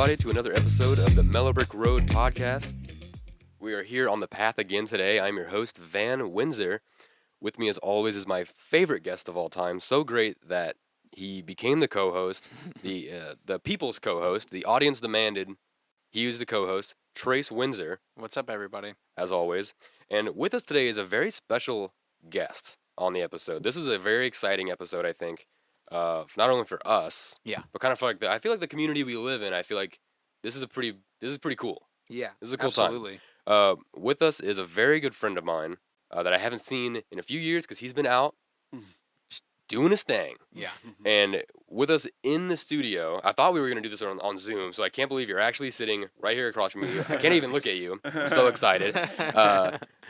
everybody, to another episode of the Mellow Brick Road podcast. We are here on the path again today. I'm your host, Van Windsor. With me, as always, is my favorite guest of all time. So great that he became the co-host, the people's co-host. The audience demanded he was the co-host, Trace Windsor. What's up, everybody? As always. And with us today is a very special guest on the episode. This is a very exciting episode, I think. Not only for us, but kind of for I feel like the community we live in. I feel like this is pretty cool. Yeah, this is a cool absolutely. time. With us is a very good friend of mine that I haven't seen in a few years because he's been out just doing his thing. Yeah, and with us in the studio, I thought we were gonna do this on Zoom, so I can't believe you're actually sitting right here across from me. I can't even look at you. I'm so excited.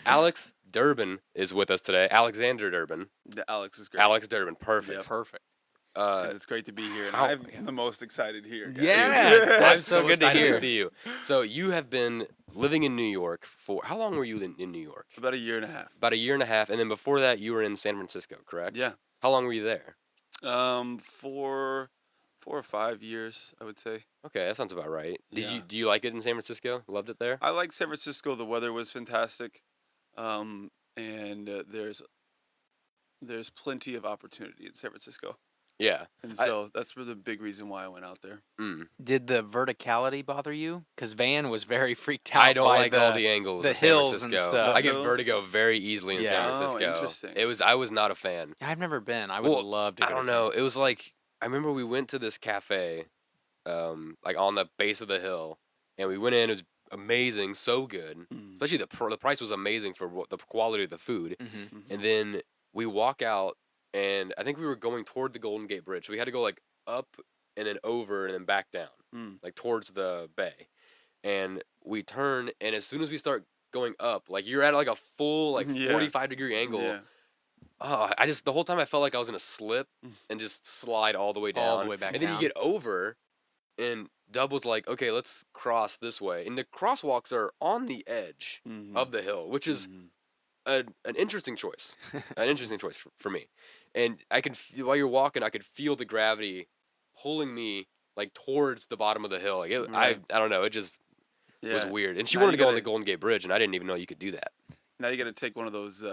Alex Durbin is with us today. Alexander Durbin. Alex is great. Alex Durbin, perfect. Yeah, perfect. And it's great to be here, and I'm the most excited here. Guys. Yeah, that's so good to excited hear. to see you. So you have been living in New York for how long were you in New York? About a year and a half. About a year and a half, and then before that you were in San Francisco, correct? Yeah. How long were you there? 4 or 5 years, I would say. Okay, that sounds about right. Yeah. Do you like it in San Francisco? Loved it there? I like San Francisco. The weather was fantastic, and there's plenty of opportunity in San Francisco. Yeah. And so that's the big reason why I went out there. Did the verticality bother you? Because Van was very freaked out. I don't by like all the angles the of San hills and Francisco. stuff. I get vertigo very easily in San Francisco. Oh, interesting. I was not a fan. I've never been. I would love to go. I don't know. It was like I remember we went to this cafe, like on the base of the hill, and we went in. It was amazing, so good. Especially the price was amazing for the quality of the food. And then we walk out, and I think we were going toward the Golden Gate Bridge. So we had to go like up and then over and then back down, like towards the bay. And we turn, and as soon as we start going up, like you're at like a full 45-degree angle. Yeah. Oh, the whole time I felt like I was gonna slip and just slide all the way down. All the way back and then down. you get over, and Dub was like, okay, let's cross this way. And the crosswalks are on the edge of the hill, which is an interesting choice. An interesting choice for me. And I could while you're walking, I could feel the gravity pulling me like towards the bottom of the hill. Like I don't know, it just was weird. And she wanted to go on the Golden Gate Bridge, and I didn't even know you could do that. Now you got to take one of those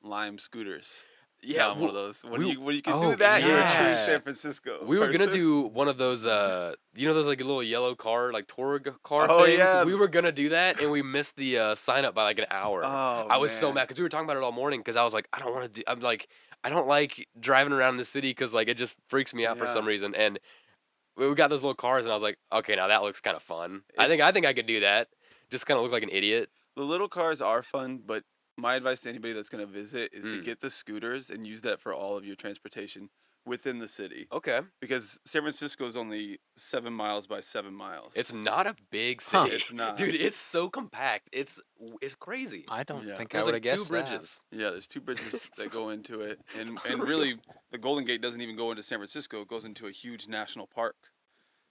Lime scooters. Yeah, one of those. When you can do that, you're a true San Francisco. We were gonna do one of those, those like little yellow car, like tour car things. Yeah. We were gonna do that, and we missed the sign up by like an hour. Oh, I was so mad because we were talking about it all morning. Because I was like, I don't want to do. I'm like, I don't like driving around the city because like it just freaks me out for some reason. And we got those little cars, and I was like, okay, now that looks kind of fun. I think I could do that. Just kind of look like an idiot. The little cars are fun, but my advice to anybody that's going to visit is to get the scooters and use that for all of your transportation within the city. Okay. Because San Francisco is only 7 miles by 7 miles. It's not a big city. It's not. Dude, it's so compact. It's crazy. I don't think There's I would have like guessed two bridges. Yeah, there's 2 bridges that go into it. And really, the Golden Gate doesn't even go into San Francisco. It goes into a huge national park,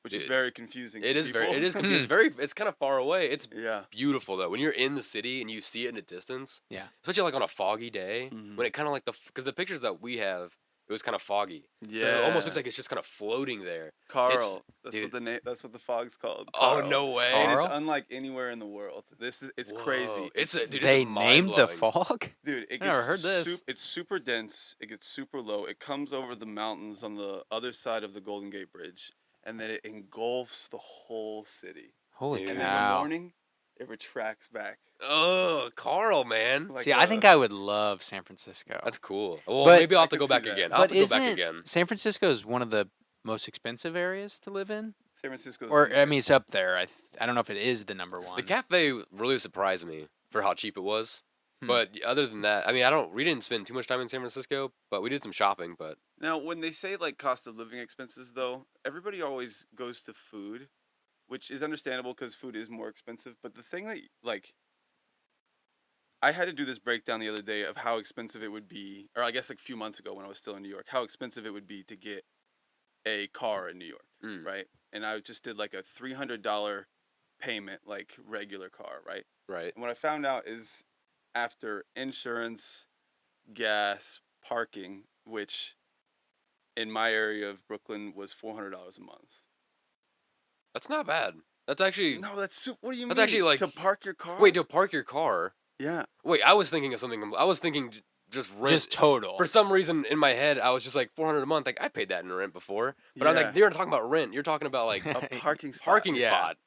which is very confusing. It is it's kind of far away. It's beautiful though. When you're in the city and you see it in the distance, especially like on a foggy day, when it kind of like because the pictures that we have, it was kind of foggy. Yeah, so it almost looks like it's just kind of floating there. Carl, that's what the fog's called. Carl. Oh no way! And it's unlike anywhere in the world. It's crazy. They named the fog. Dude, I never heard this. It's super dense. It gets super low. It comes over the mountains on the other side of the Golden Gate Bridge. And then it engulfs the whole city. Holy cow. And in the morning, it retracts back. Oh, Carl, man. See, I think I would love San Francisco. That's cool. Well, maybe I'll have to go back again. I'll have to go back again. San Francisco is one of the most expensive areas to live in? San Francisco. I mean, it's up there. I don't know if it is the number one. The cafe really surprised me for how cheap it was. But other than that, I mean, we didn't spend too much time in San Francisco, but we did some shopping. But now, when they say like cost of living expenses, though, everybody always goes to food, which is understandable because food is more expensive. But the thing that I had to do this breakdown the other day of how expensive it would be, or I guess like a few months ago when I was still in New York, how expensive it would be to get a car in New York, right? And I just did like a $300 payment, like regular car, right? Right. And what I found out is, after insurance, gas, parking, which in my area of Brooklyn was $400 a month. That's not bad. That's actually No, what do you mean? That's actually like to park your car? wait to park your car. Yeah. Wait, I was thinking of something. I was thinking just rent. Just total. For some reason in my head, I was just like $400 a month. Like I paid that in rent before, but I'm Yeah. like, you're not talking about rent. You're talking about like A parking spot. parking Yeah. spot.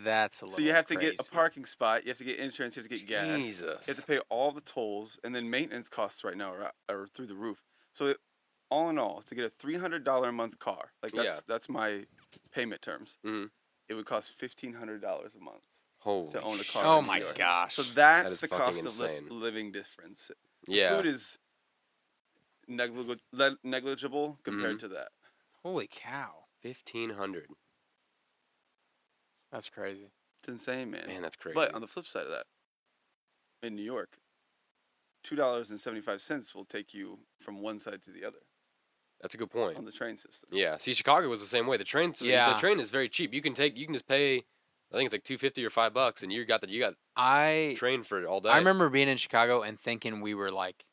That's a little. So you have to crazy. get a parking spot. You have to get insurance. You have to get gas. Jesus. You have to pay all the tolls, and then maintenance costs right now are through the roof. So all in all, to get a $300 a month car, like that's my payment terms. Mhm. It would cost $1,500 a month Holy to own a car. Oh in New my York. gosh. So That that's is the fucking cost of insane. living difference. Yeah. Food is negligible compared to that. Holy cow. 1,500. That's crazy. It's insane, man. Man, that's crazy. But on the flip side of that, in New York, $2.75 will take you from one side to the other That's a good point. on the train system. Yeah. See, Chicago was the same way. The train is very cheap. You can just pay. I think it's like $2.50 or $5, and you got train for all day. I remember being in Chicago and thinking we were like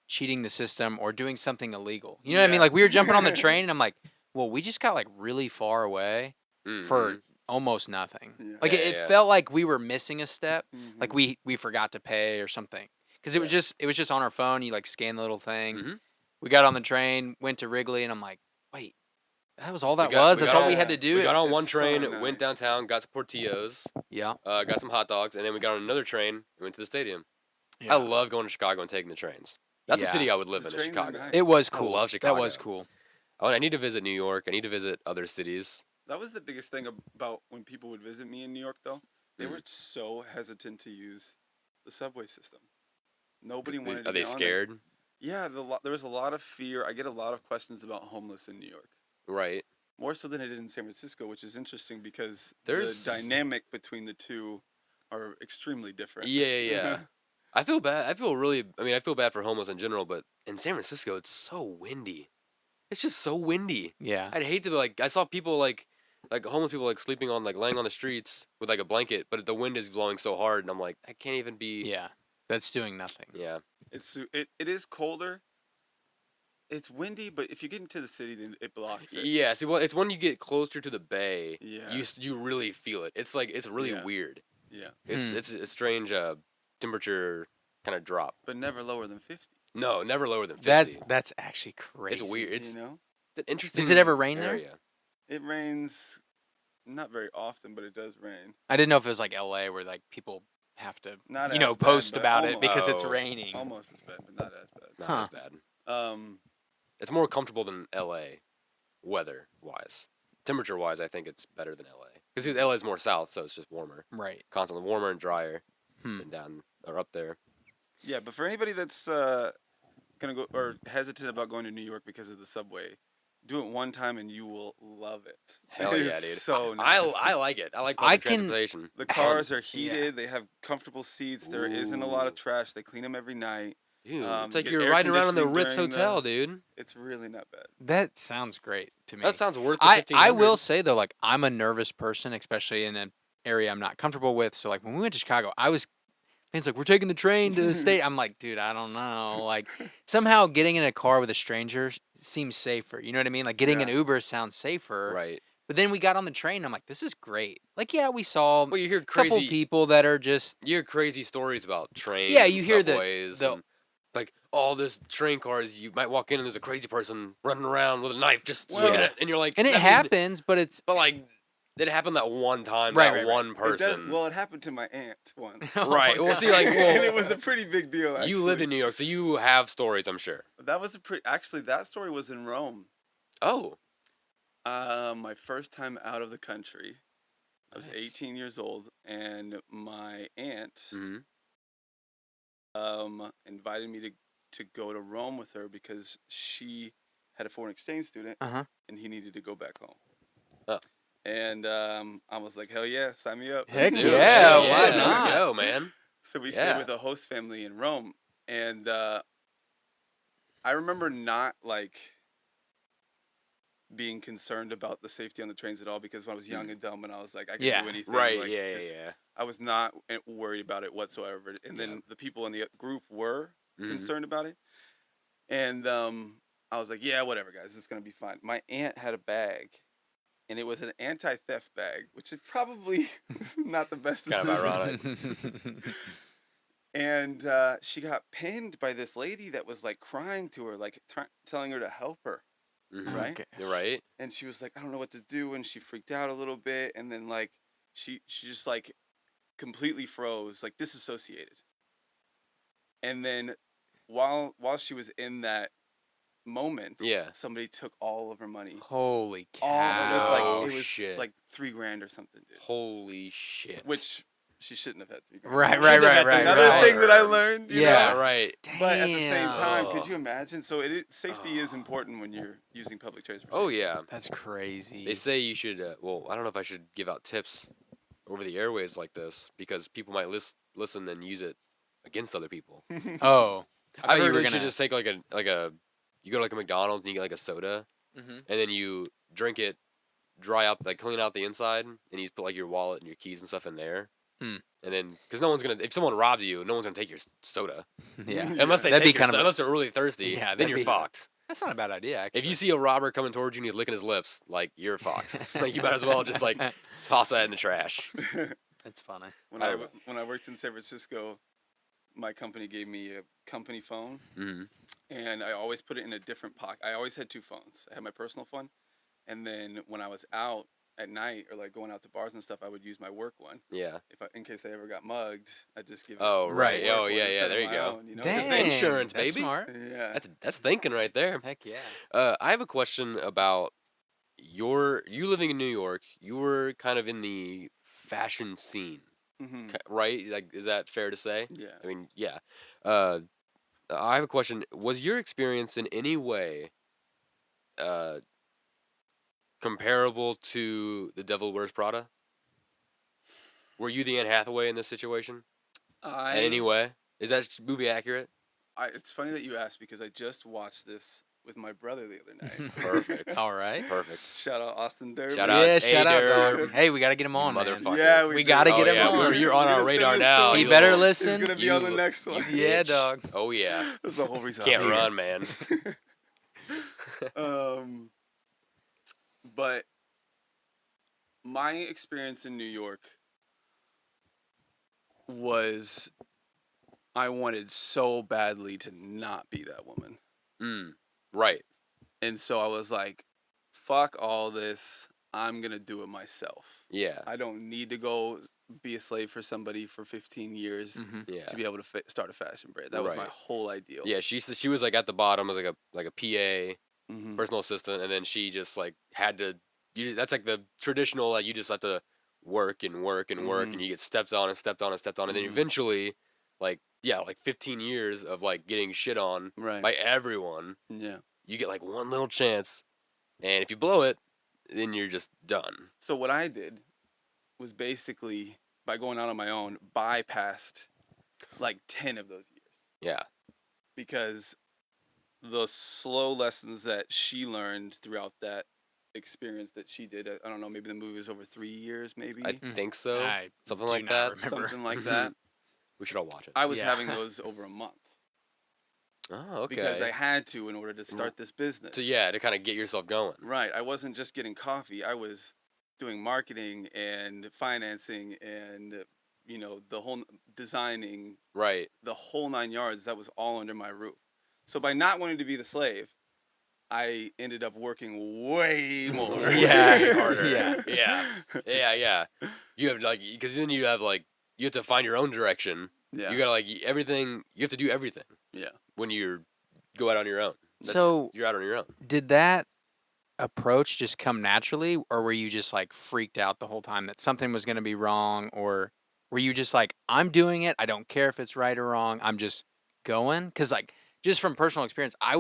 cheating the system or doing something illegal. You know what I mean? Yeah. Like we were jumping on the train and I'm like, well, we just got like really far away for almost nothing. Yeah. Like Yeah, it yeah. felt like we were missing a step. Mhm. Like we forgot to pay or something. Because it was just on our phone. You like scan the little thing. Mhm. We got on the train, went to Wrigley, and I'm like, wait, that was all that We got- was. we That's got all we on- had to do. We got on It's one so train, nice. went downtown, got some Portillos, Yeah. got some hot dogs, and then we got on another train and went to the stadium. Yeah. I love going to Chicago and taking the trains. That's a Yeah. city I would live The in, trains are Chicago. nice. It was I cool. love That was Chicago. cool. Oh, and I need to visit New York. I need to visit other cities. That was the biggest thing about when people would visit me in New York, though. They were so hesitant to use the subway system. Nobody wanted to Are they get on there. scared? Yeah, there was a lot of fear. I get a lot of questions about homeless in New York. Right. More so than I did in San Francisco, which is interesting because There's- the dynamic between the two are extremely different. Yeah. I feel bad. I feel bad for homeless in general, but in San Francisco, it's so windy. It's just so windy. Yeah. I'd hate to be like, I saw people like homeless people like sleeping on like laying on the streets with like a blanket, but the wind is blowing so hard, and I'm like, I can't even be. Yeah. That's doing nothing. Yeah. It is colder. It's windy, but if you get into the city, then it blocks it. Yeah. See, well, it's when you get closer to the bay, Yeah. you really feel it. It's like it's really Yeah. weird. Yeah, It's a strange temperature kind of drop. but never lower than 50. No, never lower than 50. That's actually crazy. It's weird. It's you know, an interesting. Does it ever rain there? area. it rains not very often, but it does rain. I didn't know if it was like LA where like people have to Not you as know bad, post but about it almost. because it's Oh. raining. Almost as bad, but not as bad. Not Huh. as bad. Um, It's more comfortable than LA, weather wise. Temperature wise, I think it's better than LA because LA is more south, so it's just warmer, Right. constantly warmer and drier Hmm. than down or up there. yeah, but for anybody that's gonna go or hesitant about going to New York because of the subway, do it one time and you will love it. Hell It yeah, is dude! So nice. I like it. I like I public can- transportation. The cars are Yeah. heated. They have comfortable seats. There isn't a lot of Ooh. trash. They clean them every night. Dude, you it's like get you're air riding around in the conditioning Ritz during the- Hotel, dude. It's really not bad. That sounds great to me. That sounds worth the I 1,500. will say though, like I'm a nervous person, especially in an area I'm not comfortable with. So like when we went to Chicago, it's like we're taking the train to the state. I'm like, dude, I don't know. Like somehow getting in a car with a stranger seems safer. You know what I mean? Like getting an Yeah. Uber sounds safer. Right. But then we got on the train. I'm like, this is great. Like yeah, we saw Well, you hear a couple crazy. people that are just You hear crazy stories about trains. Yeah, you hear the- subways, the- and, like all this train cars. You might walk in and there's a crazy person running around with a knife, just swinging Well, it, and you're like, and it I mean, happens, but it's But like, it happened that one time, Right, that right, one It does, person. well, it happened to my aunt once. Right. Well, see, like, and well, it was a pretty big deal. Actually. you lived in New York, so you have stories, I'm sure. That was actually that story was in Rome. Oh, My first time out of the country. I was Nice. 18 years old, and my aunt hmm invited me to go to Rome with her because she had a foreign exchange student, Uh-huh. and he needed to go back home. Oh. And I was like, hell yeah, sign me up. Heck Let's do it. yeah, hell why let's not? go, man. So we Yeah. stayed with a host family in Rome, and I remember not like being concerned about the safety on the trains at all because when I was young and dumb and I was like, I can Yeah, do anything. Right. like, yeah. just- Yeah. I was not worried about it whatsoever. And then Yeah. the people in the group were Mhm. concerned about it, and I was like, yeah, whatever, guys, it's gonna be fine. My aunt had a bag, and it was an anti-theft bag, which is probably not the best Kind of decision. ironic. And she got pinned by this lady that was like crying to her, like telling her to help her, right? Okay. You're right. And she was like, I don't know what to do, and she freaked out a little bit, and then like she just like completely froze, like disassociated. And then while she was in that moment, Yeah. somebody took all of her money. Holy All it was cow! like Oh, it was shit. like $3,000 or something, dude. Holy shit. Which she shouldn't have had $3,000. Right, Shouldn't have had Another $3,000. thing that I learned. You Yeah. know? Right. But at the same time, Damn. could you imagine? So safety is important when you're using public transportation. Oh yeah. That's crazy. They say you should. Well, I don't know if I should give out tips over the airways like this because people might listen and use it against other people. Oh, I I've thought you heard were you should gonna. just take like a you go to like a McDonald's and you get like a soda Mhm. and then you drink it, dry out like clean out the inside and you put like your wallet and your keys and stuff in there. Hmm. And then, because no one's gonna, if someone robs you, no one's gonna take your soda Yeah, unless they That'd take be your kind of a- unless they're really thirsty. Yeah, then that'd you're be- fucked. that's not a bad idea. Actually, If you see a robber coming towards you and he's licking his lips, like you're fucked. Like you might as well just like toss that in the trash. that's funny. when I I don't know. when I worked in San Francisco, my company gave me a company phone, Hmm. and I always put it in a different pocket. I always had two phones. I had my personal phone, and then when I was out at night or like going out to bars and stuff, I would use my work one. Yeah. In case I ever got mugged, I'd just give it. Oh my right. Right. work Oh one yeah. instead Yeah. of There you my go. own, you know? Dang, insurance, that's baby. smart. Yeah. That's thinking right there. Heck yeah. I have a question about you living in New York. You were kind of in the fashion scene, Hmm. right? Like, is that fair to say? Yeah. I mean, yeah. I have a question. Was your experience in any way uh, comparable to The Devil Wears Prada? Were you the Anne Hathaway in this situation? In any way? Is that movie accurate? It's funny that you asked because I just watched this with my brother the other night. Perfect. All right. Perfect. Shout out Austin Durbin. Shout out. Yeah, Hey, shout out, Derb. dog. Hey, we gotta get him You on, man. motherfucker. Yeah, We do. gotta Oh, get him yeah, on. you're on We're our gonna send radar this now. to He him. you better little listen. He's gonna be You on the li- next one. Yeah, bitch. dog. Oh yeah. That's the whole reason. Can't I'm here. run, man. But my experience in New York was I wanted so badly to not be that woman. Right. And so I was like, fuck all this. I'm going to do it myself. Yeah. I don't need to go be a slave for somebody for 15 years Mhm. Yeah. to be able to start a fashion brand. That was my Right. whole ideal. Yeah. She was like at the bottom as like a PA, Mhm. personal assistant, and then she just like had to. That's like the traditional like you just have to work and work and work, and Mhm. you get stepped on and stepped on and stepped on, and then Mhm. eventually, like 15 years of like getting shit on Right. by everyone. Yeah. You get like one little chance, and if you blow it, then you're just done. So what I did was basically by going out on my own, bypassed like 10 of those years Yeah. because the slow lessons that she learned throughout that experience that she did, I don't know, maybe the movie was over 3 years, maybe I think so. I Something do like not that. remember. something like that. We should all watch it. I was Yeah. having those over a month Oh, okay. because I had to in order to start this business. to kind of get yourself going. Right. I wasn't just getting coffee. I was doing marketing and financing and the whole designing, Right. the whole 9 yards. That was all under my roof. So by not wanting to be the slave, I ended up working way more. Yeah. Way harder. Yeah. Yeah. You have like because then you have to find your own direction. Yeah. You gotta everything. You have to do everything Yeah. when you go out on your own. So You're out on your own. did that approach just come naturally, or were you just like freaked out the whole time that something was going to be wrong, or were you just like, I'm doing it, I don't care if it's right or wrong, I'm just going? Because like just from personal experience, I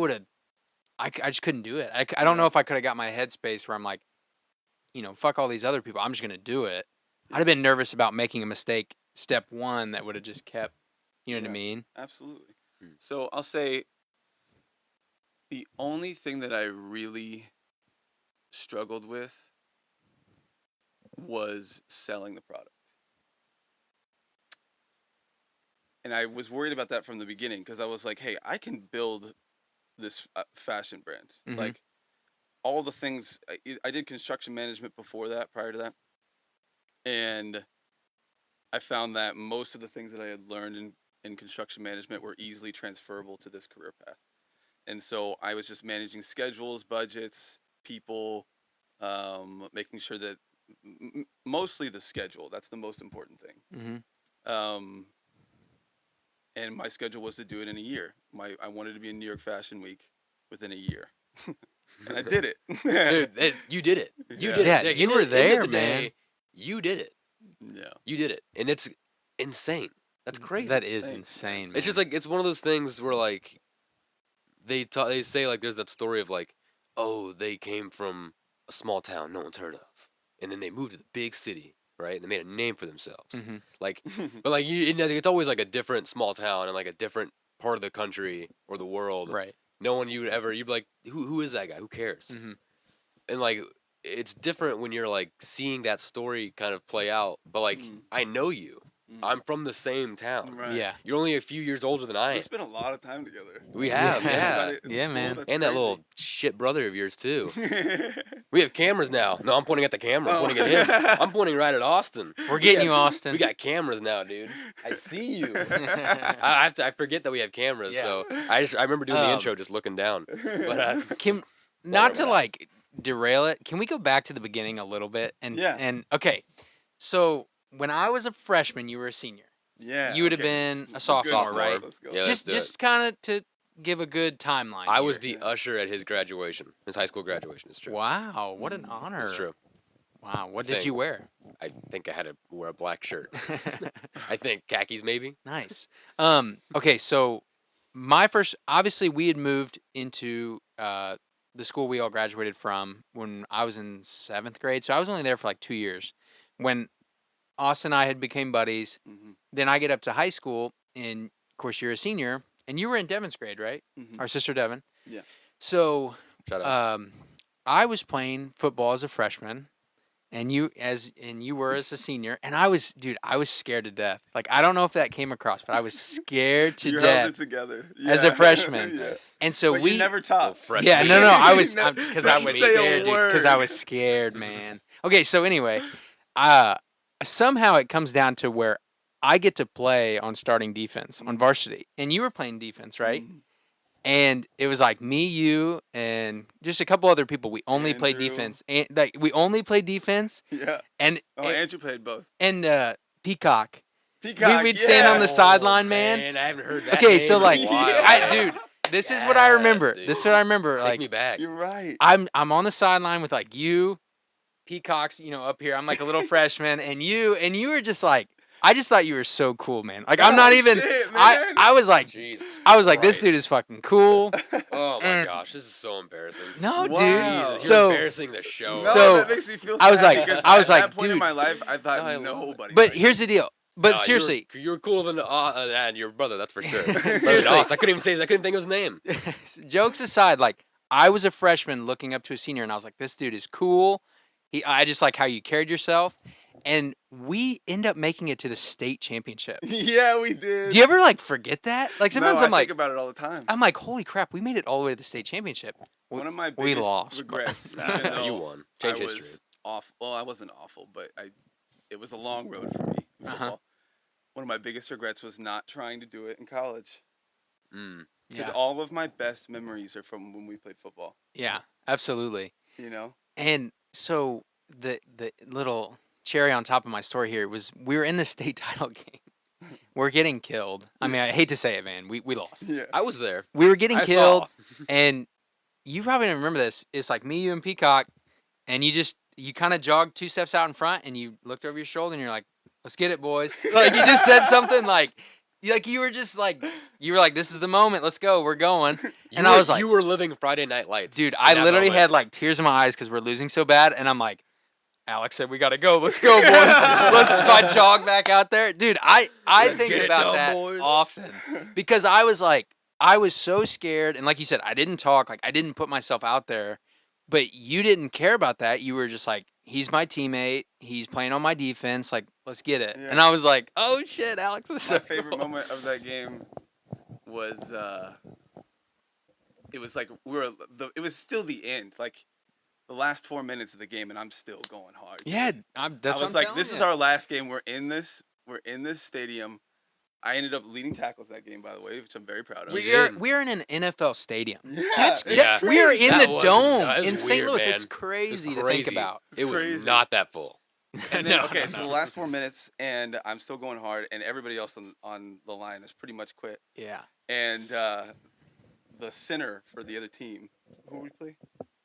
just couldn't do it. I don't know if I could have got my headspace where I'm like, fuck all these other people, I'm just going to do it. I'd have been nervous about making a mistake step one that would have just kept, you know what I Yeah. mean? Absolutely. Hmm. So I'll say the only thing that I really struggled with was selling the product. And I was worried about that from the beginning because I was like, hey, I can build this fashion brand. Mhm. Like, all the things I did construction management before that, prior to that, and I found that most of the things that I had learned in construction management were easily transferable to this career path. And so I was just managing schedules, budgets, people, making sure that mostly the schedule. That's the most important thing. Mm-hmm. And my schedule was to do it in a year. I wanted to be in New York Fashion Week within a year. And I did it. Dude, you did it. You Yeah. did Yeah, it. you were there, man. You did it. Yeah. You did it, and it's insane. That's crazy. That is Thanks, insane, man. It's just like it's one of those things where like they say like there's that story of like, oh, they came from a small town no one's heard of, and then they moved to the big city, right? And they made a name for themselves. Mhm. Like, but like it's always like a different small town and like a different part of the country or the world. right. No one you'd be like, who is that guy? Who cares? Mhm. And like it's different when you're like seeing that story kind of play out. But like I know you. I'm from the same town. Right. Yeah. You're only a few years older than I We am. spent a lot of time together. We have, Yeah. yeah. Yeah, man. And that little shit brother of yours too. We have cameras now. No, I'm pointing at the camera. I'm Oh. pointing at him. I'm pointing right at Austin. We're getting you, Austin. We got cameras now, dude. I see you. I forget that we have cameras, Yeah. so I remember doing the intro just looking down. But Can not to like derail it. Can we go back to the beginning a little bit? And Yeah. And okay, so when I was a freshman, you were a senior. Yeah. You would have okay. been a Good sophomore, start. right? Let's go. Yeah. Let's do Just kind of to give a good timeline. I was here. the usher at his graduation, his high school graduation. It's true. Wow, what an honor! It's true. Wow, what did Thing. you wear? I think I had to wear a black shirt. I think khakis maybe. Nice. Okay, so my first, obviously, we had moved into the school we all graduated from when I was in 7th grade. So I was only there for like 2 years. When Austin and I had became buddies, Mhm. then I get up to high school, and of course you're a senior, and you were in Devin's grade, right? Mhm. Our sister Devin. Yeah. So Shut up. I was playing football as a freshman, and you were as a senior, and I was scared to death. Like I don't know if that came across, but I was scared to You held death it together. as a Yeah. freshman. Yeah. Nice. And so But we you never top. Fresh yeah, meat. no, I was No, because I don't was say a scared, because I word. was scared, man. Okay, so anyway, somehow it comes down to where I get to play on starting defense on varsity, and you were playing defense, right? Mhm. And it was like me, you, and just a couple other people. We only played Andrew. defense, and like we only played defense, Yeah. and Oh, Andrew played both. Peacock. Peacock. we'd stand on the yeah. sideline, man. I haven't heard that. Okay, name so in a like, while. dude, this is what I remember. Yes, This is dude. what I remember. Take Like, me back. You're right. I'm on the sideline with like you, Peacocks, up here. I'm like a little freshman, and you were just like, I just thought you were so cool, man. Like I'm not Oh, even. shit, I man. I was like, Jesus. this Christ. dude is fucking cool. Oh my Mm. gosh, this is so embarrassing. No, Wow. dude. You're So, embarrassing the show. No, So, that makes me feel I was sad like- because I was at like, that point in dude. my life, I thought No, I love nobody. but liked here's the deal. But Nah, seriously, you're cooler than your brother. That's for sure. Seriously. I couldn't even say his. I couldn't think of his name. jokes aside, like I was a freshman looking up to a senior, and I was like, this dude is cool. I just like how you carried yourself, and we end up making it to the state championship. me. Yeah, we did. Do you ever like forget that? Like sometimes no, I'm I like, think about it all the time. I'm like, holy crap, we made it all the way to the state championship. One of my we biggest lost, but- regrets. Nah, even though you won. Change I was history. awful. Well, I wasn't awful, but it was a long road for me. In Uh-huh. football. One of my biggest regrets was not trying to do it in college. Mm. Because Yeah, all of my best memories are from when we played football. yeah, absolutely. You know? And so the little cherry on top of my story here was we were in the state title game. We're getting killed. I mean, I hate to say it, man. We lost. Yeah. I was there. We were getting I killed, saw. and you probably don't remember this. It's like me, you, and Peacock, and you kind of jogged 2 steps out in front, and you looked over your shoulder, and you're like, "Let's get it, boys!" Like you just said something like you were just like this is the moment. Let's go. We're going. And I was like, you were living Friday Night Lights, dude, in I that literally moment. had like tears in my eyes because we're losing so bad, and I'm like, Alex said we gotta go. Let's go, boys. So I jogged back out there, dude. I Let's think get it about done, that boys. often because I was so scared, and like you said, I didn't talk, like I didn't put myself out there, but you didn't care about that. You were just like, he's my teammate. He's playing on my defense. Like, let's get it. Yeah. And I was like, oh shit, Alex is so My favorite cool. moment of that game was it was like it was still the end. Like the last 4 minutes of the game, and I'm still going hard. Yeah, dude. that's I what was I'm like, telling this is ya. our last game. We're in this stadium. I ended up leading tackles that game, by the way, which I'm very proud of. We're in an NFL stadium. Yeah, That's it's Yeah. we are crazy. in That the was- dome that was in St. weird, Louis. man. It's It was crazy to think about. It was crazy. not that full. And then, No, okay, no, so no. the last 4 minutes, and I'm still going hard, and everybody else on the line has pretty much quit. Yeah. And the center for the other team, who we play?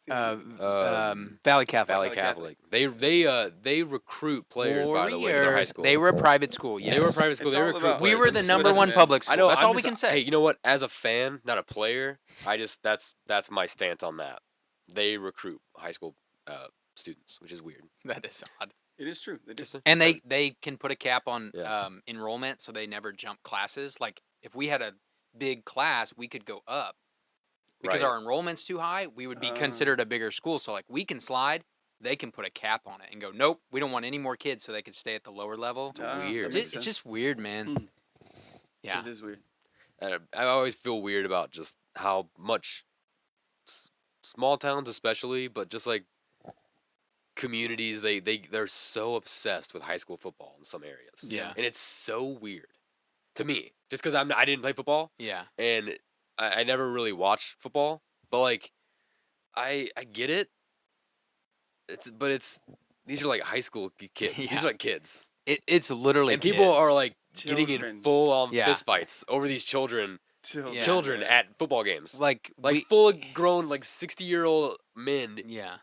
Valley Catholic. Valley Valley Catholic. They recruit players, by the way, to their high Warriors. school. They were a private school. Yes. They were a private school. It's They all recruit about- We players. were the It's number just- one public school. I know. That's I'm all we just- can say. Hey, you know what? As a fan, not a player, that's my stance on that. They recruit high school students, which is weird. That is odd. It is true. They do. And they can put a cap on Yeah. enrollment, so they never jump classes. Like if we had a big class, we could go up because Right. our enrollment's too high. We would be considered a bigger school. So like we can slide, they can put a cap on it and go, nope, we don't want any more kids, so they could stay at the lower level. It's weird. that makes It's just weird, man. Hmm. Yeah. It is weird. And I always feel weird about just how much small towns, especially, but just like communities, they're so obsessed with high school football in some areas. Yeah. And it's so weird to me, just because I didn't play football Yeah. and I never really watched football, but like I get it. It's these are like high school kids. These Yeah. are like kids, It's literally and people kids. are like getting in Children. full on Yeah. fist fights over these children Children. Yeah. children man. at football games. like we, Full grown 60-year-old men yeah.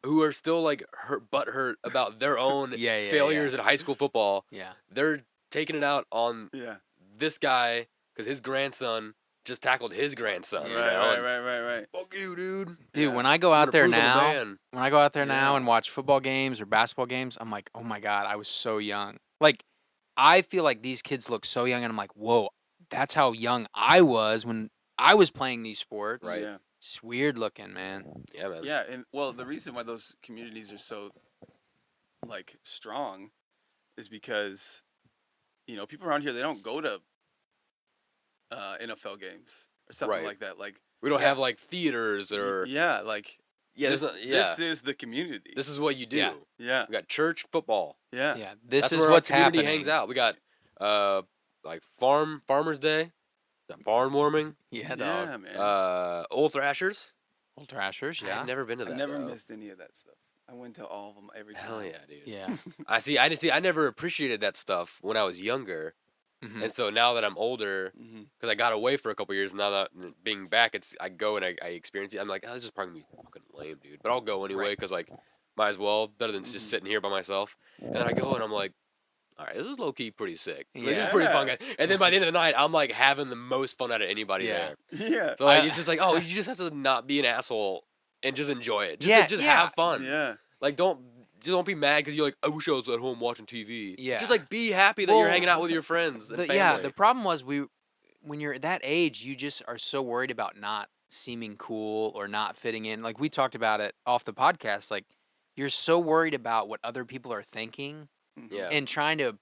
who are still like hurt about their own Yeah, yeah, failures in high school football. Yeah. They're taking it out on Yeah. this guy because his grandson just tackled his grandson. you know, Right. and, Right. Fuck you, dude. Dude, Yeah. when I go I'm out there gonna prove I'm a now, man. when I go out there now Yeah. and watch football games or basketball games, I'm like, oh my God, I was so young. Like, I feel like these kids look so young, and I'm like, whoa, that's how young I was when I was playing these sports. Right. Yeah. It's weird looking, man. Yeah, man. Yeah, and well, the reason why those communities are so like strong is because people around here, they don't go to NFL games or something Right. like that. Like We don't Yeah. have like theaters or yeah, like there's this, not, yeah. this is the community. This is what you do. Yeah. Yeah, We got church football. yeah, Yeah, this That's is where what's our community happening. hangs out. We got like Farmers Day, barn warming, Yeah, dog. yeah, man. Old Thrashers. Old Thrashers, yeah. I've never been to that. I never though. missed any of that stuff. I went to all of them every time. Hell yeah, dude. Yeah. I never appreciated that stuff when I was younger, Mhm. and so now that I'm older, Hmm. because I got away for a couple years, now that being back, I go and I experience it. I'm like, oh, this is probably gonna be fucking lame, dude. But I'll go anyway Right. because like, might as well, better than just Mhm. sitting here by myself. And then I go and I'm like, all right, this is low key pretty sick. Like, this is Yeah. pretty fun, guys. And then by the end of the night, I'm like having the most fun out of anybody Yeah. there. Yeah, So like, I- it's just like, oh, you just have to not be an asshole and just enjoy it. Just, Yeah, just yeah. have fun. yeah, Like don't be mad because you're like, I wish I was at home watching TV. Yeah. Just like be happy that you're Well, hanging out with your friends and family. Yeah, the problem was when you're that age, you just are so worried about not seeming cool or not fitting in. Like we talked about it off the podcast, like you're so worried about what other people are thinking mhm. Yeah. and trying to,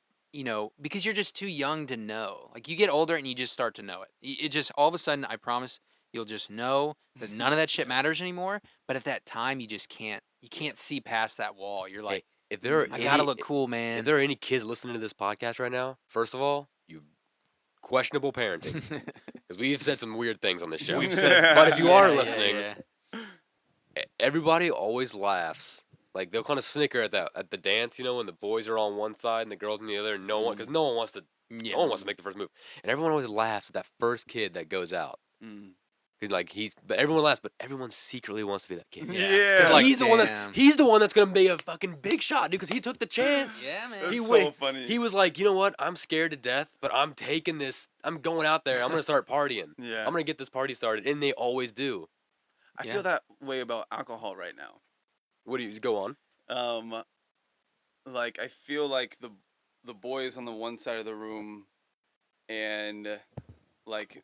because you're just too young to know. Like you get older and you just start to know it. It just all of a sudden, I promise, you'll just know that none of that shit matters anymore. But at that time, you just can't. You can't see past that wall. You're like, if there are I any, gotta look cool, man. if there are any kids listening to this podcast right now, first of all, you questionable parenting because we've said some weird things on this show. We've said- but if you Yeah, are yeah, listening, yeah. everybody always laughs. Like they'll kind of snicker at the dance, when the boys are on one side and the girls on the other. And no one, because no one wants to, Yeah. no one wants to make the first move, and everyone always laughs at that first kid that goes out. Mm. But everyone laughs, but everyone secretly wants to be that kid. Yeah. 'Cause Like, he's the one damn. he's the one that's gonna be a fucking big shot, dude. Because he took the chance. Yeah, man. That's He so went- funny. He was like, you know what? I'm scared to death, but I'm taking this. I'm going out there. I'm gonna start partying. Yeah, I'm gonna get this party started, and they always do. I Yeah. feel that way about alcohol right now. What do you go on? Like I feel like the boys on the one side of the room, and like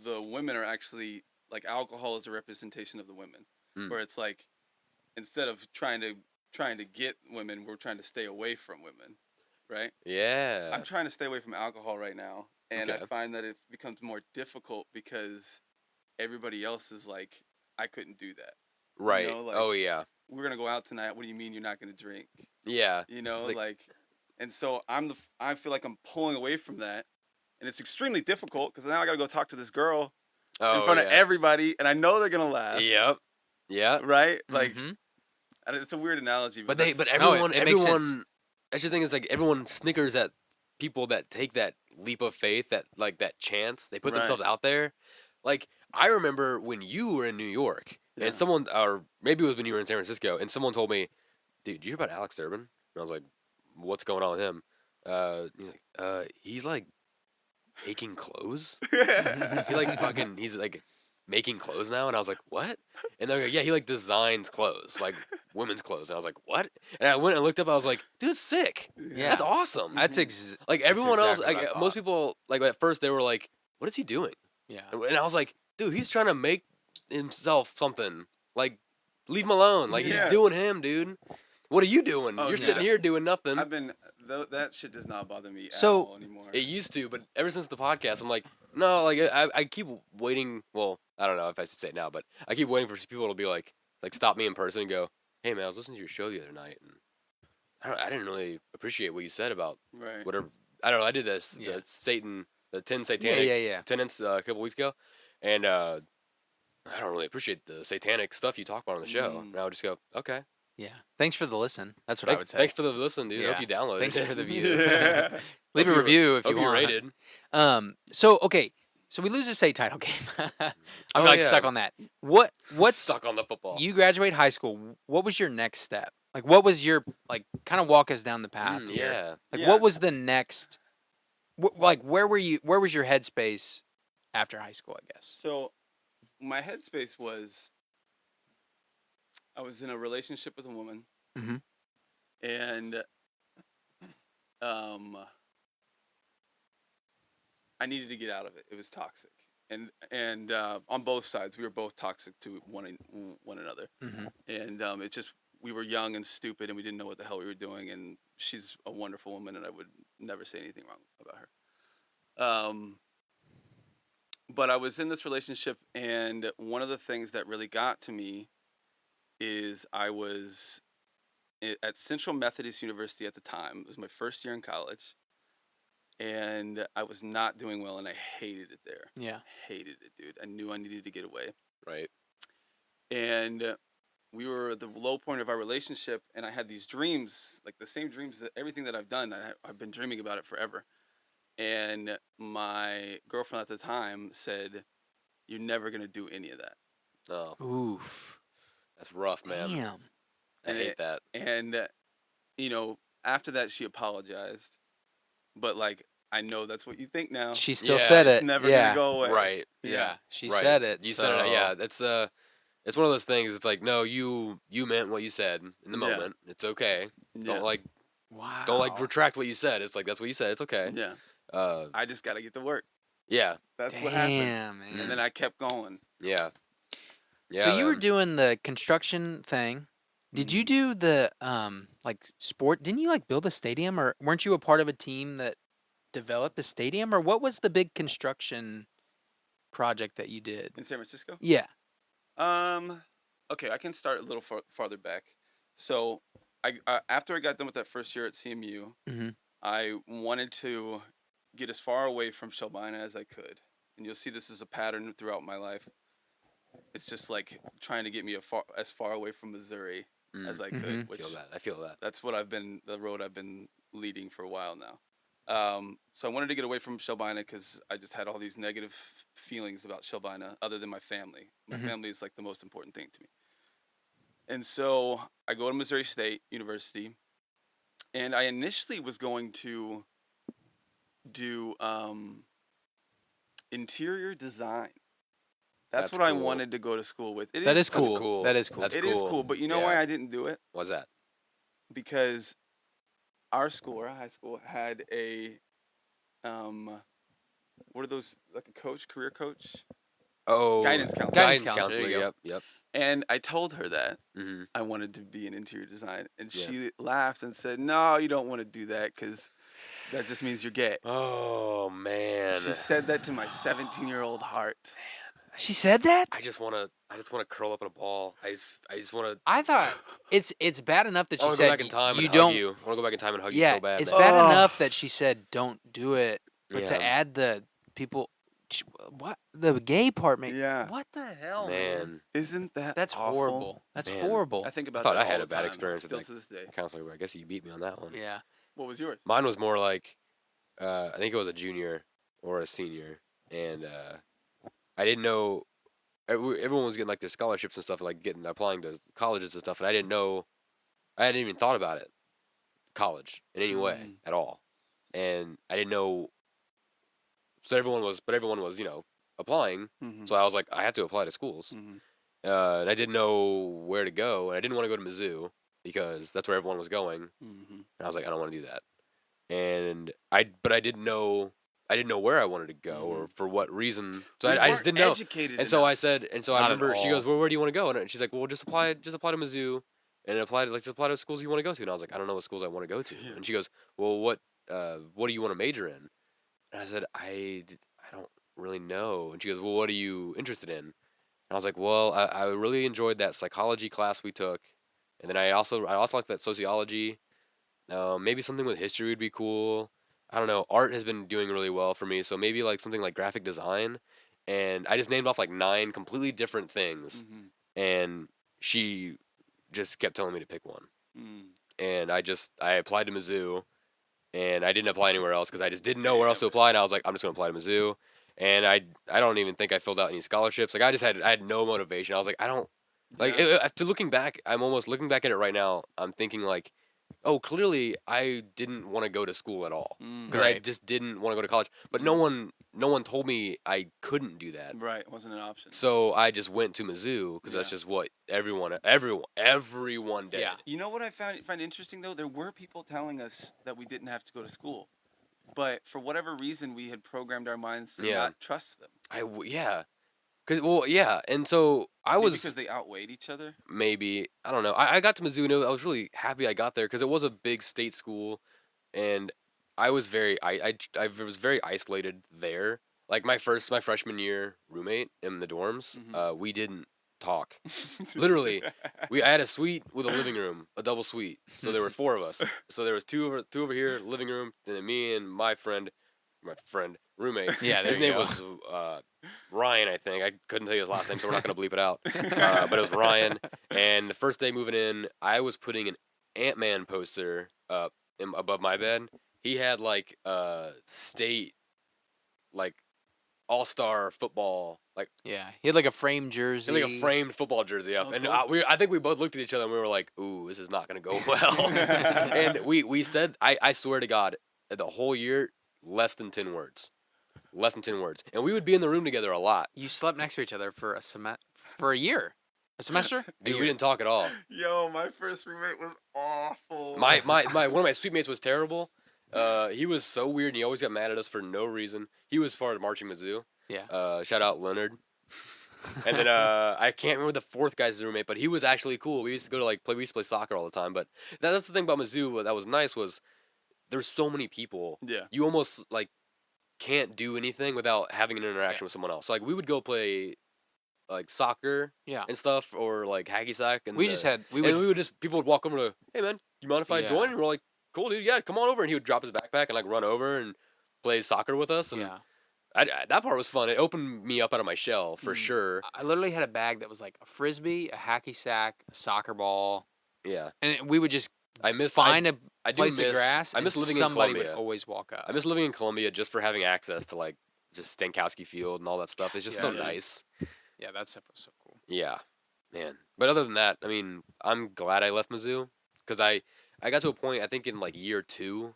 the women are actually like alcohol is a representation of the women, Mm. where it's like instead of trying to get women, we're trying to stay away from women, right? Yeah. I'm trying to stay away from alcohol right now, and I Okay. find that it becomes more difficult because everybody else is like, I couldn't do that. Right. like- Oh yeah. we're gonna go out tonight. What do you mean you're not gonna drink? Yeah. You know, It's like, and so I feel like I'm pulling away from that, and it's extremely difficult because now I gotta go talk to this girl in Oh front of yeah. everybody, and I know they're gonna laugh. Yep. Yeah. Right? Like, Mhm. it's a weird analogy, But that's- everyone it makes sense. everyone. I just think it's like everyone snickers at people that take that leap of faith, that chance. They put Right. themselves out there. Like I remember when you were in New York, Yeah. and someone, or maybe it was when you were in San Francisco, and someone told me, "Dude, did you hear about Alex Durbin?" And I was like, "What's going on with him?" He's like making clothes. He's like making clothes now, and I was like, "What?" And they're like, "Yeah, he like designs clothes, like women's clothes." And I was like, "What?" And I went and looked up. I was like, "Dude, it's sick. Yeah. That's awesome." That's Like everyone else, exactly what I most thought. people, like at first they were like, "What is he doing?" Yeah. And I was like, "Dude, he's trying to make himself something. Like, leave him alone. Like Yeah. he's doing him, dude. What are you doing? Oh, You're yeah. sitting here doing nothing." I've been that shit does not bother me at So- all anymore. It used to, but ever since the podcast, I'm like, no, like I keep waiting. Well, I don't know if I should say it now, but I keep waiting for people to be like stop me in person and go, "Hey man, I was listening to your show the other night, and I didn't really appreciate what you said about Right. whatever. I don't know. I did this Yeah. the 10 Yeah, satanic yeah. tenets a couple weeks ago, and I don't really appreciate the satanic stuff you talk about on the show. And I would just go, okay, Yeah. Thanks for the listen. That's what I would say. thanks for the listen, dude. I Yeah. hope you downloaded. Thanks it. for the view. Yeah. Leave a Hope you- review if Hope you you want. rated. So okay, so we lose a state title game. I'm Oh, like yeah. stuck on that. What's Stuck on the football. you graduate high school? What was your next step? Like, what was your like? Kind of walk us down the path here. Yeah. Like, Yeah. what was the next? Like, where were you? Where was your headspace after high school? I guess. So, my headspace was, I was in a relationship with a woman, Mhm. and I needed to get out of it. It was toxic, and on both sides, we were both toxic to one another, Mm-hmm. and it just we were young and stupid, and we didn't know what the hell we were doing. And she's a wonderful woman, and I would never say anything wrong about her. But I was in this relationship, and one of the things that really got to me is I was at Central Methodist University at the time. It was my first year in college, and I was not doing well, and I hated it there. Yeah. Hated it, dude. I knew I needed to get away. Right. And we were at the low point of our relationship, and I had these dreams, like the same dreams that everything that I've done. I've been dreaming about it forever. And my girlfriend at the time said, "You're never gonna do any of that." Oh, Oof. that's rough, man. Damn. I hate that. And after that, she apologized. But like, I know that's what you think now. She still Yeah, said It's it. never yeah. gonna go away. Right. Yeah. She Right. said it. You said it. Yeah. so- That's it's one of those things. It's like, no, you meant what you said in the Yeah. moment. It's okay. Yeah. Wow. Don't like retract what you said. It's like that's what you said. It's okay. Yeah. Uh, I just gotta get to work. yeah. That's Damn, what happened. man. And then I kept going. Yeah. Yeah. So you were man. doing the construction thing. Did you do the like sport? Didn't you like build a stadium, or weren't you a part of a team that developed a stadium, or what was the big construction project that you did? In San Francisco? Yeah. Okay, I can start a little farther back. So, after I got done with that first year at CMU, Mhm. I wanted to get as far away from Shelbina as I could, and you'll see this is a pattern throughout my life. It's just like trying to get me as far away from Missouri as I could, Mhm. which I feel that. that's what the road I've been leading for a while now. So I wanted to get away from Shelbina because I just had all these negative feelings about Shelbina, other than my family. My Mhm. family is like the most important thing to me. And so I go to Missouri State University, and I initially was going to do interior design. That's That's what I cool. wanted to go to school with. That is That's cool. cool. That is cool. That's It is cool. cool, but you know Yeah. why I didn't do it? What's that? Because our high school, had a what are those, like a coach, career coach? Oh, Guidance counselor. Guidance Guidance counselor, there counselor. you Yep. And I told her that Mm-hmm. I wanted to be in interior design, and Yeah. she laughed and said, "No, you don't want to do that because that just means you're gay." Oh man. She said that to my 17-year-old heart. She said that? I just wanna curl up in a ball. I just wanna. I thought it's bad enough that I she wanna go said back in time you and hug don't. you. I wanna go back in time and hug you Yeah, so bad, it's man. bad Oh. enough that she said don't do it, but to Yeah. add the people, what the gay part, man? Yeah. What the hell, man? Man, Isn't that That's awful? horrible. That's Man. horrible. I think I about thought that I had all a the bad time, experience with still that to this day. counselor, but I guess you beat me on that one. Yeah. What was yours? Mine was more like, I think it was a junior or a senior, and I didn't know. Everyone was getting like their scholarships and stuff, like applying to colleges and stuff, and I didn't know. I hadn't even thought about it, college in any way Mm. at all, and I didn't know. So everyone was applying. Mm-hmm. So I was like, I have to apply to schools, Mm-hmm. and I didn't know where to go, and I didn't want to go to Mizzou because that's where everyone was going, Mm-hmm. and I was like, I don't want to do that. And but I didn't know where I wanted to go or for what reason. So I just didn't know. Educated And so I enough. said, and so I Not at remember she goes, all. well, where do you want to go? And she's like, well, just apply to Mizzou and just apply to schools you want to go to. And I was like, I don't know what schools I want to go to. Yeah. And she goes, well, what do you want to major in? And I said, I don't really know. And she goes, well, what are you interested in? And I was like, well, I really enjoyed that psychology class we took. And then I also like that sociology. Maybe something with history would be cool. I don't know. Art has been doing really well for me, so maybe like something like graphic design. And I just named off like 9 completely different things, Mm-hmm. and she just kept telling me to pick one. Mm. And I applied to Mizzou, and I didn't apply anywhere else because I just didn't know where else to apply. And I was like, I'm just gonna apply to Mizzou. And I don't even think I filled out any scholarships. Like I had no motivation. I was like, I don't like Yeah. to looking back. I'm almost looking back at it right now. I'm thinking like, oh, clearly I didn't want to go to school at all because I Right. just didn't want to go to college. But no one told me I couldn't do that. Right. It wasn't an option. So I just went to Mizzou because that's Yeah. just what everyone did. Yeah. You know what I find interesting though? There were people telling us that we didn't have to go to school, but for whatever reason, we had programmed our minds to Yeah. not trust them. Yeah. Yeah, and so I Maybe was because they outweighed each other. maybe I don't know. I got to Mizzou and I was really happy I got there because it was a big state school, and I was I was very isolated there. Like my freshman year roommate in the dorms, we didn't talk. Literally, I had a suite with a living room, a double suite. So there were 4 of us. So there was two over here, living room, and then me and my friend roommate. Yeah, there His you name go. was Ryan, I think. I couldn't tell you his last name, so we're not gonna bleep it out. But it was Ryan. And the first day moving in, I was putting an Ant-Man poster up above my bed. He had like state, like all-star football, like Yeah. He had like a framed jersey. like a framed football jersey up, Oh, and cool. I think we both looked at each other and we were like, "Ooh, this is not gonna go well." And we said, I swear to God, the whole year, less than 10 words, and we would be in the room together a lot. You slept next to each other for a year, a semester. Dude, we didn't talk at all. Yo, my first roommate was awful. My one of my suite mates was terrible. He was so weird, and he always got mad at us for no reason. He was part of marching Mizzou. Yeah. Shout out Leonard. And then I can't remember the 4th guy's roommate, but he was actually cool. We used to go to we used to play soccer all the time. But that's the thing about Mizzou that was nice was there's so many people. Yeah. You almost like can't do anything without having an interaction with someone else. So, like we would go play like soccer Yeah. and stuff, or like hacky sack, and We would just people would walk over to, hey man, you mind if I Yeah. join? And we're like, cool dude, yeah, come on over. And he would drop his backpack and like run over and play soccer with us. And yeah. that part was fun. It opened me up out of my shell for sure. I literally had a bag that was like a frisbee, a hacky sack, a soccer ball, Yeah, and we would just I miss find a I do place miss of grass. I miss and living in somebody Columbia. would always walk up. I miss living in Columbia just for having access to like just Stankowski Field and all that stuff. It's just Yeah, so dude. nice. Yeah, that stuff was so cool. Yeah, man. But other than that, I mean, I'm glad I left Mizzou because I got to a point I think in like year 2,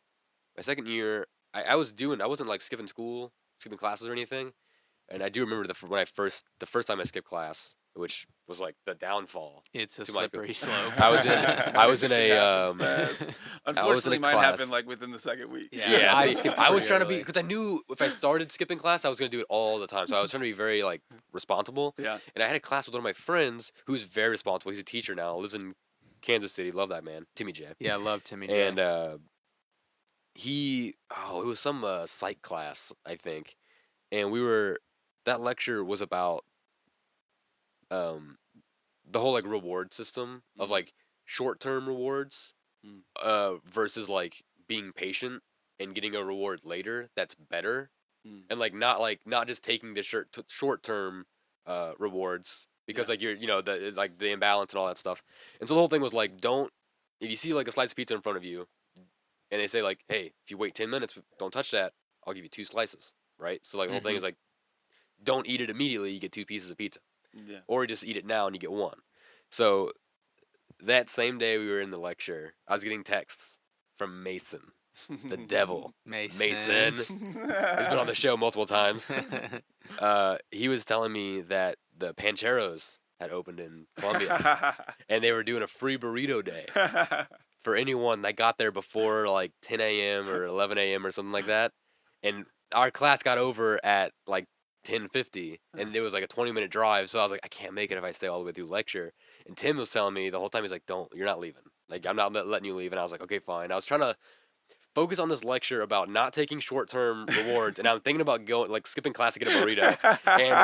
my second year, I wasn't like skipping classes or anything, and I do remember the first time I skipped class, which was like the downfall. It's a To my- slippery slope. I was in a Happens fast. Unfortunately, a mine class. happened like within the second week. Yeah, I see, skipped I was pretty trying to be early. because I knew if I started skipping class, I was going to do it all the time. So I was trying to be very like responsible. Yeah. And I had a class with one of my friends who's very responsible. He's a teacher now, lives in Kansas City. Love that man, Timmy J. Yeah, I love Timmy J. And it was some psych class, I think. And that lecture was about the whole like reward system of like short-term rewards versus like being patient and getting a reward later that's better, and like not just taking the short-term rewards because like you're the like the imbalance and all that stuff. And so the whole thing was like, don't, if you see like a slice of pizza in front of you and they say like, hey, if you wait 10 minutes, don't touch that, I'll give you 2 slices, right? So like the whole thing is like, don't eat it immediately, you get 2 pieces of pizza. Yeah. Or just eat it now and you get 1. So that same day we were in the lecture, I was getting texts from Mason, the devil. Mason. He's been on the show multiple times. He was telling me that the Pancheros had opened in Columbia and they were doing a free burrito day for anyone that got there before like 10 a.m. or 11 a.m. or something like that. And our class got over at like 10:50, and it was like a 20-minute drive. So I was like, I can't make it if I stay all the way through lecture. And Tim was telling me the whole time, he's like, you're not leaving. Like, I'm not letting you leave. And I was like, okay, fine. I was trying to focus on this lecture about not taking short-term rewards, and I'm thinking about going like skipping class to get a burrito. And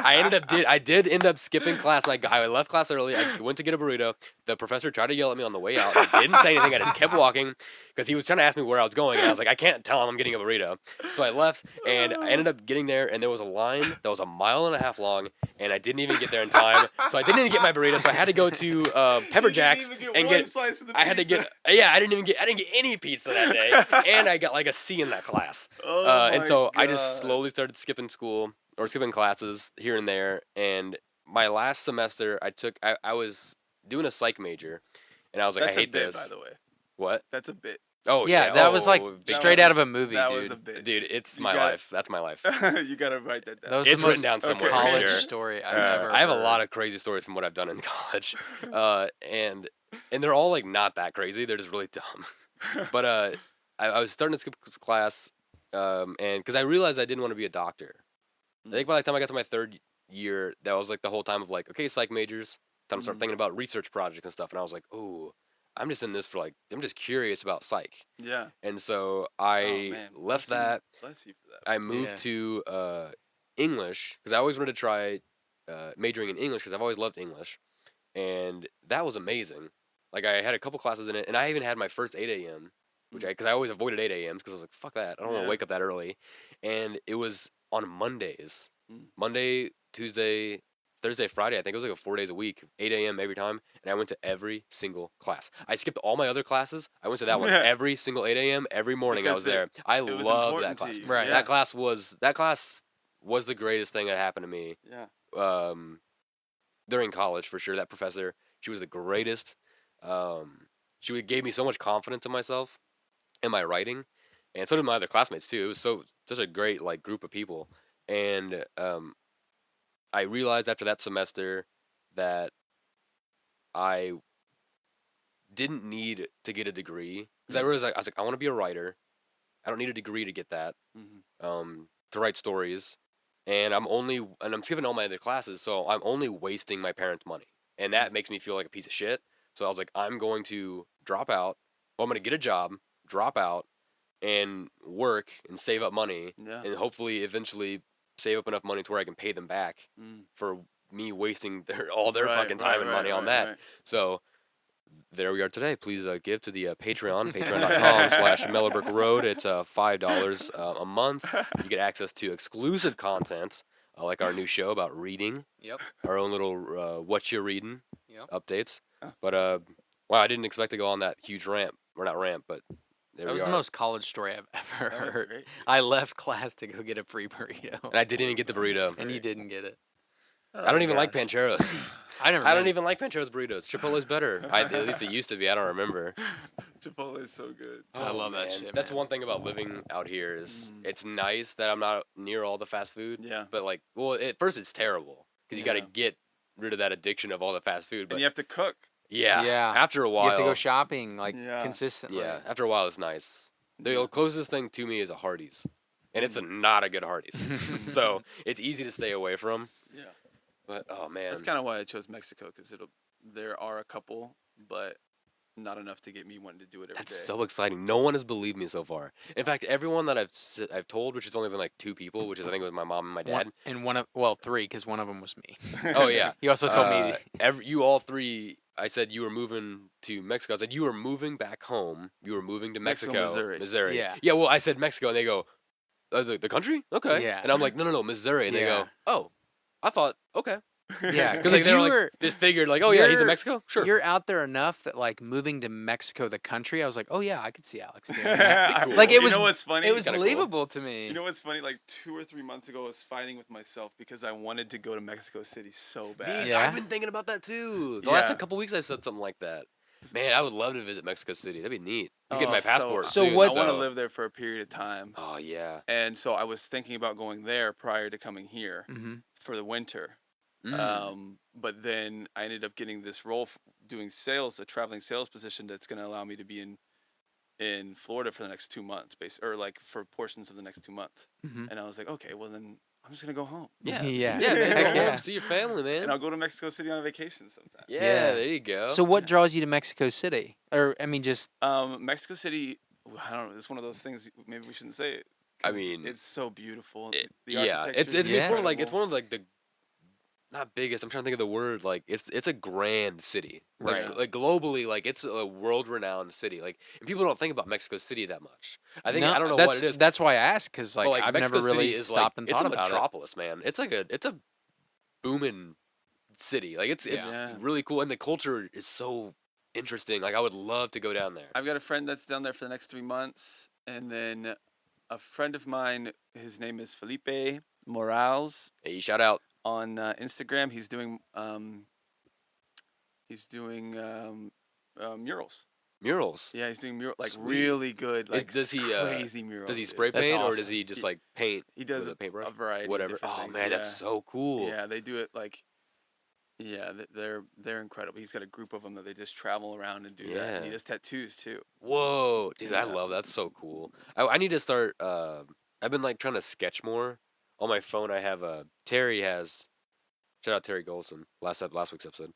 I did end up skipping class. Like I left class early. I went to get a burrito. The professor tried to yell at me on the way out. I didn't say anything. I just kept walking because he was trying to ask me where I was going, and I was like, I can't tell him I'm getting a burrito. So I left, and I ended up getting there, and there was a line that was 1.5 miles long, and I didn't even get there in time. So I didn't even get my burrito. So I had to go to Pepper Jack's and get. I had to get. Yeah, I didn't get any pizza that day, and I got like a C in that class. And so I just slowly started skipping school or skipping classes here and there. And my last semester, I was doing a psych major, and I was like, That's I hate a bit, this. By the way, What? That's a bit. Oh yeah, that was like straight out of a movie, that dude. Was a bit. Dude, it's my life. That's my life. You gotta write that down. That was It's the written most down somewhere. college for sure. story I've ever. I have a heard. lot of crazy stories from what I've done in college, and they're all like not that crazy. They're just really dumb. But I was starting to skip class, and because I realized I didn't want to be a doctor. I think by the time I got to my 3rd year, that was like the whole time of like, okay, psych majors. Time to start thinking about research projects and stuff. And I was like, oh, I'm just in this for like, I'm just curious about psych. Yeah. And so I left that. Bless you for that. I moved to English because I always wanted to try majoring in English because I've always loved English. And that was amazing. Like I had a couple classes in it, and I even had my first 8 a.m., because I always avoided 8 a.m.s because I was like, fuck that. I don't want to wake up that early. And it was on Mondays. Monday, Tuesday, Thursday, Friday. I think it was like 4 days a week, 8 a.m. every time. And I went to every single class. I skipped all my other classes. I went to that one every single 8 a.m. every morning. I was there. I loved that class. Right. That class was the greatest thing that happened to me. Yeah. During college for sure. That professor, she was the greatest. She gave me so much confidence in myself and my writing, and so did my other classmates too. It was such a great like group of people. And I realized after that semester that I didn't need to get a degree because I realized I was like, I want to be a writer. I don't need a degree to get that. To write stories, and I'm skipping all my other classes, so I'm only wasting my parents' money, and that makes me feel like a piece of shit. So I was like, I'm going to drop out. Well, I'm going to get a job, drop out, and work and save up money, and hopefully eventually save up enough money to where I can pay them back for me wasting all their fucking time and money on that. Right. So there we are today. Please give to the Patreon, patreon.com/mellowbrickroad. It's $5 a month. You get access to exclusive content, like our new show about reading. Yep. Our own little what you reading updates. Oh. But wow, I didn't expect to go on that huge rant. Or not rant, but there that we was are. the most college story I've ever heard. I left class to go get a free burrito. And I didn't even get the burrito. And you didn't get it. Oh, I don't even like Pancheros. I don't even like Pancheros burritos. Chipotle's better. At least it used to be. I don't remember. Chipotle is so good. I love that shit. That's one thing about living out here is it's nice that I'm not near all the fast food. Yeah. But like, well, at first it's terrible because you got to get rid of that addiction of all the fast food. But and you have to cook. Yeah. Yeah. After a while, you have to go shopping consistently. Yeah. After a while, it's nice. The closest thing to me is a Hardee's, and it's not a good Hardee's. So it's easy to stay away from. Yeah. But oh man, that's kind of why I chose Mexico because there are a couple, but not enough to get me wanting to do it every That's day. so exciting. No one has believed me so far. In fact, everyone that I've told, which has only been like 2 people, which is I think it was my mom and my dad. Three, because one of them was me. Oh yeah. You also told me. You all three. I said you were moving to Mexico. I said you were moving back home. You were moving to Mexico, Missouri. Yeah. Yeah. Well, I said Mexico, and they go, I was like, the country? Okay. Yeah. And I'm like, no, Missouri. And they Yeah. go, oh, I thought, okay. Yeah, Because like, they were like, just figured like, oh yeah, he's in Mexico? Sure. You're out there enough that like moving to Mexico, the country, I was like, oh yeah, I could see Alex doing that. Yeah. Cool. Like it was. You know what's funny? It was Kinda cool. believable to me. You know what's funny? Like 2 or 3 months ago, I was fighting with myself because I wanted to go to Mexico City so bad. Yeah. I've been thinking about that too. The last Yeah. couple weeks I said something like that. Man, I would love to visit Mexico City. That'd be neat. I'm Oh, getting my passport so soon. what's- I want to live there for a period of time. Oh yeah. And so I was thinking about going there prior to coming here Mm-hmm. for the winter. Mm. But then I ended up getting this role doing sales, a traveling sales position that's going to allow me to be in Florida for the next 2 months, or like for portions of the next 2 months. Mm-hmm. And I was like, okay, well then I'm just going to go home. Yeah. Yeah. Yeah, man. Go Heck home, yeah. see your family, man. And I'll go to Mexico City on a vacation sometime. Yeah, Yeah. there you go. So what Yeah. draws you to Mexico City? Or I mean, just Mexico City, I don't know, it's one of those things, maybe we shouldn't say it. I 'cause mean, it's so beautiful. yeah, architecture it's is one of like incredible. the not biggest. I'm trying to think of the word. Like it's a grand city. Like, Right. like globally, like it's a world renowned city. Like and people don't think about Mexico City that much. I think I don't know that's, what it is. That's why I asked, because like, But, I've Mexico never really City is stopped and it's thought a about it. metropolis, man. It's like it's a booming city. Like it's Yeah. really cool, and the culture is so interesting. Like I would love to go down there. I've got a friend that's down there for the next 3 months, and then a friend of mine, his name is Felipe Morales Hey, shout out. on Instagram. He's doing murals. Murals. Yeah, he's doing like Sweet. really good, Is- like does he, crazy murals. Does he dude. spray That's paint or does awesome. he just He- like paint? He does with a paintbrush? a variety. Whatever. Of different Oh things. man, that's so cool. Yeah, they do it like. Yeah, they're incredible. He's got a group of them that they just travel around and do that. And he Yeah. does tattoos too. Whoa, dude, I Yeah. love that's so cool. I need to start. I've been like trying to sketch more on my phone. I have Terry has. Shout out Terry Goldson. Last week's episode.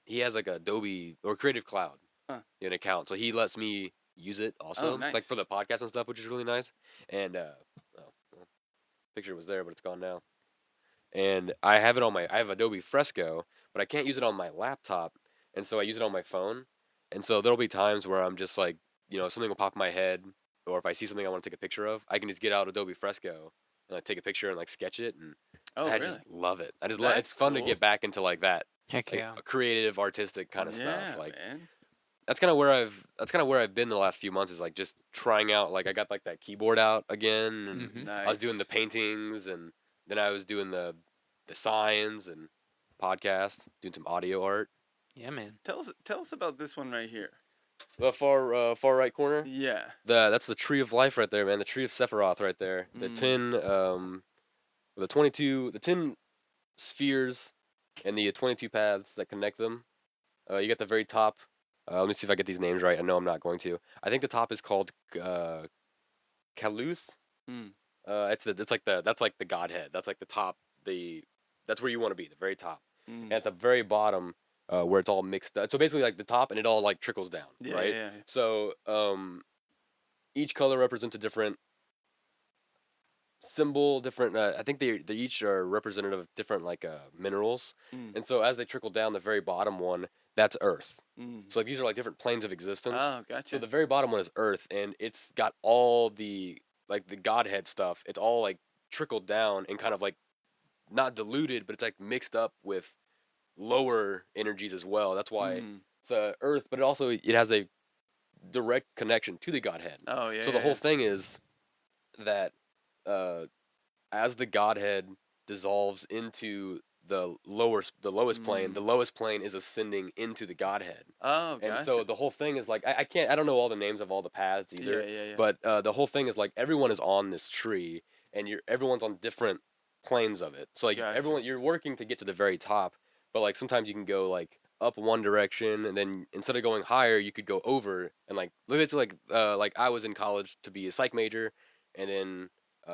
He has like Adobe or Creative Cloud, Huh. an account, so he lets me use it also, nice. like for the podcast and stuff, which is really nice. And well, picture was there, but it's gone now. And I have it on I have Adobe Fresco, but I can't use it on my laptop, and so I use it on my phone. And so there'll be times where I'm just like, something will pop in my head, or if I see something I want to take a picture of, I can just get out Adobe Fresco and like take a picture and like sketch it, and Oh, I really? just love it. I just love. It's That's fun to cool. get back into like that, Heck like yeah. a creative, artistic kind of Yeah, stuff. Like man. that's kind of where I've been the last few months, is like just trying out. Like I got like that keyboard out again, and Mhm. Nice. I was doing the paintings, and then I was doing the signs and podcast, doing some audio art. Yeah, man. Tell us about this one right here. The far right corner. Yeah. That's the tree of life right there, man. The tree of Sephiroth right there. The Mm. 10 spheres and the 22 paths that connect them. You got the very top. Let me see if I get these names right. I know I'm not going to. I think the top is called Kaluth. Mm. That's like the Godhead. That's like the top. That's where you want to be, the very top. Mm. And at the very bottom, where it's all mixed up. So basically, like the top, and it all like trickles down, Yeah, right? yeah. So each color represents a different symbol, different. I think they each are representative of different like minerals. Mm. And so as they trickle down, the very bottom one, that's Earth. Mm. So like these are like different planes of existence. Oh, gotcha. So the very bottom one is Earth, and it's got all the like the Godhead stuff. It's all like trickled down and kind of like not diluted, but it's like mixed up with lower energies as well. That's why Mm. it's Earth, but it has a direct connection to the Godhead. Oh, yeah. So the whole thing is that as the Godhead dissolves into the lowest plane, the lowest plane is ascending into the Godhead. Oh, gotcha. And so the whole thing is like I don't know all the names of all the paths either. Yeah. But the whole thing is like everyone is on this tree, and everyone's on different planes of it. So like Gotcha. you're working to get to the very top, but like sometimes you can go like up one direction, and then instead of going higher, you could go over, and like it's like I was in college to be a psych major, and then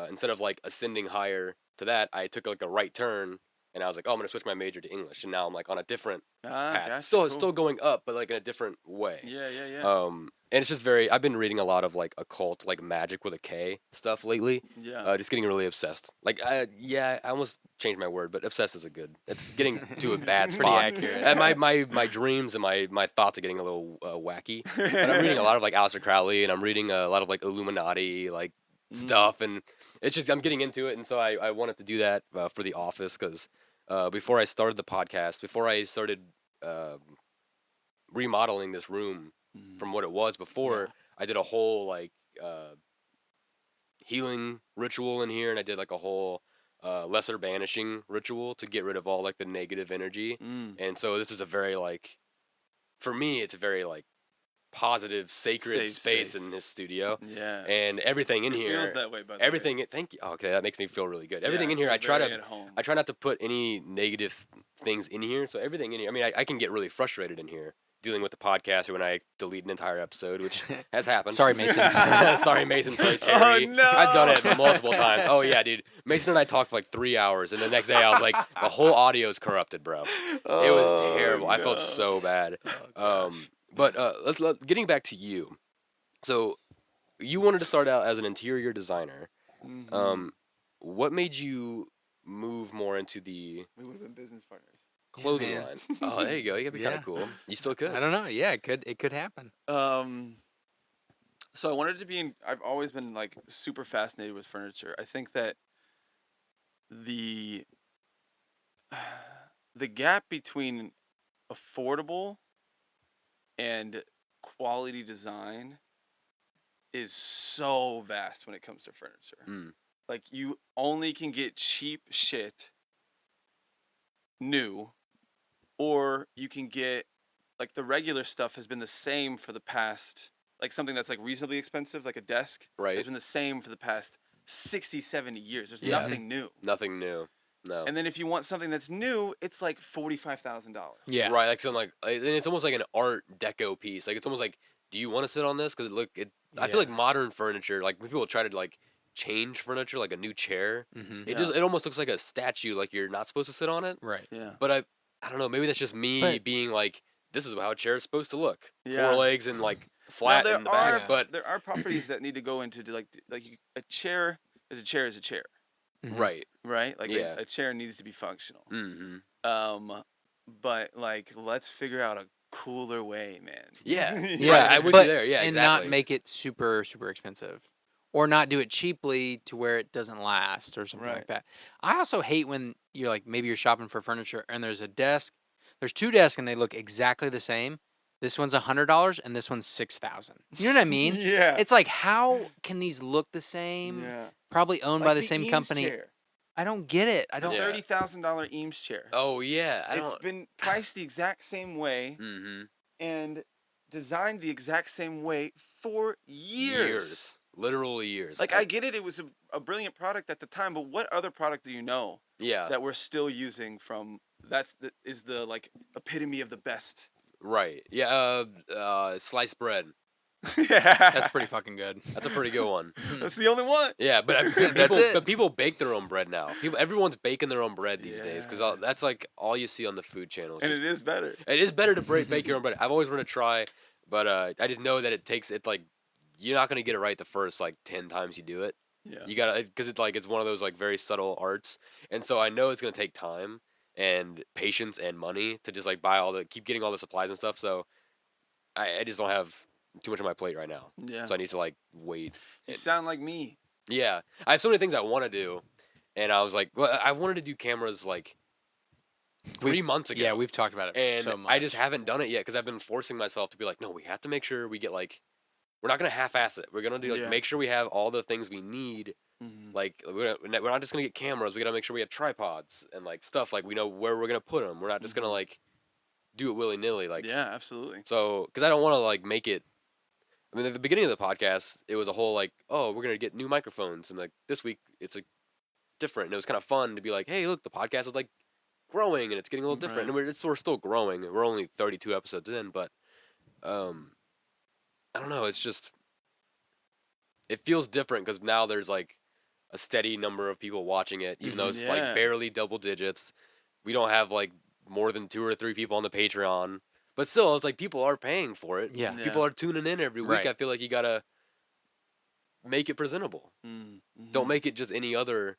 instead of like ascending higher to that, I took like a right turn, and I was like, oh, I'm gonna switch my major to English, and now I'm like on a different path. Gotcha, Still going up, but like in a different way. Yeah. And it's just I've been reading a lot of like occult, like magic with a K stuff lately. Yeah. Just getting really obsessed. Like, I almost changed my word, but obsessed is it's getting to a bad Pretty spot. accurate. And my dreams and my thoughts are getting a little wacky. But I'm reading a lot of like Aleister Crowley, and I'm reading a lot of like Illuminati like stuff, and it's just I'm getting into it, and so I wanted to do that for The Office because before I started the podcast, before I started remodeling this room from what it was before, I did a whole like healing ritual in here, and I did like a whole lesser banishing ritual to get rid of all like the negative energy. And so this is a very like, for me, it's a very like positive, sacred Safe space space. in this studio. Yeah. And everything in It here feels that way, by the everything way. thank you. Okay, that makes me feel really good. Everything Yeah, in here, feel I try very to at home. I try not to put any negative things in here. So everything in here, I mean, I can get really frustrated in here dealing with the podcast or when I delete an entire episode, which has happened. Sorry, Mason. Sorry, Mason. Sorry, Terry. Oh, no. I've done it multiple times. Oh yeah, dude. Mason and I talked for like 3 hours, and the next day I was like, the whole audio is corrupted, bro. It was terrible. I felt so bad. But getting back to you. So you wanted to start out as an interior designer. What made you move more into the We would have been business partners. clothing man. line? Oh, there you go. You could be kind Yeah. of cool. You still could. I don't know. Yeah, it could happen. So I wanted to be in. I've always been like super fascinated with furniture. I think that the gap between affordable and quality design is so vast when it comes to furniture. Like you only can get cheap shit new, or you can get like the regular stuff has been the same for the past, like something that's like reasonably expensive, like a desk, Right. has been the same for the past 60, 70 years. There's Yeah. nothing new. Nothing new. No. And then if you want something that's new, it's like $45,000. Yeah. Right. Like something like, and it's almost like an art deco piece. Like it's almost like, do you want to sit on this? Because I feel like modern furniture, like when people try to like change furniture, like a new chair, it almost looks like a statue. Like you're not supposed to sit on it. Right. Yeah. But I don't know. Maybe that's just me being like, this is how a chair is supposed to look. Yeah. 4 legs and like flat in the back. But there are properties that need to go into a chair is a chair is a chair. Right. Right? Like Yeah. a chair needs to be functional. Mm-hmm. But like let's figure out a cooler way, man. Yeah. Yeah, Right, I would but- be there. Yeah, and exactly. not make it super, super expensive. Or not do it cheaply to where it doesn't last or something like Right. that. I also hate when you're like, maybe you're shopping for furniture and there's a desk. There's 2 desks and they look exactly the same. This one's $100 and this one's $6,000. You know what I mean? Yeah. It's like, how can these look the same? Yeah. Probably owned by Like the same Eames company. chair. I don't get it. I The don't. Yeah. $30,000 Eames chair. Oh yeah. It's been priced the exact same way Mm-hmm. and designed the exact same way for years. Literally years. Like I get it, it was a brilliant product at the time, but what other product do you know Yeah. that we're still using from is the like epitome of the best? Right. Yeah. Sliced bread. That's pretty fucking good. That's a pretty good one. That's the only one. Yeah, but That's it. but people bake their own bread now. Everyone's baking their own bread these days Yeah. because that's like all you see on the food channels. And it is better. It is better to bake your own bread. I've always wanted to try, but I just know that it like you're not gonna get it right the first like 10 times you do it. Yeah. You gotta because it's one of those like very subtle arts, and so I know it's gonna take time and patience and money to just like keep getting all the supplies and stuff. So I just don't have too much on my plate right now. Yeah. So I need to like wait. You sound like me. Yeah, I have so many things I want to do, and I was like, well, I wanted to do cameras like 3 months ago. Yeah, we've talked about it and so much. I just haven't done it yet because I've been forcing myself to be like, no, we have to make sure we get like, we're not gonna half-ass it. We're gonna do like Yeah. make sure we have all the things we need. Mm-hmm. Like we're not just gonna get cameras. We gotta make sure we have tripods and like stuff. Like we know where we're gonna put them. We're not just gonna like do it willy nilly. Like Yeah, absolutely. So because I don't want to like make it. I mean, at the beginning of the podcast, it was a whole like, oh, we're gonna get new microphones, and like this week it's like different. And it was kind of fun to be like, hey, look, the podcast is like growing and it's getting a little different. Right. And we're still growing. We're only 32 episodes in, but I don't know. It's just it feels different because now there's like a steady number of people watching it, even though it's Yeah. like barely double digits. we don't have like more than 2 or 3 people on the Patreon. But still, it's like people are paying for it. Yeah. People are tuning in every week. Right. I feel like you gotta make it presentable. Mm-hmm. Don't make it just any other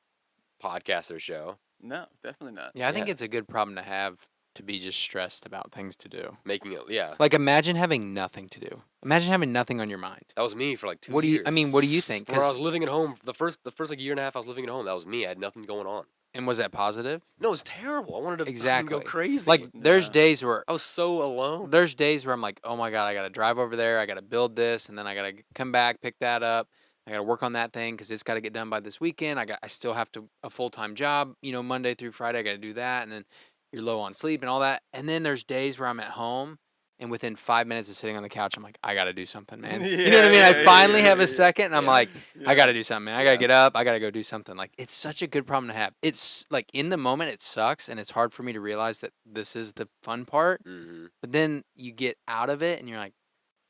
podcast or show. No, definitely not. Yeah, I think Yeah. it's a good problem to have, to be just stressed about things to do. Making it, yeah. Like, imagine having nothing to do. Imagine having nothing on your mind. That was me for like 2 What do years. you? I mean, what do you think? When I 'Cause- was living at home, the first like year and a half I was living at home, that was me. I had nothing going on. and was that positive? No, it was terrible. I wanted to fucking Exactly. go crazy. Like, there's Yeah. days where I was so alone. there's days where I'm like, oh my god, I gotta drive over there, I gotta build this, and then I gotta come back, pick that up. I gotta work on that thing because it's got to get done by this weekend. I still have a full-time job, Monday through Friday. I gotta do that, and then you're low on sleep and all that. And then there's days where I'm at home, and within 5 minutes of sitting on the couch, I'm like, I gotta do something, man. You know what I mean? I finally have a second, and I'm like, I gotta do something, man. I gotta get up. I gotta go do something. Like, it's such a good problem to have. It's like, in the moment, it sucks, and it's hard for me to realize that this is the fun part. Mm-hmm. But then you get out of it, and you're like,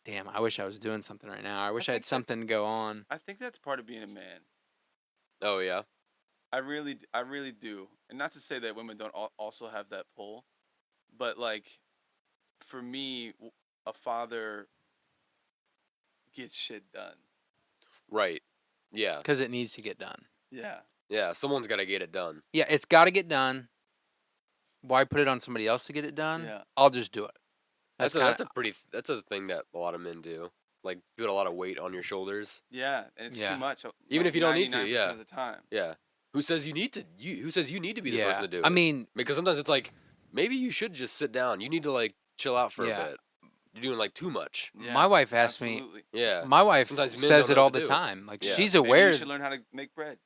damn, I wish I was doing something right now. I wish I think had that's- something to go on. I think that's part of being a man. Oh yeah. I really do. And not to say that women don't also have that pull, but like, for me, a father gets shit done. Right. Yeah. Because it needs to get done. Yeah. Yeah. Someone's got to get it done. Yeah, it's got to get done. Why put it on somebody else to get it done? Yeah. I'll just do it. That's kinda- that's a thing that a lot of men do. Like put a lot of weight on your shoulders. Yeah, and it's Yeah. too much. Even if you don't need to, 99% yeah. of the time. Yeah. Who says you need to? Who says you need to be the person to do it? I mean, because sometimes it's like maybe you should just sit down. You need to like chill out for Yeah. a bit. You're doing like too much. Yeah, my wife asked absolutely. Yeah. my wife Sometimes men says don't it know all what the to do. time. Like, Yeah. she's Maybe aware. you should learn how to make bread.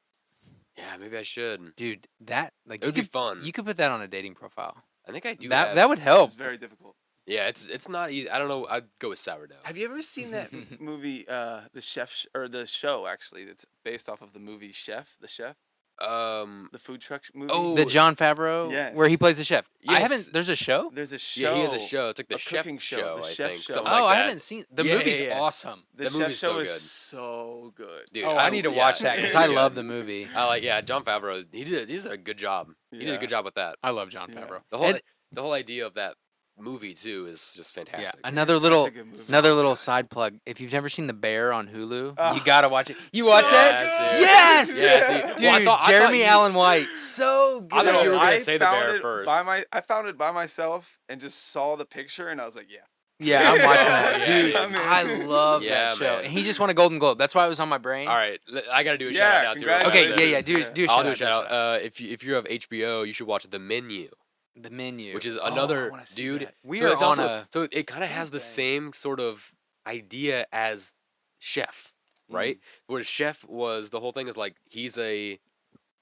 Yeah. Maybe I should. Dude, that, like, It would be fun. you could put that on a dating profile. I think I do. That would help. It's very difficult. Yeah. It's not easy. I don't know. I'd go with sourdough. Have you ever seen that movie, The Chef, or the show actually? That's based off of the movie Chef, The Chef, the food truck movie. Oh, The Jon Favreau, Yes. where he plays the chef. I Yes. haven't. There's a show. There's a show. Yeah, he has a show. It's like the a chef cooking show. The I chef think. show. Something Oh, like I that. haven't seen. The Yeah, movie's yeah, yeah. awesome. The The chef movie's show so is good. so good. Dude, Oh, I need to watch that because I love the movie. I like. Yeah, Jon Favreau. He did a good job. He did a Yeah. good job with that. I love Jon Yeah. Favreau. The whole idea of that movie too is just Yeah, fantastic. another It's such little a good movie. another So little good. side plug. If you've never seen The Bear on Hulu, Oh, you gotta watch it. You so watch good. it? Dude. Yes! Yeah, see, Dude, well, I thought Jeremy you- Allen White, so good. I thought you were gonna I say The found Bear it first. I found it by myself and just saw the picture and I was like, yeah. Yeah, I'm watching that, Yeah, dude. I'm in. I love Yeah, that show, man. and he just won a Golden Globe. That's why it was on my brain. All right, I gotta do a Yeah, shout out too. real quick. Okay, Congratulations. yeah. Do a I'll shout do a out. shout out. If you have HBO, you should watch The Menu, The Menu, which is I another wanna see dude. that. We so are it's on also, a. so it kind of has the Okay. same sort of idea as Chef, right? Where Chef was the whole thing is like he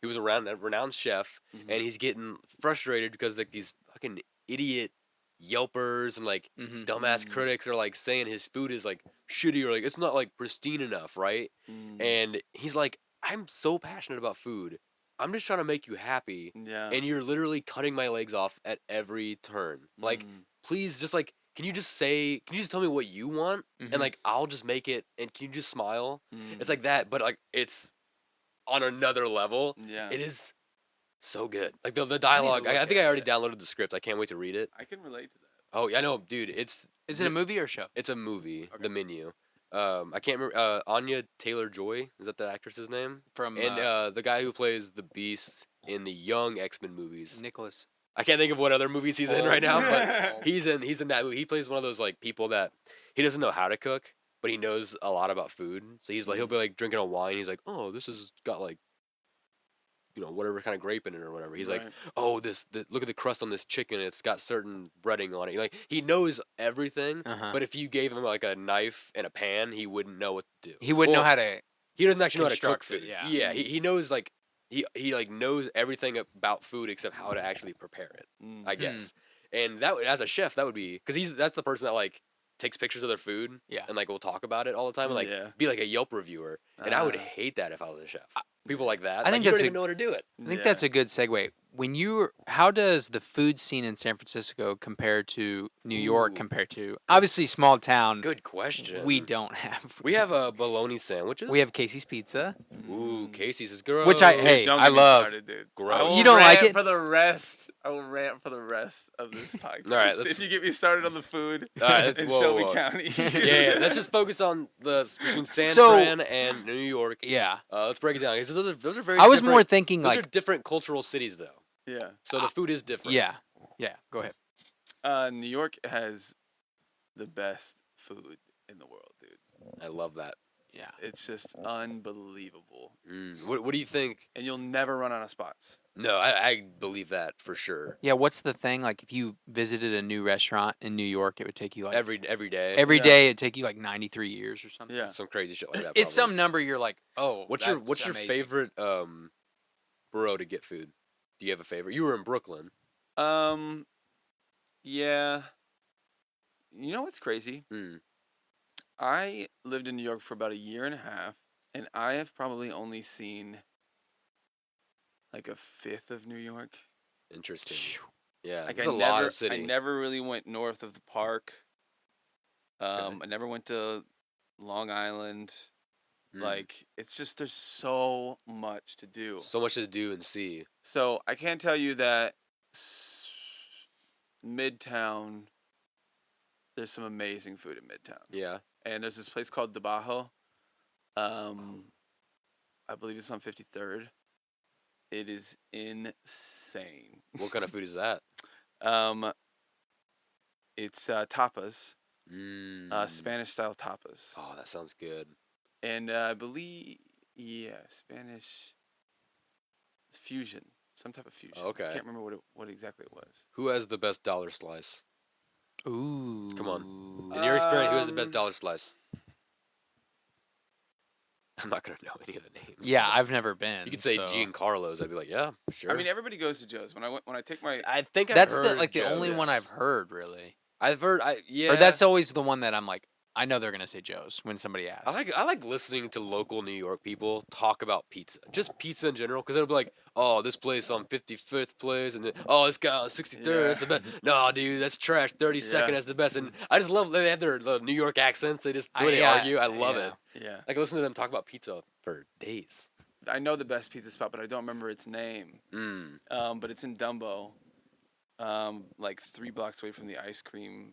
was a renowned chef, Mhm. and he's getting frustrated because like these fucking idiot Yelpers and like Mhm. dumbass critics are like saying his food is like shitty or like it's not like pristine enough, right? And he's like, I'm so passionate about food. I'm just trying to make you happy, Yeah. and you're literally cutting my legs off at every turn. Like, please, just like, can you just tell me what you want, Mhm. and like I'll just make it, and can you just smile? Mm. It's like that, but like it's on another level. Yeah. It is so good. Like the dialogue. I look think I at already it. downloaded the script. I can't wait to read it. I can relate to that. Oh yeah, I know, dude. It's Is it a movie or a show? It's a movie. Okay. The Menu. I can't remember. Anya Taylor-Joy, is that the actress's name? From And the guy who plays the Beast in the young X-Men movies. Nicholas. I can't think of what other movies he's in Oh, right now, yeah. but he's in that movie. He plays one of those like people that he doesn't know how to cook, but he knows a lot about food. So he's like he'll be like drinking a wine. He's like, oh, this has got like, whatever kind of grape in it or whatever. He's like, Right. oh, look at the crust on this chicken. It's got certain breading on it. Like he knows everything, Uh-huh. but if you gave him like a knife and a pan, he wouldn't know what to do. He wouldn't know Well, how to. He doesn't actually know how to cook construct it, food. yeah. Yeah. He knows like he like knows everything about food except how to actually prepare it. Mm. I guess. And that as a chef, that would be because that's the person that like takes pictures of their food. Yeah. And like will talk about it all the time and like Yeah. be like a Yelp reviewer. And I would Ah. hate that if I was a chef. People like that. I like, think you that's don't a- even know how to do it. I think Yeah. that's a good segue. How does the food scene in San Francisco compare to New York? Ooh. Compared to obviously small town. Good question. We don't have. We have bologna sandwiches. We have Casey's Pizza. Ooh, Casey's is gross. Which hey, Don't I get me love. started, dude. Gross. I will You don't like rant it? for the rest I will rant for the rest of this podcast. All right, let's- if you get me started on the food All right, let's in whoa, Shelby whoa. County. Yeah. Let's just focus on between San So- Fran and New York. Yeah. Let's break it down. 'Cause those are very. I was different- more thinking Those are like, different cultural cities, though. Yeah. So the food is different. yeah. Yeah. Go ahead. New York has the best food in the world, dude. I love that. Yeah. It's just unbelievable. What do you think? And you'll never run out of spots. No, I believe that for sure. Yeah. What's the thing? Like, if you visited a new restaurant in New York, it would take you like Every day. every Yeah. day. It'd take you like 93 years or something. Yeah. Some crazy shit like that. It's some probably. number you're like, oh. What's that's your amazing. favorite borough to get food? Do you have a favorite? You were in Brooklyn. Yeah. You know what's crazy? Mm. I lived in New York for about a year and a half, and I have probably only seen like a fifth of New York. Interesting. Yeah, Like it's a lot of I city. never really went north of the park. Okay. I never went to Long Island. Mm. Like, it's just there's so much to do. So much to do and see. So I can tell you that Midtown, there's some amazing food in Midtown. Yeah. And there's this place called Debajo. I believe it's on 53rd. It is insane. What kind of food is that? It's tapas, Mm. Spanish style tapas. Oh, that sounds good. And I believe, Spanish fusion, some type of fusion. Okay. I can't remember what exactly it was. Who has the best dollar slice? Ooh. Come on. In your experience, who has the best Um, dollar slice? I'm not gonna know any of the names. Yeah, I've never been. You could say so. Giancarlo's. I'd be like, yeah, sure. I mean, everybody goes to Joe's. When I take my I think I've That's heard the only one Joe's. I've heard, really. I've heard. Yeah. Or that's always the one that I'm like, I know they're gonna say Joe's when somebody asks. I like listening to local New York people talk about pizza, just pizza in general, because they'll be like, "Oh, this place on 55th place, and then, oh, this guy on 63rd, that's the best." No, dude, that's trash. 32nd, Yeah. that's the best. And I just love they have their New York accents. They just the way they yeah, argue. I love yeah. it. yeah. I can listen to them talk about pizza for days. I know the best pizza spot, but I don't remember its name. But it's in Dumbo, like 3 blocks away from the ice cream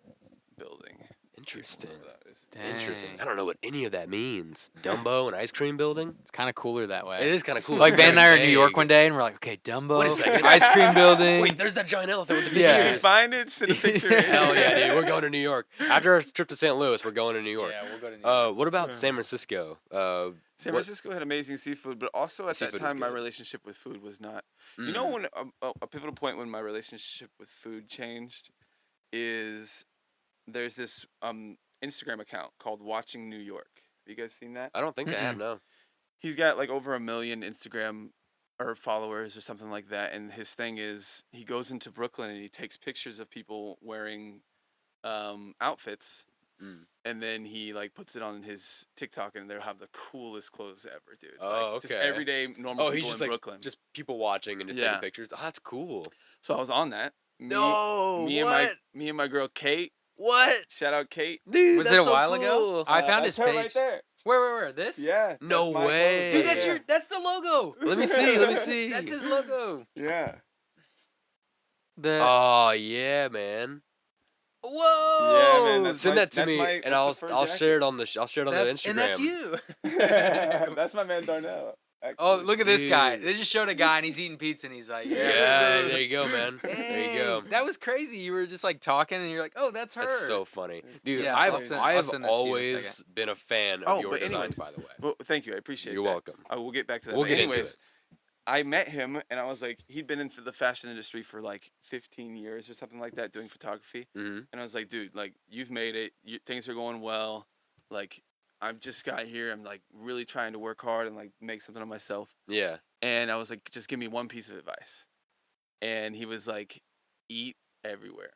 building. Interesting. Whatever that is. Interesting. Dang. I don't know what any of that means. Dumbo, an ice cream building. It's kind of cooler that way. It is kind of cool. Like It's Van and I very are in New York vague. one day, and we're like, okay, Dumbo, Wait a second. ice cream building. Wait, there's that giant elephant with the big Yeah. If you ears. find it, send a picture. in. Hell yeah, dude. We're going to New York. After our trip to St. Louis, we're going to New York. Yeah, we'll go to New York. What about San Francisco? San What- Francisco had amazing seafood, but also at that Seafood is time, my good. relationship with food was not. You know, when a pivotal point when my relationship with food changed is there's this Instagram account called Watching New York. Have you guys seen that? I don't think I have, no. He's got like over 1 million Instagram or followers or something like that, and his thing is he goes into Brooklyn and he takes pictures of people wearing outfits. Mm. And then he like puts it on his TikTok, and they'll have the coolest clothes ever, dude. Oh, like, Just okay. everyday normal Oh, he's people just in like Brooklyn. just people watching and just Yeah. taking pictures. Oh, that's cool. So I was on that. No, me what? and my girl Kate. What? Shout out Kate. Dude, Was that's it a so while ago? cool. I found that's his her page. right there. Where? This? Yeah. No that's my way. photo Dude, right that's there. that's the logo. Let me see. Let me see. That's his logo. Yeah. The Oh yeah, man. whoa. man, that's Send my- that to me, that's and the I'll fur I'll jacket. share it on the I'll share it on the That's- Instagram. and that's you. That's my man Darnell. Actually. Oh, look at this guy. Dude. They just showed a guy and he's eating pizza and he's like, Yeah, yeah. there you go, man. There you go. Dang, that was crazy. You were just like talking and you're like, oh, that's her. That's so funny, dude. Yeah, I've I'll I've send this to you in a always second. been a fan Oh, of your but designs, anyways, by the way. Well, thank you. I appreciate You're that. welcome. I will get back to that. We'll But get into anyways, it. I met him, and I was like, he'd been into the fashion industry for like 15 years or something like that, doing photography. Mm-hmm. And I was like, dude, like, you've made it. Things are going well. Like, I've just got here. I'm like really trying to work hard and like make something of myself. Yeah. And I was like, just give me one piece of advice. And he was like, eat everywhere.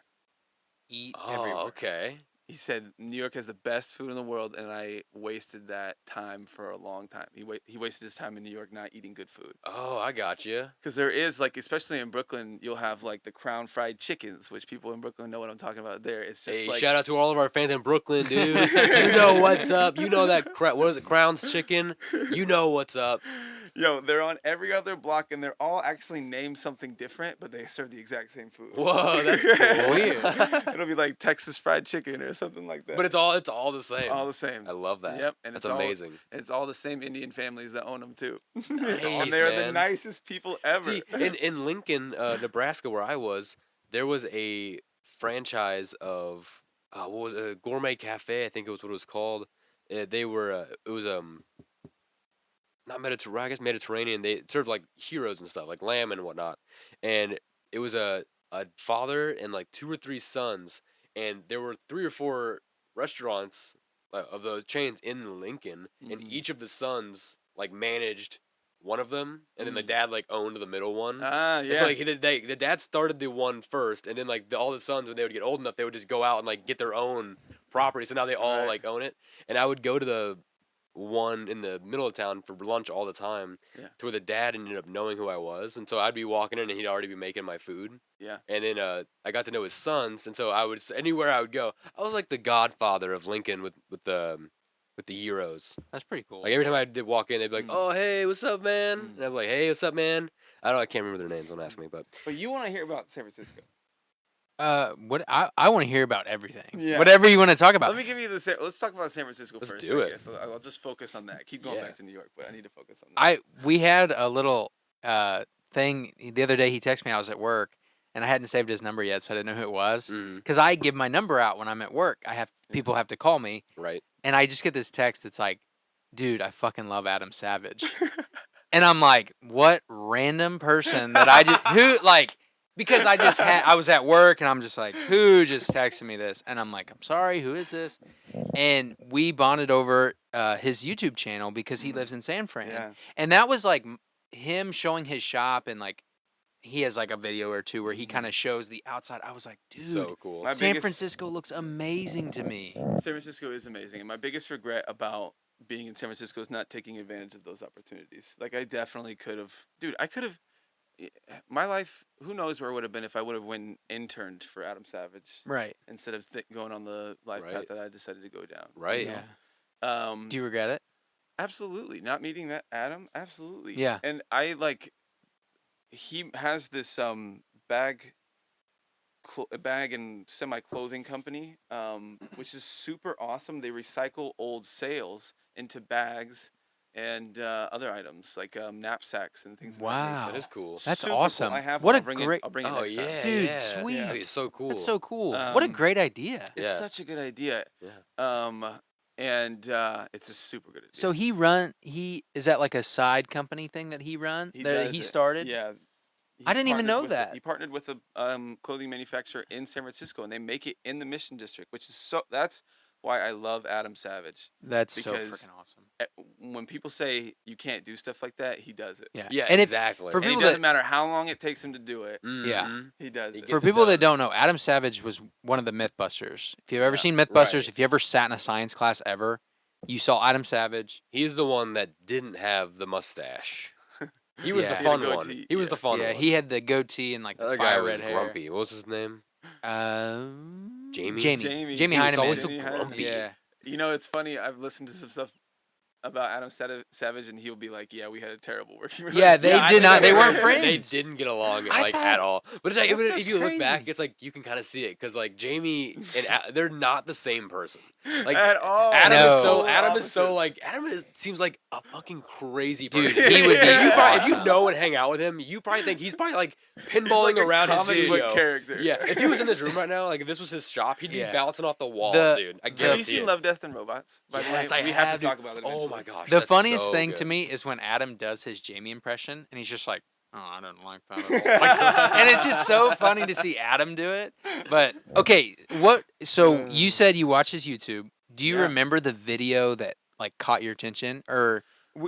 Eat Oh, everywhere. okay. He said New York has the best food in the world, and I wasted that time for a long time. He wasted his time in New York not eating good food. Oh, I got you. Because there is, like, especially in Brooklyn, you'll have, like, the Crown Fried Chickens, which people in Brooklyn know what I'm talking about there. It's just, Hey, like... shout out to all of our fans in Brooklyn, dude. You know what's up. You know that what is it, Crown's Chicken? You know what's up. Yo, they're on every other block, and they're all actually named something different, but they serve the exact same food. Whoa, that's cool. Weird. It'll be like Texas fried chicken or something like that. But it's all the same. all the same. I love that. Yep, and That's it's amazing. It's all the same Indian families that own them too. Nice, and they're the man. nicest people ever. See, in Lincoln, Nebraska, where I was, there was a franchise of what was it, a gourmet cafe? I think it was what it was called. They were it was not Mediterranean, I guess Mediterranean. They served like heroes and stuff, like lamb and whatnot. And it was a father and like 2 or 3 sons, and there were 3 or 4 restaurants of those chains in Lincoln, and Mhm. each of the sons like managed one of them, and then the Mm. dad like owned the middle one. Ah, And yeah. so like the dad started the one first, and then like all the sons, when they would get old enough, they would just go out and like get their own property. So now they all Right. like own it. And I would go to the one in the middle of town for lunch all the time, Yeah. to where the dad ended up knowing who I was, and so I'd be walking in and he'd already be making my food. Yeah. And then I got to know his sons, and so I would anywhere I would go, I was like the godfather of Lincoln with the heroes. That's pretty cool. Like every time I did walk in, they'd be like, Mm. "Oh, hey, what's up, man?" Mm. And I'd be like, "Hey, what's up, man?" I don't know, I can't remember their names. Don't ask me, but But you want to hear about San Francisco? What I want to hear about everything. Yeah. Whatever you want to talk about. Let me give you the. Let's talk about San Francisco Let's first. do I it. guess. I'll just focus on that. Keep going Yeah. back to New York, but I need to focus on that. We had a little thing the other day. He texted me. I was at work, and I hadn't saved his number yet, so I didn't know who it was. mm, Because I give my number out when I'm at work. People have to call me, right. and I just get this text that's like, "Dude, I fucking love Adam Savage," and I'm like, "What random person that I just who like." Because I was at work and I'm just like, who just texted me this? And I'm like, I'm sorry, who is this? And we bonded over his YouTube channel because he lives in San Fran. Yeah. And that was like him showing his shop, and like he has like a video or two where he kind of shows the outside. I was like, dude, So cool. My San biggest- Francisco looks amazing to me. San Francisco is amazing, and my biggest regret about being in San Francisco is not taking advantage of those opportunities. Like I definitely could have, dude. I could have. My life, who knows where it would have been if I would have went interned for Adam Savage Right. instead of going on the life path Right. that I decided to go down. Right. Yeah. Um, Do you regret it? absolutely not meeting that Adam. Absolutely. Yeah. And I like. He has this bag and semi clothing company, which is super awesome. They recycle old sales into bags and other items like knapsacks and things. Wow. That is cool. That's Super cool. awesome. I have What one. a I'll bring great- I'll bring it Oh next time. yeah, Dude, yeah. sweet. That'd be so cool. That's so cool. What a Um, great idea. It's Yeah. such a good idea. Yeah. And it's a super good idea. So he is that like a side company thing that he He that does he it. started? Yeah. I didn't even partnered know with that. He partnered with a clothing manufacturer in San Francisco, and they make it in the Mission District, which is that's why I love Adam Savage. That's so Because- freaking awesome. When people say you can't do stuff like that, he does it. Yeah. Yeah, And exactly. for And it people doesn't that matter how long it takes him to do it, Yeah. Mhm. he does He it. gets for it people that done. don't know, Adam Savage was one of the Mythbusters. If you've ever Yeah. seen Mythbusters, Right. if you ever sat in a science class ever, you saw Adam Savage. He's the one that didn't have the mustache. He was Yeah. the He had a fun goatee, one. He was yeah. the fun Yeah, one. he had the goatee and like The the other guy fire was red hair. grumpy. What was his name? Jamie Jamie? Jamie. Jamie He was Heineman. always so Jamie grumpy. Yeah. You know, it's funny. I've listened to some stuff about Adam Savage, and he'll be like, "Yeah, we had a terrible working relationship." Yeah, they I did think not. They weren't They friends. didn't get along I like thought- at all. But it's like, That if sounds you look back, crazy. it's like you can kind of see it because like Jamie and they're not the same person. Like at all. Adam No. is so Opposites. like seems like a fucking crazy person. Dude, he would be If if you awesome. know and hang out with him, you probably think he's probably like pinballing He's like a around his comic book studio. character. Yeah, if he was in this room right now, like if this was his shop, he'd be Yeah. bouncing off the walls, The- dude. I Have guarantee you seen it. Love, Death, and Robots? By the Yes, way, I we have to dude. talk about it. Oh eventually. my gosh, The that's funniest so thing good. to me is when Adam does his Jamie impression, and he's just like, "Oh, I don't like that at all." Like, and it's just so funny to see Adam do it. But okay, what? So you said you watch his YouTube. Do you Yeah. remember the video that like caught your attention, or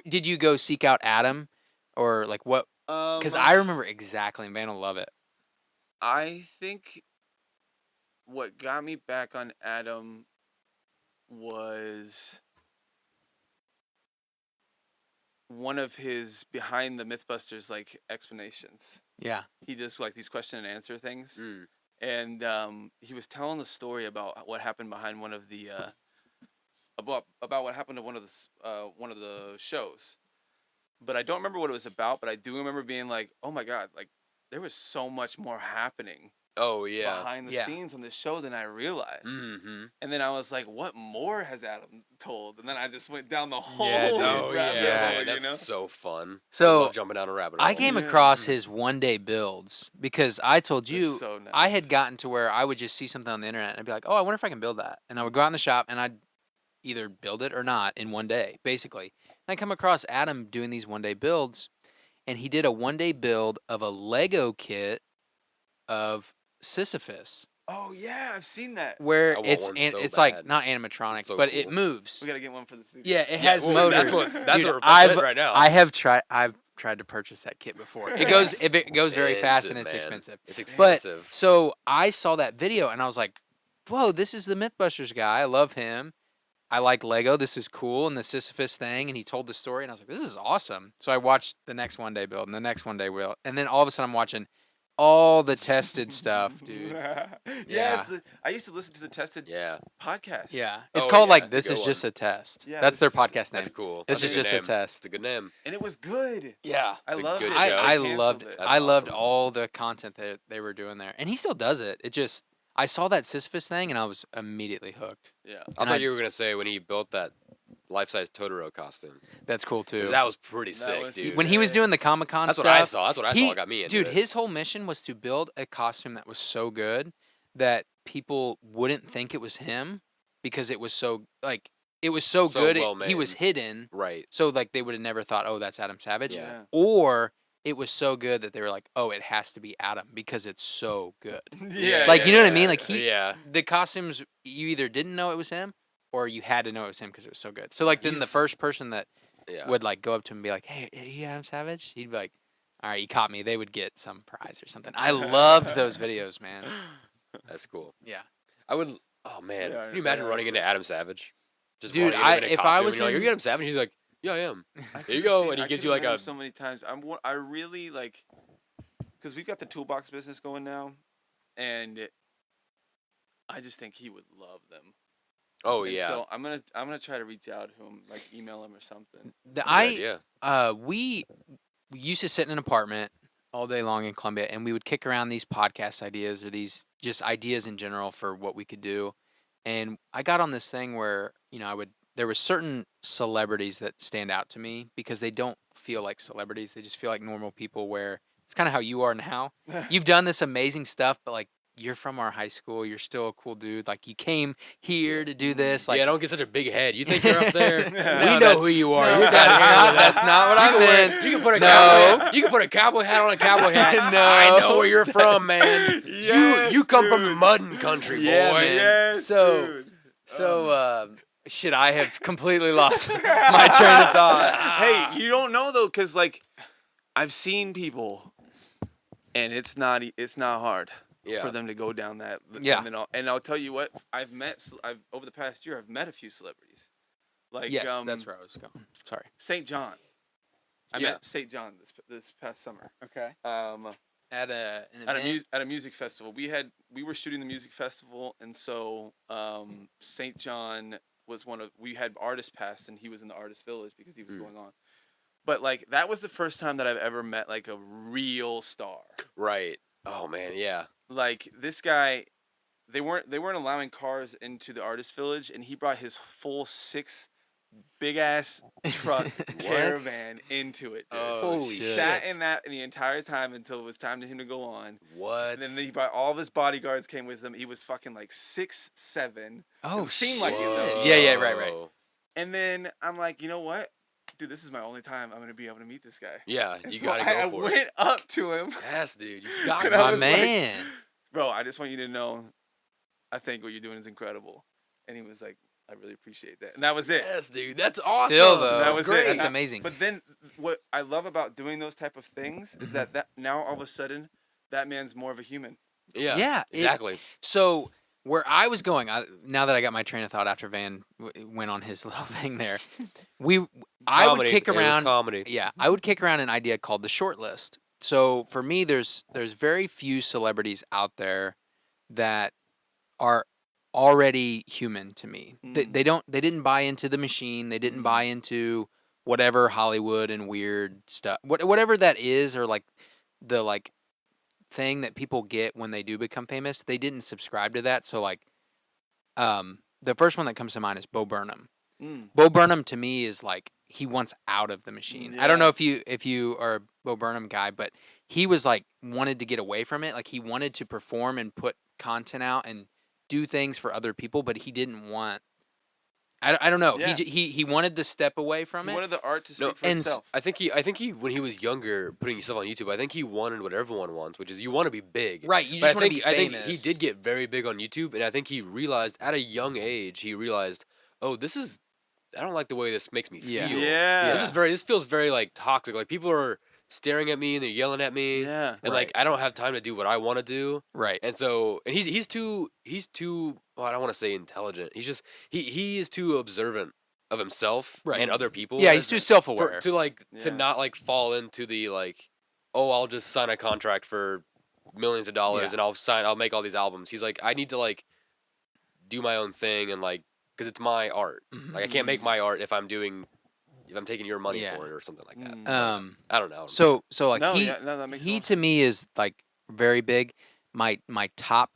did you go seek out Adam, or like what? Because I remember exactly, and Van will love it. I think what got me back on Adam was one of his behind the Mythbusters like explanations. Yeah. He does like these question and answer things, Mm. and he was telling the story about what happened behind one of the about what happened to one of the shows, but I don't remember what it was about. But I do remember being like, oh my god, like there was so much more happening Oh yeah. behind the Yeah. scenes on this show than I realized. Mm-hmm. And then I was like, what more has Adam told? And then I just went down the whole Yeah, dude. Oh rabbit yeah, hole, man, that's you know? so fun. I So, love jumping down a rabbit hole. I came Yeah. across his one-day builds because I told They're you so nice. I had gotten to where I would just see something on the internet and I'd be like, oh, I wonder if I can build that. And I would go out in the shop and I'd either build it or not in one day, basically. And I come across Adam doing these one-day builds, and he did a one-day build of a Lego kit of Sisyphus, Oh yeah, I've seen that. where I want it's one an- so it's bad. like not animatronics, It's so but it cool. moves. We gotta get one for the studio. Yeah, it has well, motors. That's Dude, what that's I've it right now. I've tried to purchase that kit before. It goes if it goes very fast and it's man. expensive. It's But expensive. so I saw that video and I was like, "Whoa, this is the MythBusters guy. I love him. I like Lego. This is cool." And the Sisyphus thing, and he told the story, and I was like, "This is awesome." So I watched the next one day build and the next one day build, and then all of a sudden I'm watching all the tested stuff, dude. Yes, I used to listen to the Tested yeah, podcast. Yeah, it's Oh, called yeah, like it's a "This good is just one. a test." Yeah, That's this their is podcast name. that's cool. This That's is a just good a name. test. It's a good name. And it was good. Yeah. I It's a loved good it. show. I They loved canceled it. That's I loved awesome. all the content that they were doing there, and he still does it. It just I saw that Sisyphus thing and I was immediately hooked. Yeah. I And thought I- you were gonna say when he built that life-size Totoro costume. That's cool 'Cause too. that was pretty That sick, was dude. When he was doing the Comic Con That's stuff, what I saw. That's what I he- saw. Got me into dude, it. his whole mission was to build a costume that was so good that people wouldn't think it was him because it was so So good. well He was made. hidden, Right. so like they would have never thought, oh, that's Adam Savage. Yeah. Or it was so good that they were like, oh, it has to be Adam because it's so good. Yeah. Like, you know what I mean? Like, yeah. The costumes, you either didn't know it was him or you had to know it was him because it was so good. So like then the He's- first person that Yeah. would like go up to him and be like, "Hey, are you Adam Savage?" He'd be like, "All right, you caught me." They would get some prize or something. I loved those videos, man. That's cool. Yeah, I would. Oh man, Yeah, can you imagine yeah, running so- into Adam Savage? Just Dude, running into him in a if I costume, was and you're like, in- "Are you Adam Savage?" He's like, "Yeah, I am." I've Here you never go, seen- and he I gives couldn't you like remember a. so many times. I really like because we've got the toolbox business going now, and I just think he would love them. Oh And yeah. So I'm gonna try to reach out to him, like email him or something. the, Good I idea. we used to sit in an apartment all day long in Columbia, and we would kick around these podcast ideas or these just ideas in general for what we could do. And I got on this thing where there were certain celebrities that stand out to me because they don't feel like celebrities; they just feel like normal people. Where it's kind of how you are now. You've done this amazing stuff, but like you're from our high school, you're still a cool dude. Like you came here to do this. Like yeah, don't get such a big head. You think you're up there? No, We know that's- who you are. no, You're down that's here not- with us. that's not what I You can wear- meant. You can put a No. cowboy hat. You can put a cowboy hat on a cowboy hat. No. I know where you're from, man. Yes, you come from the dude. muddin' country, Yeah, boy. man. Yes, So- dude. So, shit, I have completely lost my train of thought. Hey, you don't know though, cause like I've seen people, and it's not hard Yeah. for them to go down that. Yeah. And I'll tell you what, I've over the past year I've met a few celebrities, like Yes, that's where I was going. Sorry. St. John. I Yeah. met St. John this past summer. Okay. At an event. At a music festival. We were shooting the music festival, and so St. John was we had artist pass, and he was in the artist village because he was going on. But like that was the first time that I've ever met like a real star. Right. Oh man, yeah. Like this guy, they weren't allowing cars into the artist village, and he brought his full 6 big ass truck caravan into it. Dude. Oh, Holy shit. Sat in that the entire time until it was time to him to go on. What? And then he brought all of his bodyguards came with him. He was fucking like 6'7". Oh, It seemed shit. like it, though. Yeah, right. Whoa. And then I'm like, you know what? Dude, this is my only time I'm gonna be able to meet this guy. Yeah, And you so gotta I go for it. went up to him. Yes, dude. You got And to. I My was like- man. Bro, I just want you to know, I think what you're doing is incredible. And he was like, I really appreciate that. And that was it. Yes, dude. That's awesome. Still, though, That was great. it. That's amazing. But then what I love about doing those type of things is that now all of a sudden that man's more of a human. Yeah. Yeah, Exactly. So where I was going, now that I got my train of thought after Van went on his little thing there, I would Comedy. kick It was around. comedy. Yeah, I would kick around an idea called the short list. So for me, there's very few celebrities out there that are already human to me. They didn't buy into the machine. They didn't buy into whatever Hollywood and weird stuff, whatever that is, or like the like thing that people get when they do become famous. They didn't subscribe to that, so like, the first one that comes to mind is Bo Burnham. Bo Burnham to me is like he wants out of the machine. I don't know if you are a Bo Burnham guy, but he was like wanted to get away from it. Like he wanted to perform and put content out and do things for other people, but he didn't want. I don't know. Yeah. He wanted to step away from He it. wanted the art to speak No, for and itself. I think he when he was younger, putting yourself on YouTube, I think he wanted what everyone wants, which is you want to be big. Right, you But just want to be I famous. think he did get very big on YouTube, and I think he realized at a young age, oh, I don't like the way this makes me Yeah. feel. Yeah. This feels very like toxic. Like people are staring at me and they're yelling at me. Yeah. And Right. like I don't have time to do what I want to do. Right. And so he's too well, I don't want to say intelligent. He's just he is too observant of himself Right. and other people. Yeah, he's too self-aware. to Yeah. not like fall into the like, oh, I'll just sign a contract for millions of dollars Yeah. and I'll make all these albums. He's like, I need to like do my own thing and like, because it's my art. Mhm. Like I can't make my art if I'm taking your money Yeah. for it or something like that. Mm. I don't know. So like No, he yeah, no, that makes he sense. to me is like very big. My top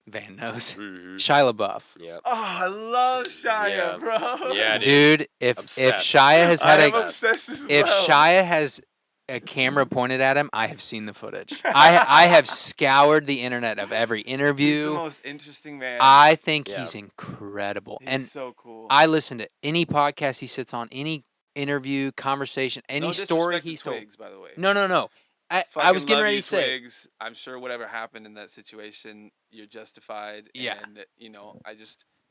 Van knows Mhm. Shia LaBeouf. Yeah. Oh, I love Shia, Yeah. bro. Yeah, dude. Dude, if Obsessed. Shia has I had am a obsessed as if well. Shia has a camera pointed at him, I have seen the footage. I have scoured the internet of every He's the interview. most interesting man. I think Yeah. he's incredible. He's And so cool. I listen to any podcast he sits on, any interview, conversation, any no story disrespect to he's told. Twigs, by the way. No. I Fucking was getting love ready you, to say. Twigs. I'm sure whatever happened in that situation, you're justified. Yeah. And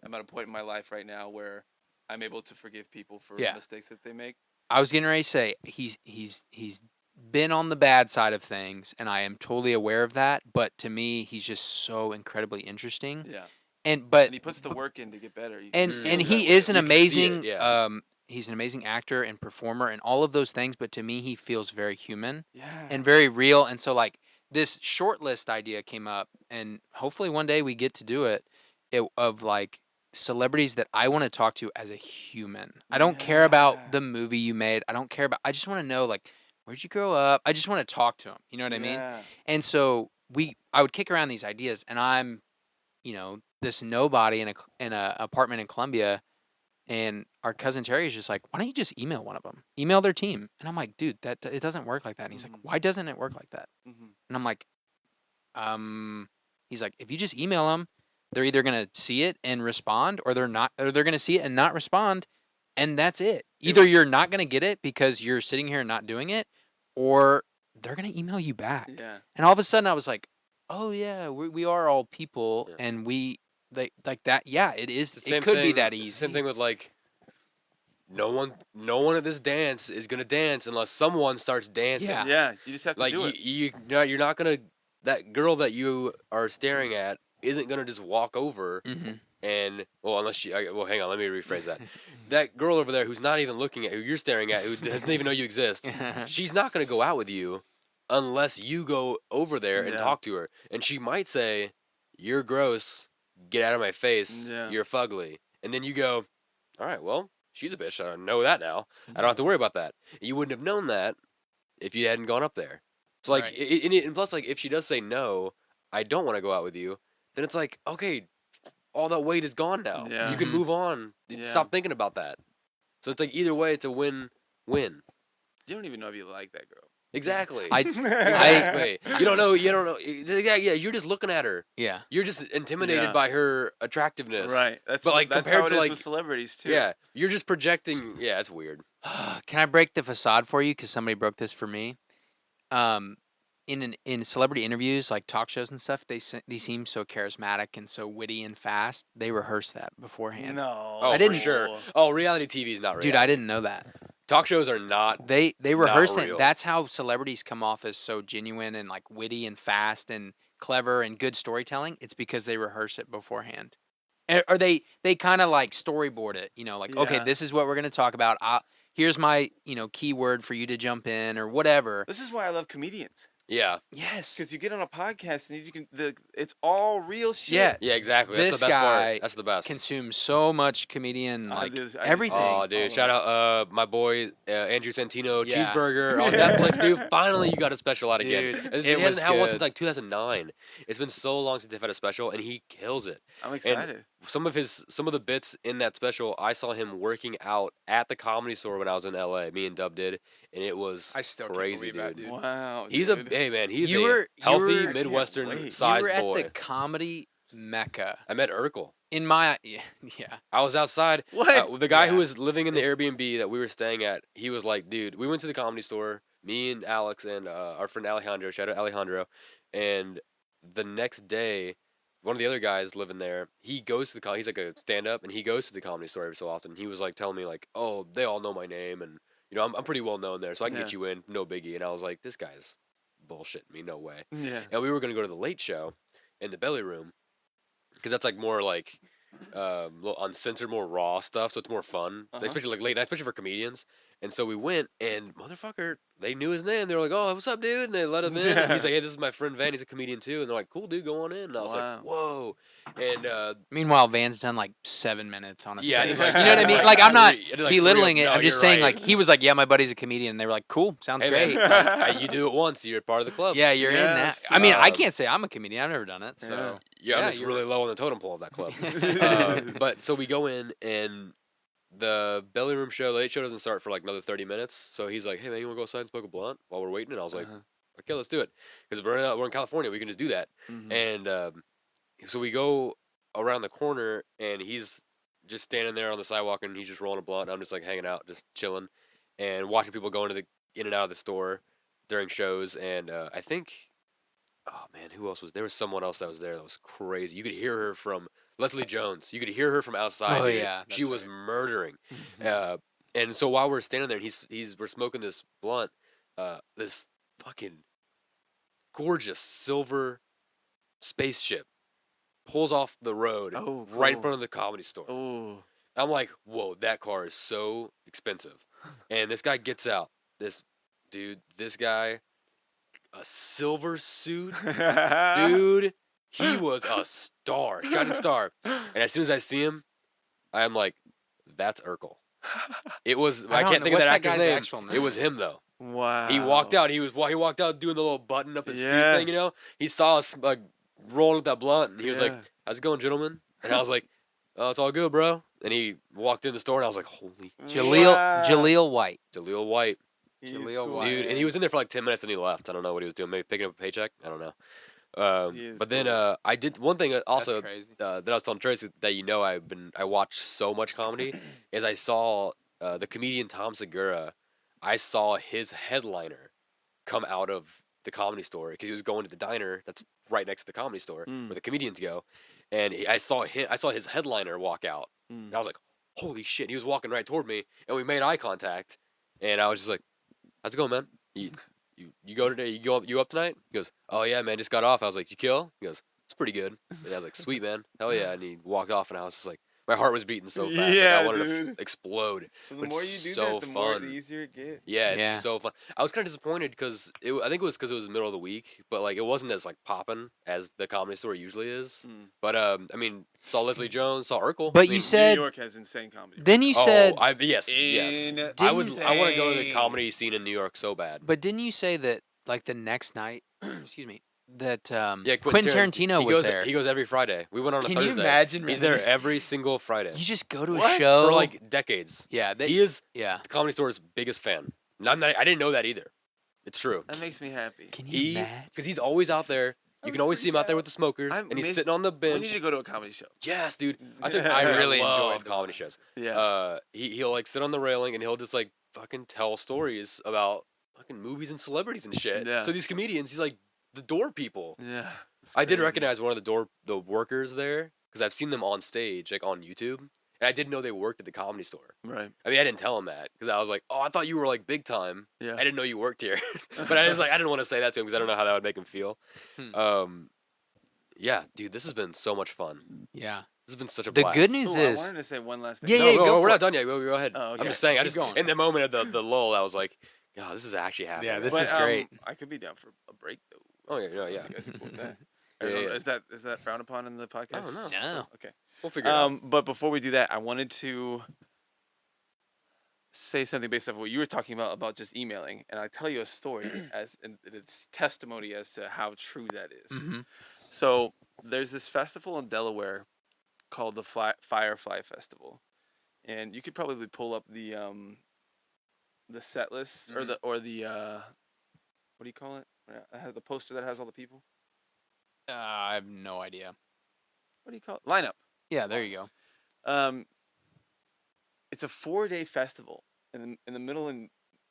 I'm at a point in my life right now where I'm able to forgive people for Yeah. mistakes that they make. I was getting ready to say he's been on the bad side of things, and I am totally aware of that. But to me, he's just so incredibly interesting. Yeah. And And he puts the work in to get better. You and can Mm. feel and that he way. is an You can see it, amazing yeah. he's an amazing actor and performer and all of those things. But to me, he feels very human Yeah. and very real. And so like this short list idea came up, and hopefully one day we get to do it of like celebrities that I want to talk to as a human. I don't care Yeah. about the movie you made. I don't care about. I just want to know like where'd you grow up. I just want to talk to him. You know what I mean? Yeah. And so I would kick around these ideas, and I'm, this nobody in a apartment in Columbia, and our cousin Terry is just like, why don't you just email one of them? Email their team. And I'm like, dude, that it doesn't work like that. And he's like, Mhm. why doesn't it work like that? Mhm. And I'm like, he's like, if you just email them, they're either gonna see it and respond, or they're not, or they're gonna see it and not respond, and that's it. Either you're not gonna get it because you're sitting here and not doing it, or they're gonna email you back. Yeah. And all of a sudden, I was like, oh yeah, we are all people, Yeah. and they like that. Yeah, it is. It's the It could be thing- that it's easy. the Same thing with like, no one at this dance is gonna dance unless someone starts dancing. Yeah. Yeah. You just have to Like do it. you're not gonna, that girl that you are staring at isn't gonna just walk over Mm-hmm. and unless well, hang on, let me rephrase that. That girl over there who's not even looking at who you're staring at, who doesn't even know you exist, she's not gonna go out with you unless you go over there and Yeah. talk to her, and she might say, "You're gross. Get out of my face. Yeah. You're fugly." And then you go, "All right, well, she's a bitch. I know that now. I don't have to worry about that." You wouldn't have known that if you hadn't gone up there. So like, Right. and plus, like, if she does say no, I don't want to go out with you, then it's like, okay, all that weight is gone now. Yeah. You can Mhm. move on. Yeah. Stop thinking about that. So it's like either way, it's a win-win. You don't even know if you like that girl. Exactly. I- Exactly. You don't know. Yeah, you're just looking at her. Yeah. You're just intimidated Yeah. by her attractiveness. Right. That's But, like, that's compared how it to, is like- with celebrities too. Yeah. You're just projecting. Yeah, it's weird. Can I break the facade for you? Because somebody broke this for me. In celebrity interviews, like talk shows and stuff, they seem so charismatic and so witty and fast. They rehearse that beforehand. No. Oh, I didn't- for sure. Oh, reality TV is not reality. Dude, I didn't know that. Talk shows are not. They rehearse it. real. That's how celebrities come off as so genuine and like witty and fast and clever and good storytelling. It's because they rehearse it beforehand. Or they kind of like storyboard it, like, okay, Yeah. this is what we're going to talk about. Here's my, keyword for you to jump in or whatever. This is why I love comedians. Yeah. Yes. Because you get on a podcast and you can it's all real shit. Yeah. Yeah, exactly. That's This the best guy part. That's the best. consumes so much comedian I like just everything. Oh, all dude! of Shout it. out, my boy Andrew Santino, Yeah. Cheeseburger on Netflix, dude. Finally, you got a special out again. Dude, He it was hasn't had one good. since like 2009. It's been so long since they've had a special, and he kills it. I'm And excited. some of the bits in that special, I saw him working out at the Comedy Store when I was in LA. Me and Dub did, and it was I still crazy, can't believe dude. that, dude. Wow. He's dude. hey man, he's You a were- healthy I can't Midwestern wait. You sized were at boy. the comedy mecca. I met Urkel. In my yeah. I was outside. What? The guy who Yeah. was living in the This- Airbnb that we were staying at, he was like, dude, we went to the Comedy Store, me and Alex and our friend Alejandro, shout out Alejandro, and the next day, one of the other guys living there, he goes to the he's like a stand-up, and he goes to the Comedy Store every so often. He was like telling me like, oh, they all know my name, and you know, I'm pretty well known there, so I can get Yeah. you in, no biggie. And I was like, this guy's bullshitting me, no way. Yeah. And we were gonna go to the Late Show in the Belly Room, because that's like more like little uncensored, more raw stuff, so it's more fun, especially like late night, especially for comedians. And so we went, and motherfucker, they knew his name. They were like, "Oh, what's up, dude?" And they let him in. And he's like, "Hey, this is my friend Van. He's a comedian too." And they're like, "Cool, dude, go on in." And I was Wow. like, "Whoa!" And Meanwhile, Van's done like 7 minutes on a yeah, I stage. did, like, You know what I mean? like, Like I'm not I did, like, belittling three it. of- I'm no, just you're saying right. like he was like, yeah, my buddy's a comedian. And they were like, cool, sounds Hey, great. man, you do it once, you're part of the club. Yeah, you're in that. Yes. I mean, I Um, can't say I'm a comedian. I've never done it. So Yeah. I'm Yeah, just you're really low on the totem pole of that club. Yeah. But so we go in, and the Belly Room show, the Late Show doesn't start for like another 30 minutes. So he's like, "Hey man, you want to go outside and smoke a blunt while we're waiting?" And I was like, "Okay, let's do it." Because we're in California, we can just do that. Mhm. And so we go around the corner, and he's just standing there on the sidewalk, and he's just rolling a blunt. And I'm just like hanging out, just chilling, and watching people go in and out of the store during shows. And I think, oh man, who else was there? Was someone else that was there that was crazy. You could hear her from Leslie Jones. You could hear her from outside. Oh, dude. yeah, she that's was right. murdering. Mhm. And so while we're standing there, and we're smoking this blunt, this fucking gorgeous silver spaceship pulls off the road Oh, right in cool. front of the Comedy Store. Oh. I'm like, whoa, that car is so expensive. And this guy gets out. This guy, a silver suit, dude. He was a star, shining star. And as soon as I see him, I am like, that's Urkel. It was. I don't can't know. think of What's that that actor's guy's name. actual It was name? him though. Wow. He walked out. He walked out doing the little button up his suit Yeah. thing. You know. He saw us like rolling with that blunt, and he was like, Yeah. "How's it going, gentlemen?" And I was like, "Oh, it's all good, bro." And he walked in the store, and I was like, "Holy Jaleel White. Jaleel White, He's Jaleel cool, White. dude!" And man. he was in there for like 10 minutes, and he left. I don't know what he was doing. Maybe picking up a paycheck. I don't know. He is But then cool. I did one thing also That's crazy. that I was telling Tracy that I watched so much comedy is I saw the comedian Tom Segura. I saw his headliner come out of the Comedy Store because he was going to the diner that's right next to the Comedy Store Mm. where the comedians go, and I saw his headliner walk out, and I was like, holy shit! He was walking right toward me, and we made eye contact, and I was just like, how's it going, man? You go today? You up tonight? He goes, oh yeah, man, just got off. I was like, you kill? He goes, it's pretty good. And I was like, sweet, man, hell yeah. And he walked off, and I was just like, my heart was beating so fast, like Yeah, I wanted to dude. explode. So the but more it's you do so that, the more fun. the easier it gets. Yeah, it's Yeah. so fun. I was kind of disappointed because I think it was because it was the middle of the week, but like it wasn't as like popping as the Comedy Store usually is. Mm. But I mean, saw Leslie Jones, saw Urkel. But I you mean, said- New York has insane comedy. Then you oh, said, yes. I want to go to the Insane. comedy scene in New York so bad. but didn't you say that like the next night, excuse me, that Yeah, Quentin Tarantino he was goes, there? He goes every Friday. We went on a Can Thursday. you imagine? He's running- there every single Friday You just go to a What? show for like decades. yeah, He is yeah. the Comedy Store's biggest fan. I didn't know that either. It's true. That makes me happy. Can you He imagine? because he's always out there. You I'm can always see him out there with the smokers, I and he's miss- sitting on the We bench. need to go to a comedy show. Yes, dude. I I really love enjoyed the comedy one. shows. Yeah. He'll like sit on the railing and he'll just like fucking tell stories about fucking movies and celebrities and shit. Yeah. So these comedians, he's like the door people. Yeah. It's I did crazy. recognize one of the workers there because I've seen them on stage like on YouTube, and I didn't know they worked at the Comedy Store. Right. I mean, I didn't tell him that because I was like, oh, I thought you were like big time. Yeah. I didn't know you worked here. But I was like, I didn't want to say that to him because I don't know how that would make him feel. Hmm. Yeah, dude, this has been so much fun. Yeah. This has been such a The blast. good news Ooh, I is wanted to say one last thing. Yeah, No, yeah, no, go we're for not it. done yet. Go ahead. Oh, okay. I'm just saying. Keep going. In the moment of the lull, I was like, God, this is actually happening. Yeah, this But, is great. I could be down for a break though. Oh yeah, no, yeah. You guys are cool with that. I Yeah, don't know, yeah. Is that frowned upon in the podcast? Oh, no. No. Okay. We'll figure it out. But before we do that, I wanted to say something based off what you were talking about just emailing, and I tell you a story and it's testimony as to how true that is. Mhm. So there's this festival in Delaware called the Firefly Festival, and you could probably pull up the set list or the what do you call it? The poster that has all the people. I have no idea. What do you call it? Lineup. Yeah, there you It's a 4-day festival in the middle of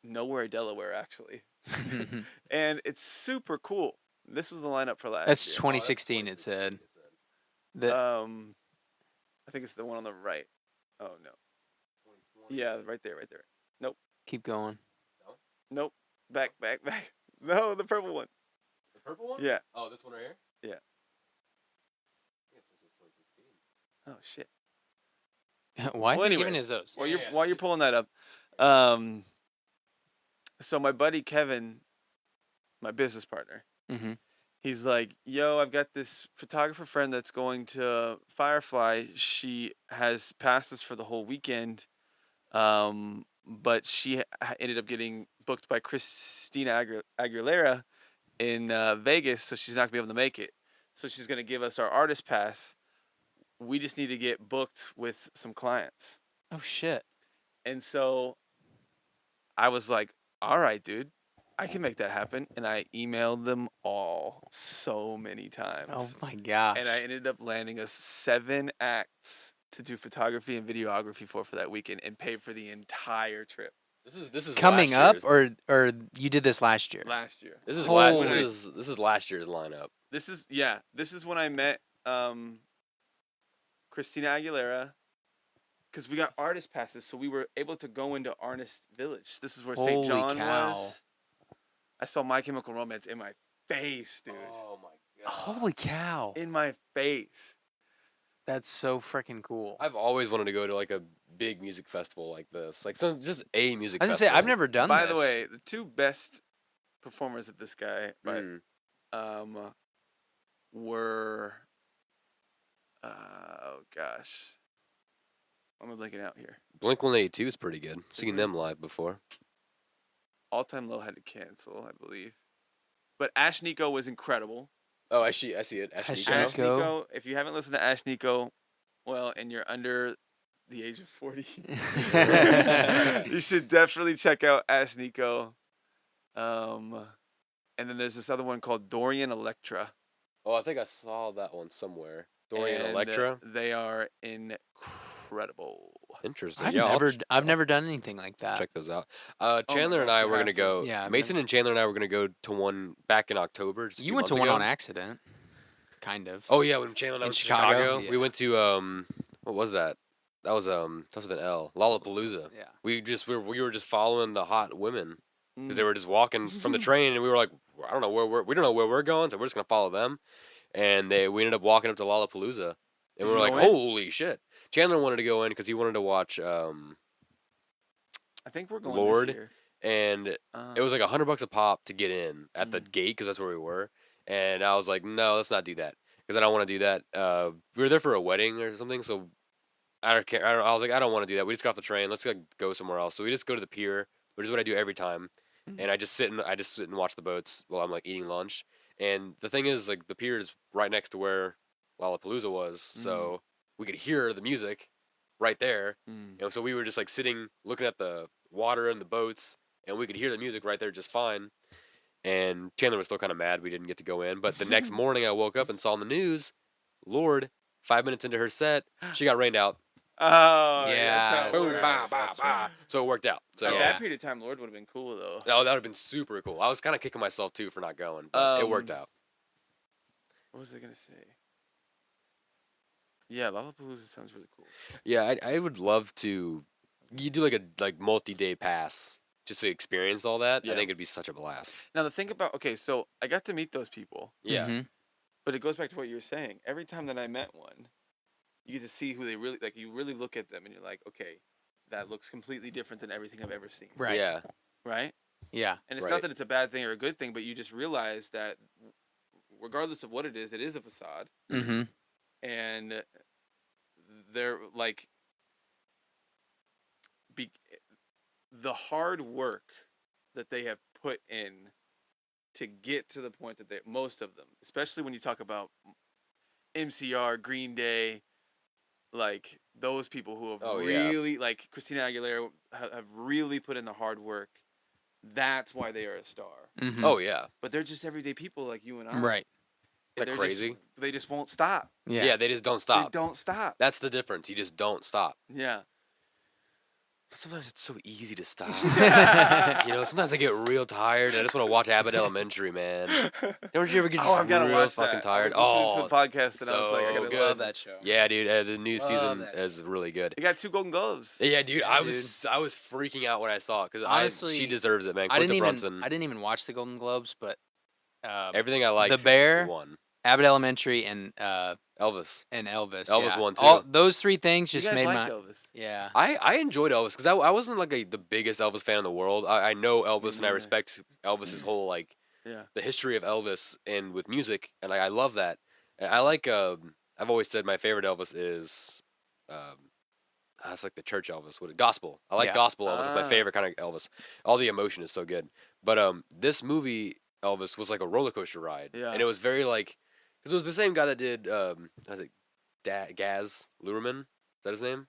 nowhere, Delaware, actually, go. and it's super cool. This was the lineup for last That's year. 2016. It said. The, I think it's the one on the right. Oh no. Yeah, right there. Nope. keep going. Nope. Back. No, the purple one. The purple one? Yeah. Oh, this one right here? Yeah. I think it's just 2016. Oh shit. Why is Well, he giving anyways, us those? While you're pulling that up, so my buddy Kevin, my business partner, Mm-hmm. he's like, "Yo, I've got this photographer friend that's going to Firefly. She has passes for the whole weekend, but she ended up getting booked by Christina Aguilera in Vegas, so she's not gonna be able to make it. So she's gonna give us our artist pass. We just need to get booked with some clients." Oh shit. And so I was like, "All right, dude, I can make that happen." And I emailed them all so many times. Oh my gosh. And I ended up landing us 7 acts to do photography and videography for that weekend and pay for the entire trip This is coming last up, year's- or you did this last year? last year. this is Holy- this is last year's lineup. This is when I met Christina Aguilera, because we got artist passes, so we were able to go into Artist Village. This is where Holy St. John cow. was. I saw My Chemical Romance in my face, dude. Oh my god. Holy cow. In my face. That's so freaking cool. I've always wanted to go to like a big music festival like this. Like just a music I was gonna say festival. I've never done By this. the way, the 2 best performers at this guy, Mm. were oh gosh, I'm blanking out here. Blink 182 is pretty good. Seen them live before. All Time Low had to cancel, I believe, but Ash Nico was incredible. Oh, I see it. Ash Actually, Nico. Ash Nico, if you haven't listened to Ash Nico, well, and you're under the age of 40, you should definitely check out Ash Nico. And then there's this other one called Dorian Electra. Oh, I think I saw that one somewhere. Dorian and Electra. They are incredible. Interesting. I've Yeah, I've never done anything like that. check those out. my Chandler and gosh, I you were have gonna to. go. Yeah, I've Mason and Chandler and I were gonna go to one back in October. Just a You few went to months one ago. on accident, kind of. Oh yeah, when Chandler and I In was in Chicago? Chicago, Yeah. we went to what was that? That was starts with an L. Lollapalooza. Yeah. We were just following the hot women because they Mm. were just walking from the train, and we were like, I don't know we don't know where we're going, so we're just gonna follow them. And we ended up walking up to Lollapalooza, and we Did were you like, go in? holy shit! Chandler wanted to go in because he wanted to watch I think we're going Lord. this year. and it was like $100 a pop to get in at the gate because that's where we were. And I was like, no, let's not do that because I don't want to do that. We were there for a wedding or something, so I don't care. I was like, I don't want to do that. We just got off the train. Let's like go somewhere else. So we just go to the pier, which is what I do every time. And I just sit and watch the boats while I'm like eating lunch. And the thing is, like the pier is right next to where Lollapalooza was, so we could hear the music right there. And so we were just like sitting, looking at the water and the boats, and we could hear the music right there just fine. And Chandler was still kind of mad we didn't get to go in. But the next morning, I woke up and saw on the news, Lord, 5 minutes into her set, she got rained out. Oh Yeah, that's that's Boom, right. bah, bah, That's bah. right. So it worked out. So At Yeah. that period of time, Lord would have been cool though. oh, that would have been super cool. I was kind of kicking myself too for not going, but it worked out. What was I gonna say? Yeah, Lollapalooza sounds really cool. Yeah, I would love to. You do like a multi-day pass just to experience all that. Yeah. I think it'd be such a blast. Now the thing about so I got to meet those people, Yeah. Mhm. but it goes back to what you were saying. Every time that I met one, you get to see who they really like. You really look at them and you're like, okay, that looks completely different than everything I've ever seen. Right. Yeah. Right? Yeah. And it's Right. not that it's a bad thing or a good thing, but you just realize that regardless of what it is a facade. Mm-hmm. And they're like the hard work that they have put in to get to the point that most of them, especially when you talk about MCR, Green Day, like those people who have really, like Christina Aguilera, have really put in the hard work. That's why they are a star. Mm-hmm. Oh yeah. But they're just everyday people like you and I. Right. And That crazy? They just won't stop. Yeah. They just don't stop. They don't stop. That's the difference. You just don't stop. Yeah. But sometimes it's so easy to stop. Sometimes I get real tired. I just want to watch Abbott Elementary, man. Don't you ever get just real fucking tired? I was listening to the podcast and I was like, I so gotta good. love that show. Yeah, dude. The new Love season that is really good. They got 2 Golden Globes. Yeah, dude. Yeah, I was freaking out when I saw it because Honestly, she deserves it, man. I Quinta Brunson. didn't even watch the Golden Globes, but Everything I liked. The Bear, won. Abbott Elementary, and Elvis. Elvis. Elvis yeah. won, too. All those 3 things You just guys made like my Elvis. yeah. I enjoyed Elvis because I wasn't like the biggest Elvis fan in the world. I know Elvis and I neither. respect Elvis's whole like Yeah. the history of Elvis and with music, and I love that. And I like I've always said my favorite Elvis is it's like the church Elvis, gospel. I like Yeah. gospel Elvis. It's my Ah. favorite kind of Elvis. All the emotion is so good. But this movie Elvis was like a roller coaster ride, Yeah. and it was very like because it was the same guy that did was it Gaz Luhrmann? Is that his name?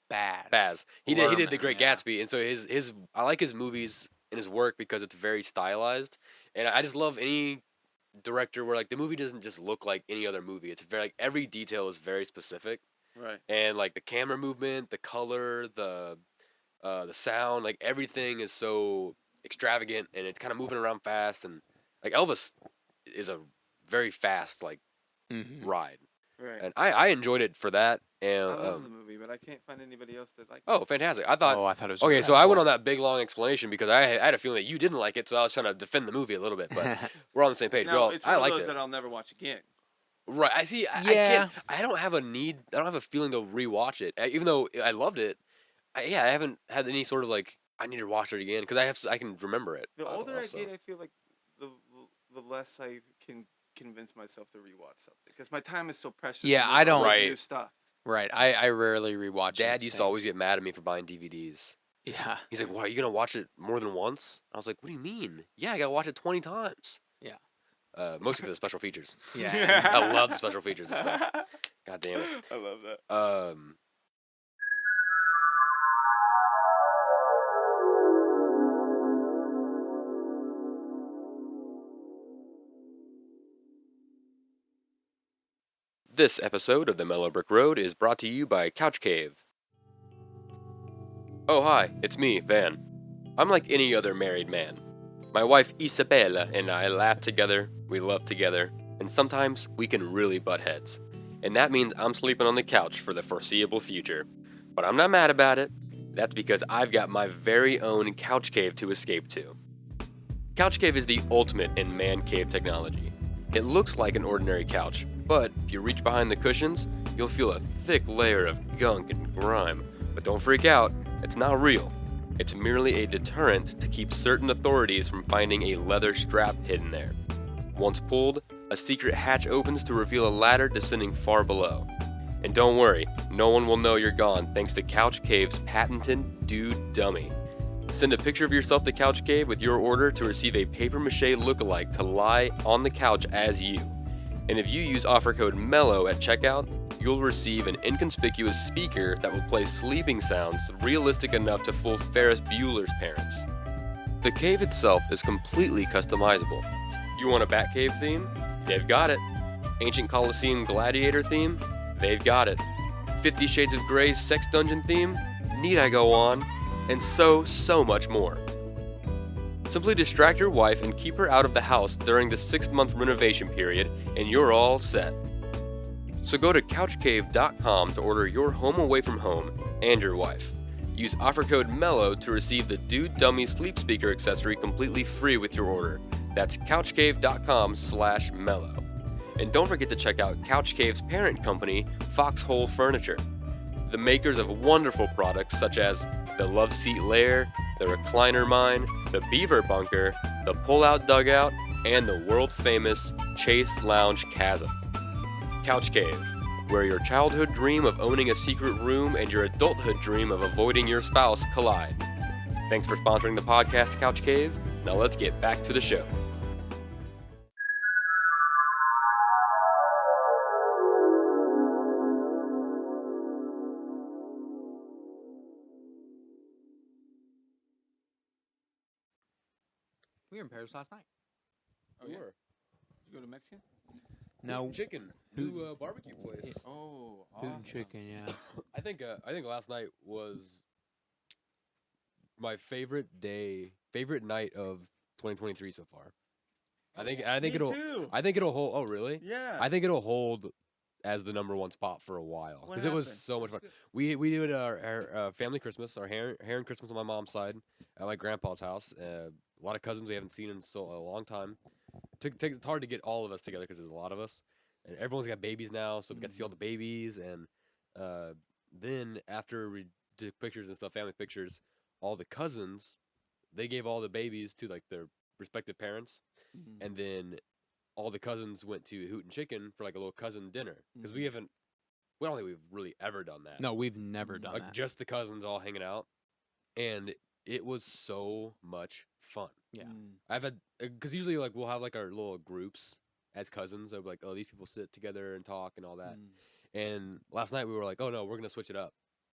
Baz. He did The Luhrmann, Great yeah. Gatsby, and so his I like his movies and his work because it's very stylized, and I just love any director where like the movie doesn't just look like any other movie. It's very like every detail is very specific, Right. and like the camera movement, the color, the sound, like everything is so extravagant, and it's kind of moving around fast, and like Elvis is a very fast like Mm-hmm. ride, Right. and I enjoyed it for that, and I love the movie, but I can't find anybody else that likes oh, fantastic! I thought. I thought it was Okay, so I went incredible. on that big long explanation because I had a feeling that you didn't like it, so I was trying to defend the movie a little bit. But we're on the same page. Now, Well, it's I one of liked those it. that I'll never watch again. Right. I see. I Yeah. can't. I don't have a need. I don't have a feeling to rewatch it, even though I loved it. I haven't had any sort of like I need to watch it again because I can remember it. The older also. I get, I feel like the less I can convince myself to rewatch something because my time is so precious. Yeah, and I there's don't- always Right. new stuff. Right. I rarely rewatch. Dad these used to always things. get mad at me for buying DVDs. Yeah. He's like, "What? Are you gonna watch it more than once?" I was like, "What do you mean? Yeah, I gotta watch it 20 times." Yeah. Mostly for the special features. Yeah. I love the special features and stuff. God damn it. I love that. This episode of the Mellow Brick Road is brought to you by Couch Cave. Oh hi, it's me, Van. I'm like any other married man. My wife Isabella and I laugh together, we love together, and sometimes we can really butt heads. And that means I'm sleeping on the couch for the foreseeable future. But I'm not mad about it. That's because I've got my very own couch cave to escape to. Couch Cave is the ultimate in man cave technology. It looks like an ordinary couch, but if you reach behind the cushions, you'll feel a thick layer of gunk and grime. But don't freak out, it's not real. It's merely a deterrent to keep certain authorities from finding a leather strap hidden there. Once pulled, a secret hatch opens to reveal a ladder descending far below. And don't worry, no one will know you're gone thanks to Couch Cave's patented Dude Dummy. Send a picture of yourself to Couch Cave with your order to receive a papier-mâché lookalike to lie on the couch as you. And if you use offer code MELLOW at checkout, you'll receive an inconspicuous speaker that will play sleeping sounds realistic enough to fool Ferris Bueller's parents. The cave itself is completely customizable. You want a Batcave theme? They've got it. Ancient Colosseum Gladiator theme? They've got it. 50 Shades of Grey Sex Dungeon theme? Need I go on? And so much more. Simply distract your wife and keep her out of the house during the 6-month renovation period, and you're all set. So go to couchcave.com to order your home away from home and your wife. Use offer code MELLOW to receive the Dude Dummy sleep speaker accessory completely free with your order. That's couchcave.com/mellow. And don't forget to check out Couch Cave's parent company, Foxhole Furniture. the makers of wonderful products such as the Love Seat Lair, the Recliner Mine, the Beaver Bunker, the Pull-Out Dugout, and the world-famous Chase Lounge Chasm. Couch Cave, where your childhood dream of owning a secret room and your adulthood dream of avoiding your spouse collide. Thanks for sponsoring the podcast, Couch Cave. Now let's get back to the show. We were in Paris last night. Oh, yeah? You go to Mexican? No. Chicken, new barbecue place. Oh, Hoot awesome. and chicken, yeah. I think last night was my favorite night of 2023 so far. I think Me it'll too. hold. Oh, really? Yeah. I think it'll hold as the number one spot for a while What because it was happened? so much fun. We did our family Christmas, our Heron Christmas on my mom's side at my grandpa's house. A lot of cousins we haven't seen in a long time. It's hard to get all of us together because there's a lot of us, and everyone's got babies now, so we got to see all the babies. And then after we took pictures and stuff, family pictures, all the cousins, they gave all the babies to like their respective parents, and then all the cousins went to Hoot and Chicken for like a little cousin dinner because we don't think we've really ever done that. No, we've never done Like that. just the cousins all hanging out, and it was so much fun. Yeah. I've had because usually like we'll have like our little groups as cousins of like, oh, these people sit together and talk and all that. And last night we were like, oh no, we're gonna switch it up.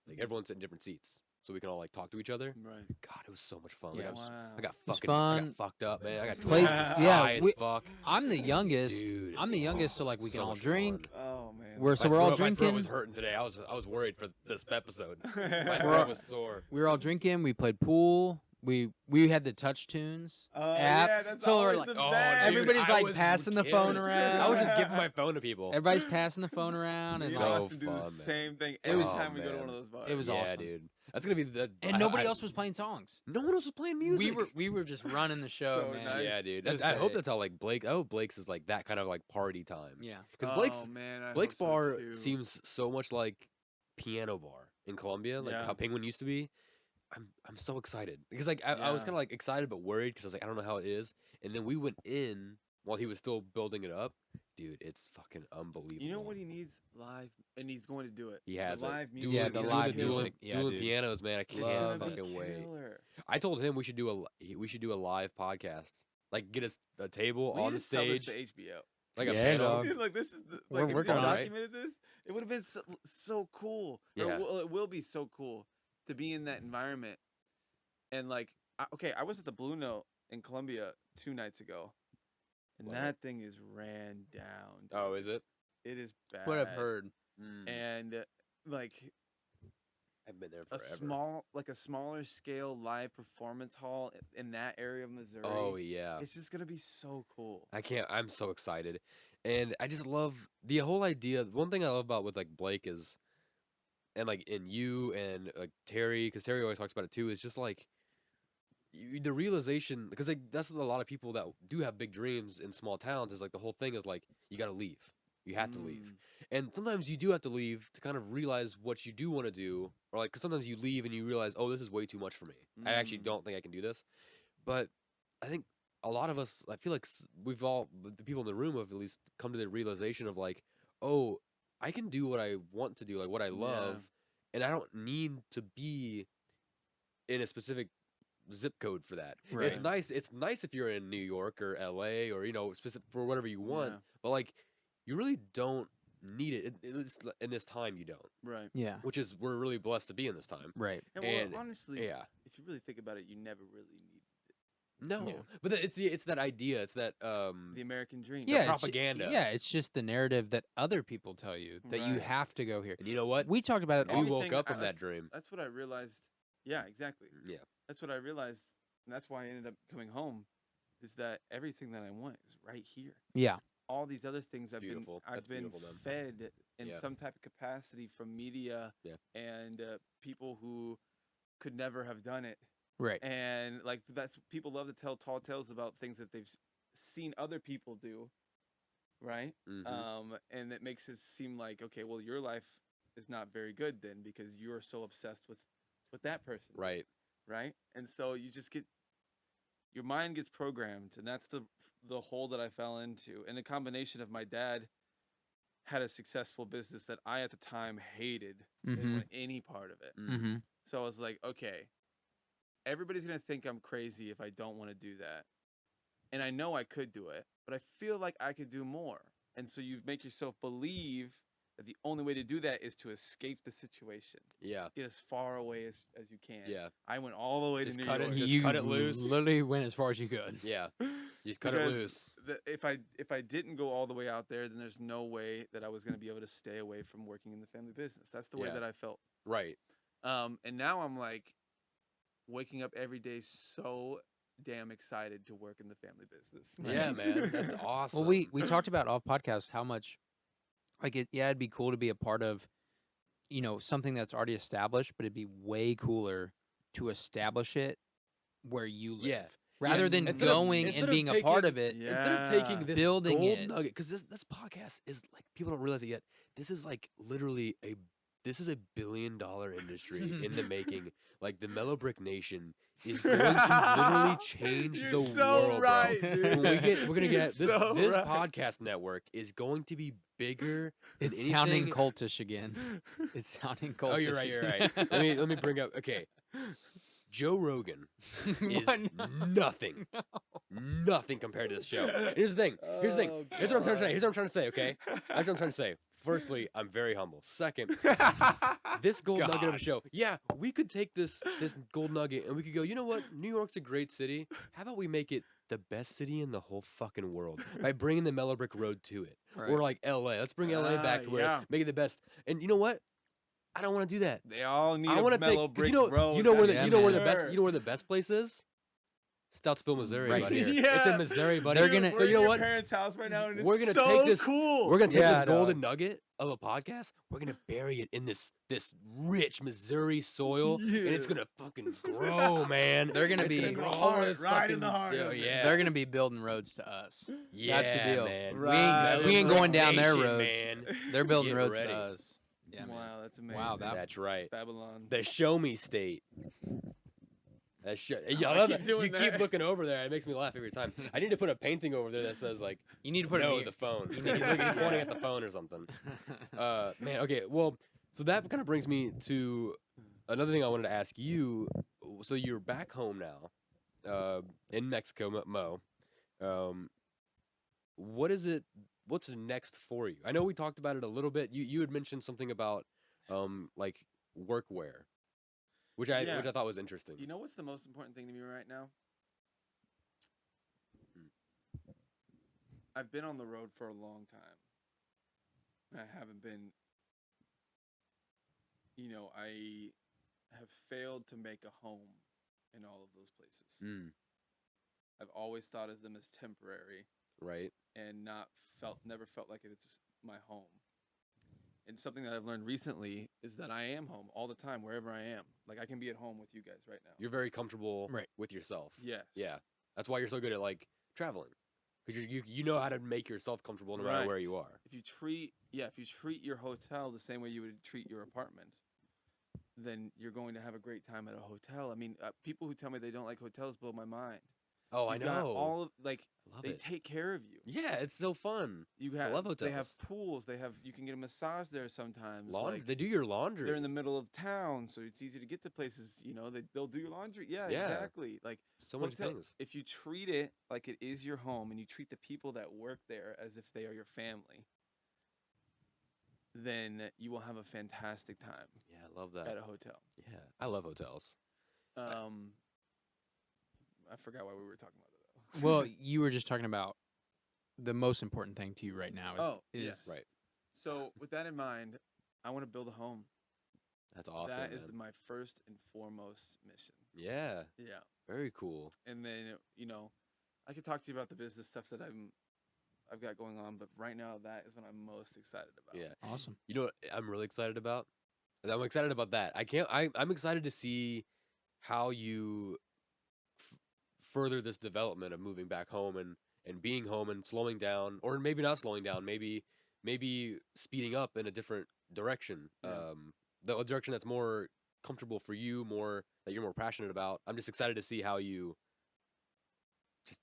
Like everyone sit in different seats so we can all like talk to each other. Right. God, it was so much fun. Yeah. I got was fucking I got fun. fucked up, man. I got Played- drunk, yeah, high as fuck. I'm the youngest. Dude. I'm the youngest, so like we can So all much drink. fun. Oh man. We're My all throat- My throat drinking. was hurting today. I was worried for this episode. My We're throat all- was sore. We were all drinking. We played pool. We had the Touch Tunes Oh app. yeah, that's So we're always like, the oh, best. dude, everybody's I like was passing the giving phone it- around. I was just giving my phone to people. Everybody's passing the phone around, and Me So and like, Austin do fun, the man. same thing It every was- time we go to man. one of those bars. It was yeah, awesome. dude. That's gonna be the. and nobody else was playing songs. No one else was playing music. We were just running the show, So man. nice. Yeah, dude. It was I hope great. that's how like Blake. I hope Blake's is like that kind of like party time. Yeah. Because Oh man, I Blake's hope so, bar too. seems so much like Piano Bar in Colombia, like Yeah. how Penguin used to be. I'm so excited because like I was Yeah. kind of like excited but worried because I was like I don't know how it is, and then we went in while he was still building it up. Dude, it's fucking unbelievable. You know what he needs live, and he's going to do it. He has the it. live Dude, music. Yeah, is the gonna live be killer. music. Yeah, doing dude. pianos, man. I It's can't gonna be fucking wait. killer. I told him we should do a live podcast, like get us a table We on need the to sell this stage, to HBO. like a Yeah, panel. dog. Dude, like this is the, We're like if working we on it, right? documented this, it would have been so cool. Or Yeah. it will be so cool to be in that environment. And like, I was at the Blue Note in Colombia 2 nights ago, and Wow. that thing is ran down. Oh, dude. is it? It is bad. What I've heard. And like I've been there a forever. smaller scale live performance hall in that area of Missouri. Oh yeah. It's just gonna be so cool. I'm so excited. And I just love the whole idea. One thing I love about with like Blake is and like in you and like Terry, because Terry always talks about it too, is just like the realization because like that's a lot of people that do have big dreams in small towns is like the whole thing is like you gotta leave. You have to leave. And sometimes you do have to leave to kind of realize what you do want to do. Or like, cause sometimes you leave and you realize, oh, this is way too much for me. I actually don't think I can do this. But I think a lot of us, I feel like we've all, the people in the room have at least come to the realization of like, oh, I can do what I want to do, like what I love. And I don't need to be in a specific zip code for that. It's Right. nice. It's nice if you're in New York or LA or, you know, specific for whatever you want. Yeah. But like, you really don't need it. In this time, you don't. Right. Yeah. Which is we're really blessed to be in this time. Right. And, And, honestly, Yeah. if you really think about it, you never really need No. Yeah. But it's that idea. It's that the American dream. Yeah. propaganda. Yeah. It's just the narrative that other people tell you that you Right. have to go here. And you know what? We talked about it. We all- woke Everything- up from that that's- dream. That's what I realized. Yeah, exactly. Yeah. That's what I realized, and that's why I ended up coming home. Is that everything that I want is right here. Yeah. All these other things Beautiful. I've That's been beautiful, man. fed in Yeah. some type of capacity from media Yeah. and people who could never have done it. Right. And like that's people love to tell tall tales about things that they've seen other people do, right? Mhm. And it makes it seem like okay, well, your life is not very good then because you're so obsessed with that person. Right. Right. And so you just get, your mind gets programmed, and that's the hole that I fell into. And a combination of my dad had a successful business that I at the time hated. Didn't want any part of it. Mm-hmm. So I was like, okay, everybody's gonna think I'm crazy if I don't want to do that. And I know I could do it, but I feel like I could do more. And so you make yourself believe that the only way to do that is to escape the situation. Yeah. Get as far away as you can. Yeah. I went all the way Just to New cut it- York. just You cut it loose. literally went as far as you could. Yeah. Just cut it Because loose. if I didn't go all the way out there, then there's no way that I was going to be able to stay away from working in the family business. That's the way Yeah. that I felt. Right. And now I'm like waking up every day so damn excited to work in the family business. Yeah, man. That's awesome. Well, we talked about off podcast how much, like, it'd be cool to be a part of, something that's already established, but it'd be way cooler to establish it where you live. Yeah. Rather than Instead of- going instead and of being a part taking- of it. Yeah. Instead of taking this Building gold it. nugget, because this podcast is like, people don't realize it yet. This is like literally this is a $1 billion industry in the making. Like the Mellow Brick Nation is going to literally change You're the so world, right, bro. dude. We're gonna You're get this so this right. podcast network is going to be bigger. Than It's sounding anything- cultish again. It's sounding cultish. Oh, you're right. You're again. right. let me bring up. Okay, Joe Rogan is What? nothing, nothing compared to this show. And here's the thing. Here's the thing. Oh, Here's what I'm trying to say. Here's what I'm trying to say. Okay, that's what I'm trying to say. Firstly, I'm very humble. Second, this gold nugget of a God. show. Yeah, we could take this gold nugget and we could go, you know what? New York's a great city. How about we make it the best city in the whole fucking world by bringing the Mellow Brick Road to it? Right. Or like LA. Let's bring LA back to where yeah. it's make it the best. And you know what? I don't want to do that. They all need I a want to Mellow take 'cause Brick you know Road. you know where the Yeah, you know where the man. best you know where the best place is? Stoutsville, Missouri, Right buddy. here. It's Yeah. in Missouri, buddy. They're gonna- We're So you in know your what? parents' house right now, and We're it's gonna so take this- cool. We're gonna take Yeah, this golden nugget of a podcast. We're gonna bury it in this rich Missouri soil, and it's Yeah. gonna fucking grow, man. They're gonna It's be- gonna grow In the over heart, this right in fucking- the heart of it. Yeah, They're gonna be building roads to us. yeah, That's the deal. man. Right. We ain't going down their Nation, roads. man. They're building Get roads ready. to us. Yeah, man. Wow, that's amazing. Wow, that- That's right. Babylon. The show me state. That shit. Yeah, I I love keep that. doing You keep that. looking over there. It makes me laugh every time. I need to put a painting over there that says like, You need to put no, it the phone. He's pointing at the phone or something. Man, okay. Well, so that kind of brings me to another thing I wanted to ask you. So you're back home now, in Mexico, Mo. What is it? What's next for you? I know we talked about it a little bit. You had mentioned something about like workwear, which I thought was interesting. You know what's the most important thing to me right now? I've been on the road for a long time. I haven't been, I have failed to make a home in all of those places. Mm, I've always thought of them as temporary right. and never felt like it's my home. And something that I've learned recently is that I am home all the time, wherever I am. Like I can be at home with you guys right now. You're very comfortable Right. with yourself. Yes. Yeah. That's why you're so good at like traveling, because you know how to make yourself comfortable no matter Right. where you are. If you treat your hotel the same way you would treat your apartment, then you're going to have a great time at a hotel. I mean, people who tell me they don't like hotels blow my mind. Oh, I You've got know. all of I love they it. take care of you. Yeah, it's so fun. You have love They have hotels. pools. You can get a massage there sometimes. Laundry. like, They do your laundry. they're in the middle of town, so it's easy to get to places. They'll do your laundry. Yeah, Yeah. exactly. Like so many hotel- things. If you treat it like it is your home and you treat the people that work there as if they are your family, then you will have a fantastic time Yeah, I love at that. a hotel. Yeah, I love hotels. I forgot why we were talking about it though. Well, you were just talking about the most important thing to you right now is, Oh, is yes. Right. So with that in mind, I want to build a home. That's awesome. That is man. my first and foremost mission. Yeah, Yeah. very cool. And then I could talk to you about the business stuff that I've got going on, but right now that is what I'm most excited about. Yeah. awesome. You know what I'm really excited about? I'm excited about that. I'm excited to see how you further this development of moving back home and being home and slowing down, or maybe not slowing down, maybe speeding up in a different direction. Yeah. The direction that's more comfortable for you, more that you're more passionate about. I'm just excited to see how you just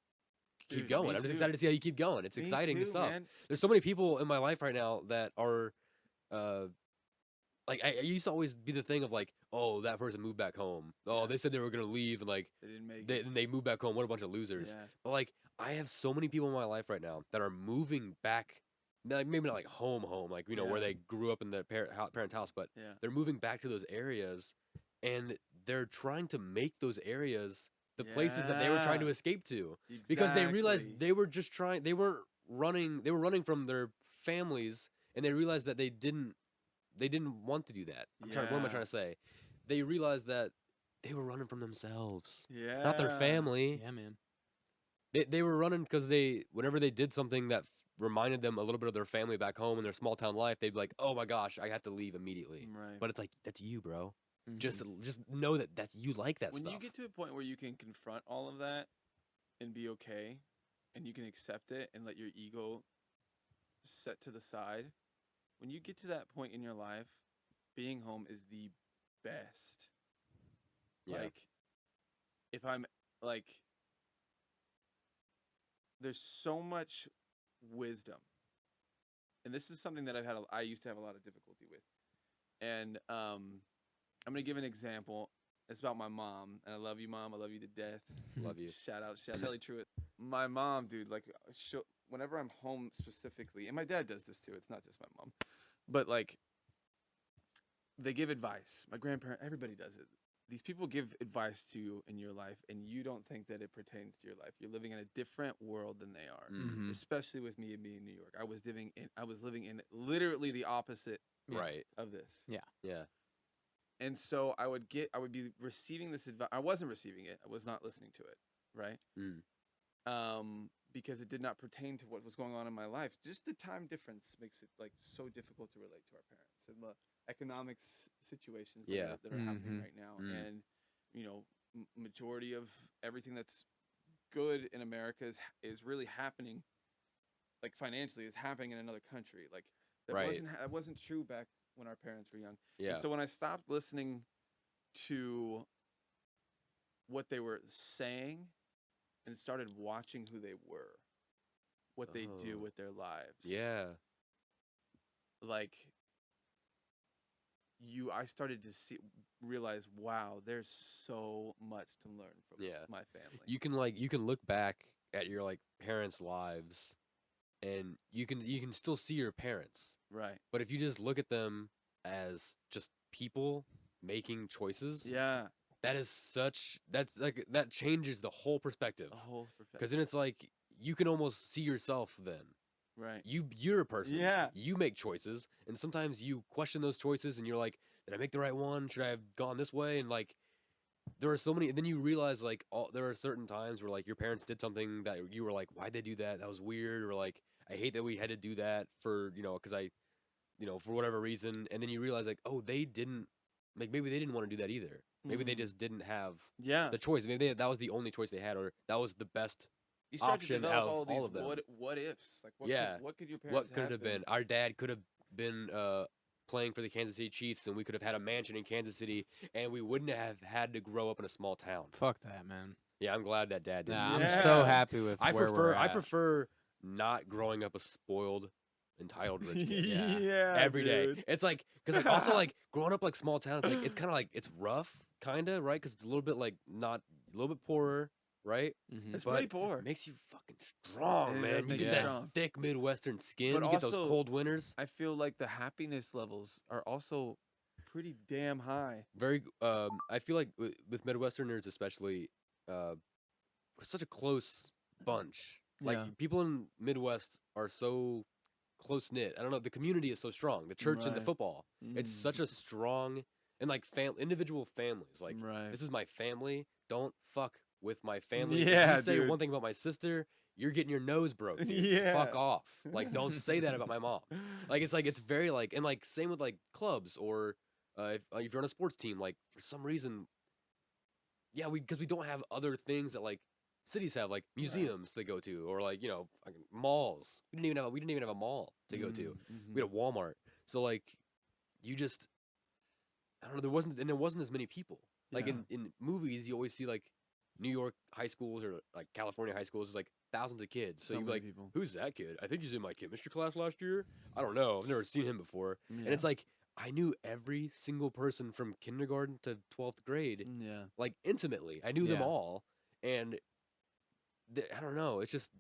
keep Dude, me going. I'm just too. excited to see how you keep going. It's Me exciting too, stuff. man. There's so many people in my life right now that are uh like I used to always be the thing of like, oh, that person moved back home. Oh, Yeah. they said they were gonna leave and like They didn't make they moved back home. What a bunch of losers. Yeah. But like I have so many people in my life right now that are moving back, like maybe not like home, like where Yeah. they grew up in their parents' house, but Yeah. they're moving back to those areas, and they're trying to make those areas the places that they were trying to Yeah. escape to because they realized Exactly. they were just trying. They were running from their families, and they realized that they didn't want to do that. What am I trying Yeah. to say? They realized that they were running from themselves, not their Yeah. family. Yeah, man. They were running because whenever they did something that reminded them a little bit of their family back home in their small town life, they'd be like, "Oh my gosh, I have to leave immediately." Right. But it's like that's you, bro. Just Mhm. just know that that's you like that When stuff. you get to a point where you can confront all of that and be okay and you can accept it and let your ego set to the side, when you get to that point in your life, being home is the best. Yeah. Like, if I'm like, there's so much wisdom, and this is something that I used to have a lot of difficulty with. And I'm gonna give an example. It's about my mom, and I love you, Mom. I love you to death. Love you. Shout out Shelly Truitt. My mom, dude, like, whenever I'm home specifically, and my dad does this too. It's not just my mom, but like, they give advice. My grandparent, everybody does it. These people give advice to you in your life, and you don't think that it pertains to your life. You're living in a different world than they are. Mhm. Especially with me being in New York, I was living in literally the opposite Yeah. Right. of this. Yeah. And so I would be receiving this advice. I wasn't receiving it. I was not listening to it, right? Mm. Because it did not pertain to what was going on in my life. Just the time difference makes it like so difficult to relate to our parents and the economic situations Yeah. that are happening Mhm. right now. Mm. And majority of everything that's good in America is really happening, like financially, is happening in another country. Like Right. that wasn't true back when our parents were young. Yeah. And so when I stopped listening to what they were saying and started watching who they were, what they do Oh. with their lives. Yeah. Like I started to realize, wow, there's so much to learn from Yeah. my family. You can look back at your like parents' lives, and you can still see your parents. Right. But if you just look at them as just people making choices, Yeah. that changes the whole perspective. A whole Because perspective. then it's like you can almost see yourself then. Right. You're a person. Yeah. You make choices, and sometimes you question those choices, and you're like, did I make the right one? Should I have gone this way? And like there are so many, and then you realize like there are certain times where like your parents did something that you were like, why'd they do that? That was weird, or like I hate that we had to do that for because for whatever reason, and then you realize like, oh, they didn't like maybe they didn't want to do that either. Maybe they Mhm. just didn't have Yeah. the choice. Maybe that was the only choice they had, or that was the best You start to option develop out all of these all of them. what ifs. Like Yeah. what could your What parents could it have been? Our dad could have been playing for the Kansas City Chiefs, and we could have had a mansion in Kansas City, and we wouldn't have had to grow up in a small town. Fuck that, man. Yeah, I'm glad that dad didn't. Nah, do I'm that. so Yeah. happy with where we're at. I prefer not growing up a spoiled, entitled rich kid. Yeah. Every day. dude. It's like because like also like growing up like small town, it's like it's kind of like it's rough, kind of right, because it's a little bit like not a little bit poorer, right? Mhm. It's But pretty poor. it makes you fucking strong, It does man. You make get you that strong. thick Midwestern skin. But You get those also- cold winters. I feel like the happiness levels are also pretty damn high. Very. I feel like with Midwesterners especially, we're such a close bunch. Yeah. Like people in Midwest are so close knit. I don't know. The community is so strong. The church and the Right. football. It's such a strong and like individual families. Like Right. this is my family. Don't fuck with my family. Yeah, if you say dude. one thing about my sister, you're getting your nose broke. Dude. Yeah. Fuck off. Like don't say that about my mom. Like it's very like and like same with like clubs or if you're on a sports team. Like for some reason, yeah, because we don't have other things that like cities have, like museums to go to, or like fucking malls. We didn't even have a mall to go to. We had a Walmart. So like you just I don't know. There wasn't as many people. Like in movies, you always see like New York high schools or like California high schools is like thousands of kids. So you'd be like, people. who's that kid? I think he's in my chemistry class last year. I don't know. I've never seen him before. Yeah. And it's like I knew every single person from kindergarten to 12th grade, Yeah. like intimately. I knew them Yeah. all, and I don't know. It's just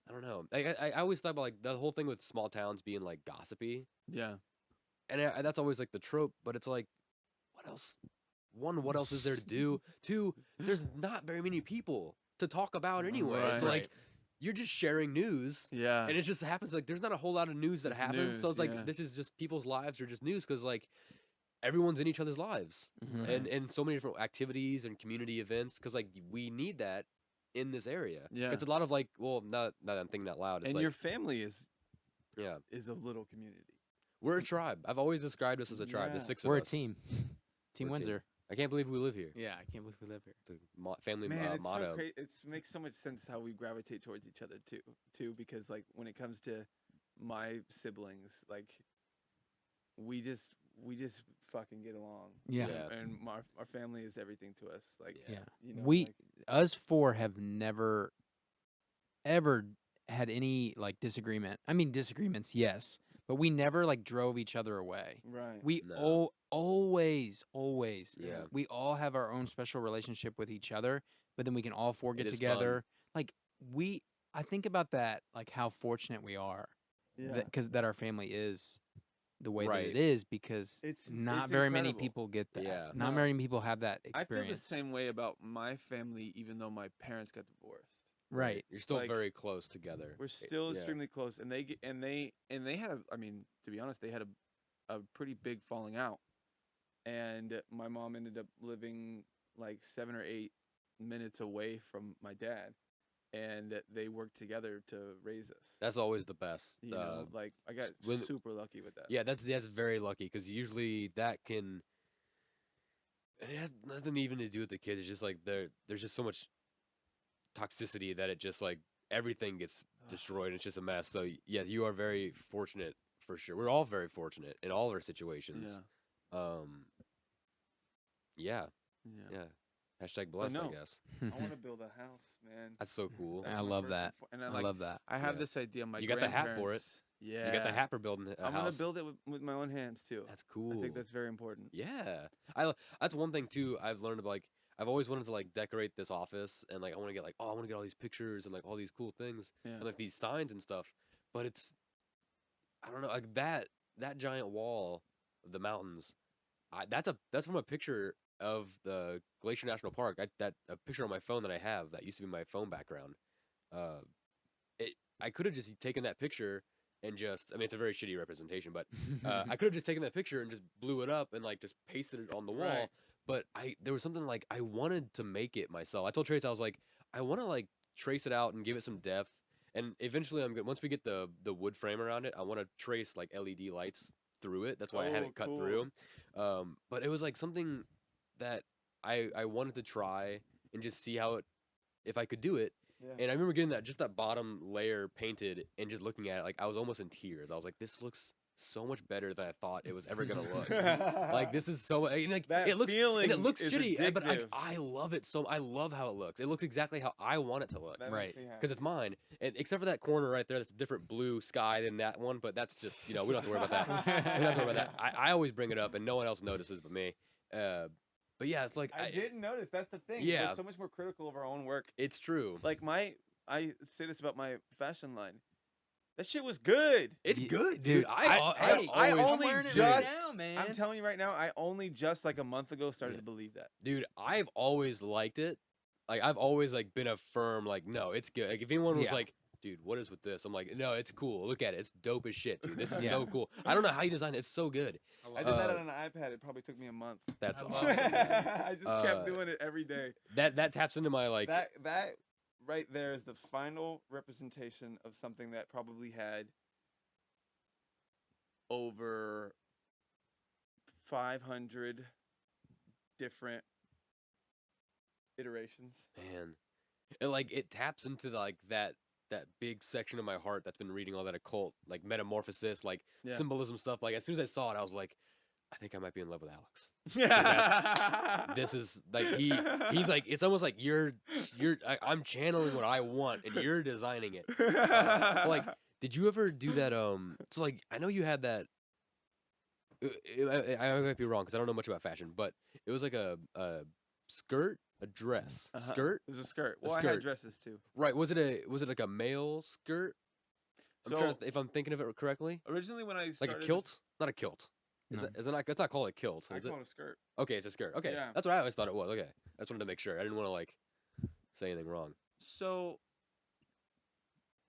I don't know. I always thought about like the whole thing with small towns being like gossipy, Yeah. and that's always like the trope. But it's like, what else? One, what else is there to do? Two, there's not very many people to talk about anyway. Right. So like, you're just sharing news, Yeah. and it just happens like there's not a whole lot of news that It's happens. So news, it's like yeah. this is just people's lives are just news because like everyone's in each other's lives, and so many different activities and community events because like we need that in this area. Yeah. It's a lot of like, well, not that I'm thinking that loud. It's And like, your family is yeah, a little community. we're a tribe. I've always described us as a tribe. The Yeah. six of We're a us. team. Team We're a Windsor. I can't believe we live here. Yeah, I can't believe we live here. The family Man, it's motto. so crazy. It makes so much sense how we gravitate towards each other too. Because like when it comes to my siblings, like we just fucking get along. Yeah. Yeah. And our family is everything to us. Like Yeah. you know, We like, us four have never ever had any like disagreement. I mean disagreements, yes, but we never like drove each other away. right. We No. always Yeah. we all have our own special relationship with each other, but then we can all four It get is together. Like I think about that, like how fortunate we are Yeah. that our family is the way that Right. it is because It's not very many incredible. people get that. Yeah. Not No. many people have that I experience. feel the same way about my family, even though my parents got divorced. Right. You're still Like, very close together. We're still Yeah. extremely close, and they had I mean, to be honest, they had a pretty big falling out, and my mom ended up living like 7 or 8 minutes away from my dad, and they worked together to raise us. That's always the best. You know, like I got when- super lucky with that. Yeah, that's very lucky because usually that can. And it has nothing even to do with the kids. It's just like there's just so much toxicity that it just like everything gets destroyed. And it's just a mess. So yeah, you are very fortunate for sure. We're all very fortunate in all our situations. Yeah. Yeah. Yeah. Yeah. Hashtag blessed, I no. guess. I want to build a house, man. That's so cool. That's I my love first that. and I like, love that. I have Yeah. this idea. My You got the hat for it. grandparents- Yeah. You got the hat for building a I'm house. gonna build it with my own hands too. That's cool. I think that's very important. Yeah, that's one thing too. I've learned about like I've always wanted to like decorate this office and like I want to get like I want to get all these pictures and like all these cool things Yeah. and like these signs and stuff. But it's I don't know like that giant wall of the mountains. That's from a picture of the Glacier National Park. A picture on my phone that I have that used to be my phone background. I could have just taken that picture and just I mean it's a very shitty representation, but I could have just taken that picture and just blew it up and like just pasted it on the wall. Right. But there was something like I wanted to make it myself. I told Trace I was like I want to like trace it out and give it some depth. And eventually I'm good. Once we get the wood frame around it, I want to trace like LED lights through it. That's why I had Oh, it cut cool. through. But it was like something that I wanted to try and just see how it if I could do it. Yeah. And I remember getting that bottom layer painted and just looking at it, like I was almost in tears. I was like, this looks so much better than I thought it was ever gonna look. Like this is so and, like That it looks feeling and it looks is shitty, but addictive. I love it so. I love how it looks. It looks exactly how I want it to look That Right. makes me happy. because it's mine. And except for that corner right there, that's a different blue sky than that one. But that's just we don't have to worry about that. We don't have to worry about that. I always bring it up, and no one else notices but me. But yeah, it's like I didn't notice. That's the thing. Yeah. We're so much more critical of our own work. It's true. Like I say this about my fashion line. That shit was good. It's Ye- good, dude, dude. I I always only wearing it just- right now, man. I'm telling you right now, I only just like a month ago started Yeah. to believe that. dude, I've always liked it. Like I've always like been a firm like no, it's good. Like if anyone was Yeah. like, dude, what is with this? I'm like, no, it's cool. Look at it. It's dope as shit, dude. This is Yeah. so cool. I don't know how you designed it. It's so good. I did that Uh, on an iPad. It probably took me a month. That's I awesome. love man. I just kept Uh, doing it every day. That taps into my like That right there is the final representation of something that probably had over 500 different iterations. man. And like it taps into like that that big section of my heart that's been reading all that occult, like metamorphosis, like Yeah. symbolism stuff. Like as soon as I saw it, I was like, I think I might be in love with Alex. This is like he's like it's almost like I'm channeling what I want and you're designing it. Like, did you ever do that? So like I know you had that. I might be wrong because I don't know much about fashion, but it was like a skirt, a dress, skirt, It was a skirt. A Well, I skirt. had dresses too. right? Was it like a male skirt? I'm trying So to if I'm thinking of it correctly, originally, when I like started, a kilt, not a kilt. No. Is it not? It's not called a kilt. I Is it? call it a skirt. Okay, it's a skirt. Okay, Yeah. that's what I always thought it was. Okay, I just wanted to make sure. I didn't want to like say anything wrong. So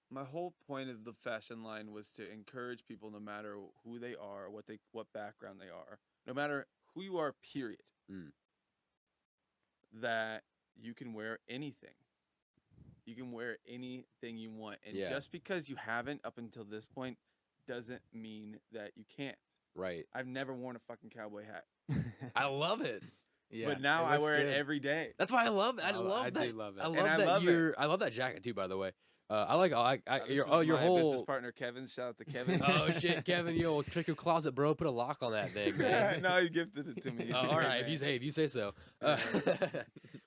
my whole point of the fashion line was to encourage people, no matter who they are, what background they are, no matter who you are, period, Mm. that you can wear anything. You can wear anything you want, and Yeah. just because you haven't up until this point doesn't mean that you can't. Right. I've never worn a fucking cowboy hat, I love it. Yeah, but now it I looks wear it good. every day. That's why I love it. I love I that. do love it. I love And I that love it. I love that jacket too. By the way, I like This your is your my business whole. partner Kevin. Shout out to Kevin. Oh shit, Kevin, yo, check your closet, bro. Put a lock on that thing, man. No, he gifted it to me. He's a All great right, man. if you say so.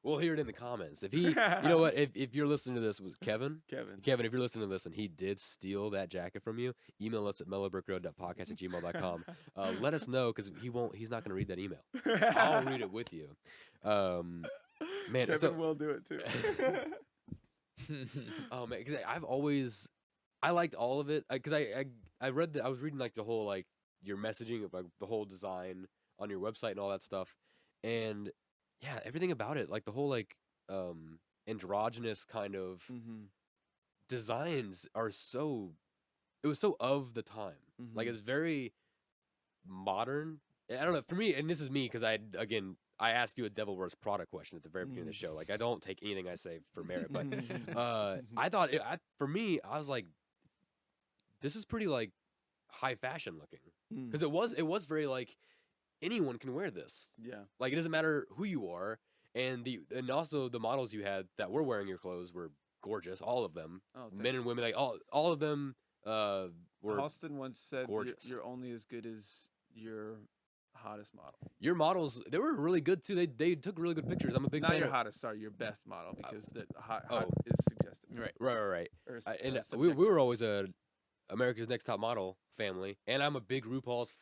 We'll hear it in the comments. If he, you know know what? If you're listening to this, was Kevin? Kevin. Kevin, if you're listening to this and he did steal that jacket from you, email us at mellowbrickroad.podcast@gmail.com. Let us know because he's not going to read that email. I'll read it with you. Man, Kevin so will do it too. oh man, because I liked all of it because I read that I was reading like the whole like your messaging of like the whole design on your website and all that stuff, and yeah, everything about it, like the whole like androgynous kind of Mm-hmm. designs are so it was so of the time. Like Mhm. it's very modern. I don't know for me, and this is me because I asked you a Devil Wears Prada question at the very beginning of the show. Like I don't take anything I say for merit, but I thought for me, I was like, this is pretty like high fashion looking because it was very like anyone can wear this. Yeah. Like it doesn't matter who you are, and also the models you had that were wearing your clothes were gorgeous, all of them, Oh, men and women, like all of them were Austin once said, gorgeous. You're only as good as your hottest model." Your models, they were really good too. They took really good pictures. I'm a big Not fan your of, hottest, sorry, your best model, because the hot oh. is suggested. Right. right. Or And we subjective. were always a America's Next Top Model family, and I'm a big RuPaul's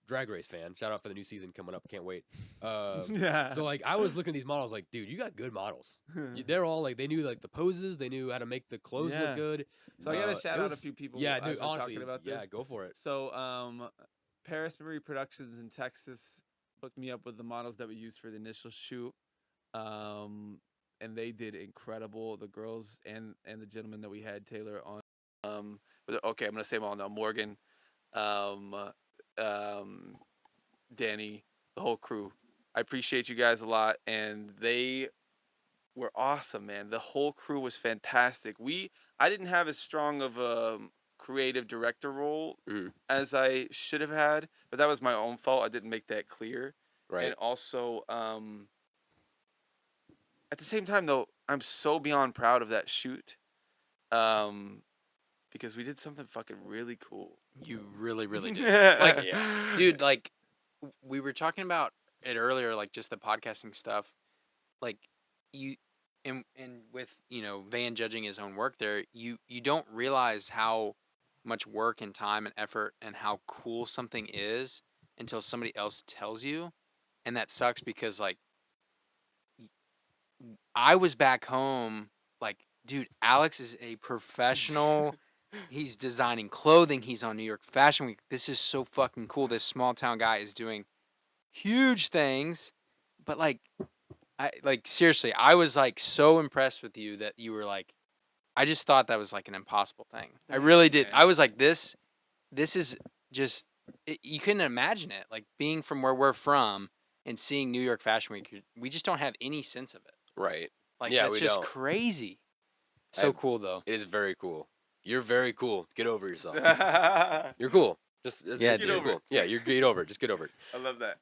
Drag Race fan. Shout out for the new season coming up. Can't wait. Yeah. So like I was looking at these models like, dude, you got good models. They're all like they knew like the poses, they knew how to make the clothes Yeah. look good. So I gotta shout it out a was- few people. Yeah, as dude, we're honestly, talking about this. yeah, go for it. So Paris Marie Productions in Texas hooked me up with the models that we used for the initial shoot. And they did incredible. The girls and the gentleman that we had, Taylor, on. Okay, I'm gonna say them all now. Morgan, Danny, the whole crew. I appreciate you guys a lot, and they were awesome, man. The whole crew was fantastic. I didn't have as strong of a creative director role as I should have had, but that was my own fault. I didn't make that clear. Right. And also, at the same time, though, I'm so beyond proud of that shoot, because we did something fucking really cool. You really, really did. Like, Yeah. Dude, like we were talking about it earlier, like just the podcasting stuff. Like you and with, Van judging his own work there, you don't realize how much work and time and effort and how cool something is until somebody else tells you. And that sucks because like I was back home like, dude, Alex is a professional. He's designing clothing. He's on New York Fashion Week. This is so fucking cool. This small town guy is doing huge things. But seriously, I was like so impressed with you that you were like, I just thought that was like an impossible thing. I really did. Man. I was like, this is just, you couldn't imagine it. Like being from where we're from and seeing New York Fashion Week, we just don't have any sense of it. Right. Like Yeah, that's we just don't. crazy. So cool though. It is very cool. You're very cool. Get over yourself. I You're cool. Just Yeah, you're dude. cool. Yeah, you get over it. Just get over it. love that.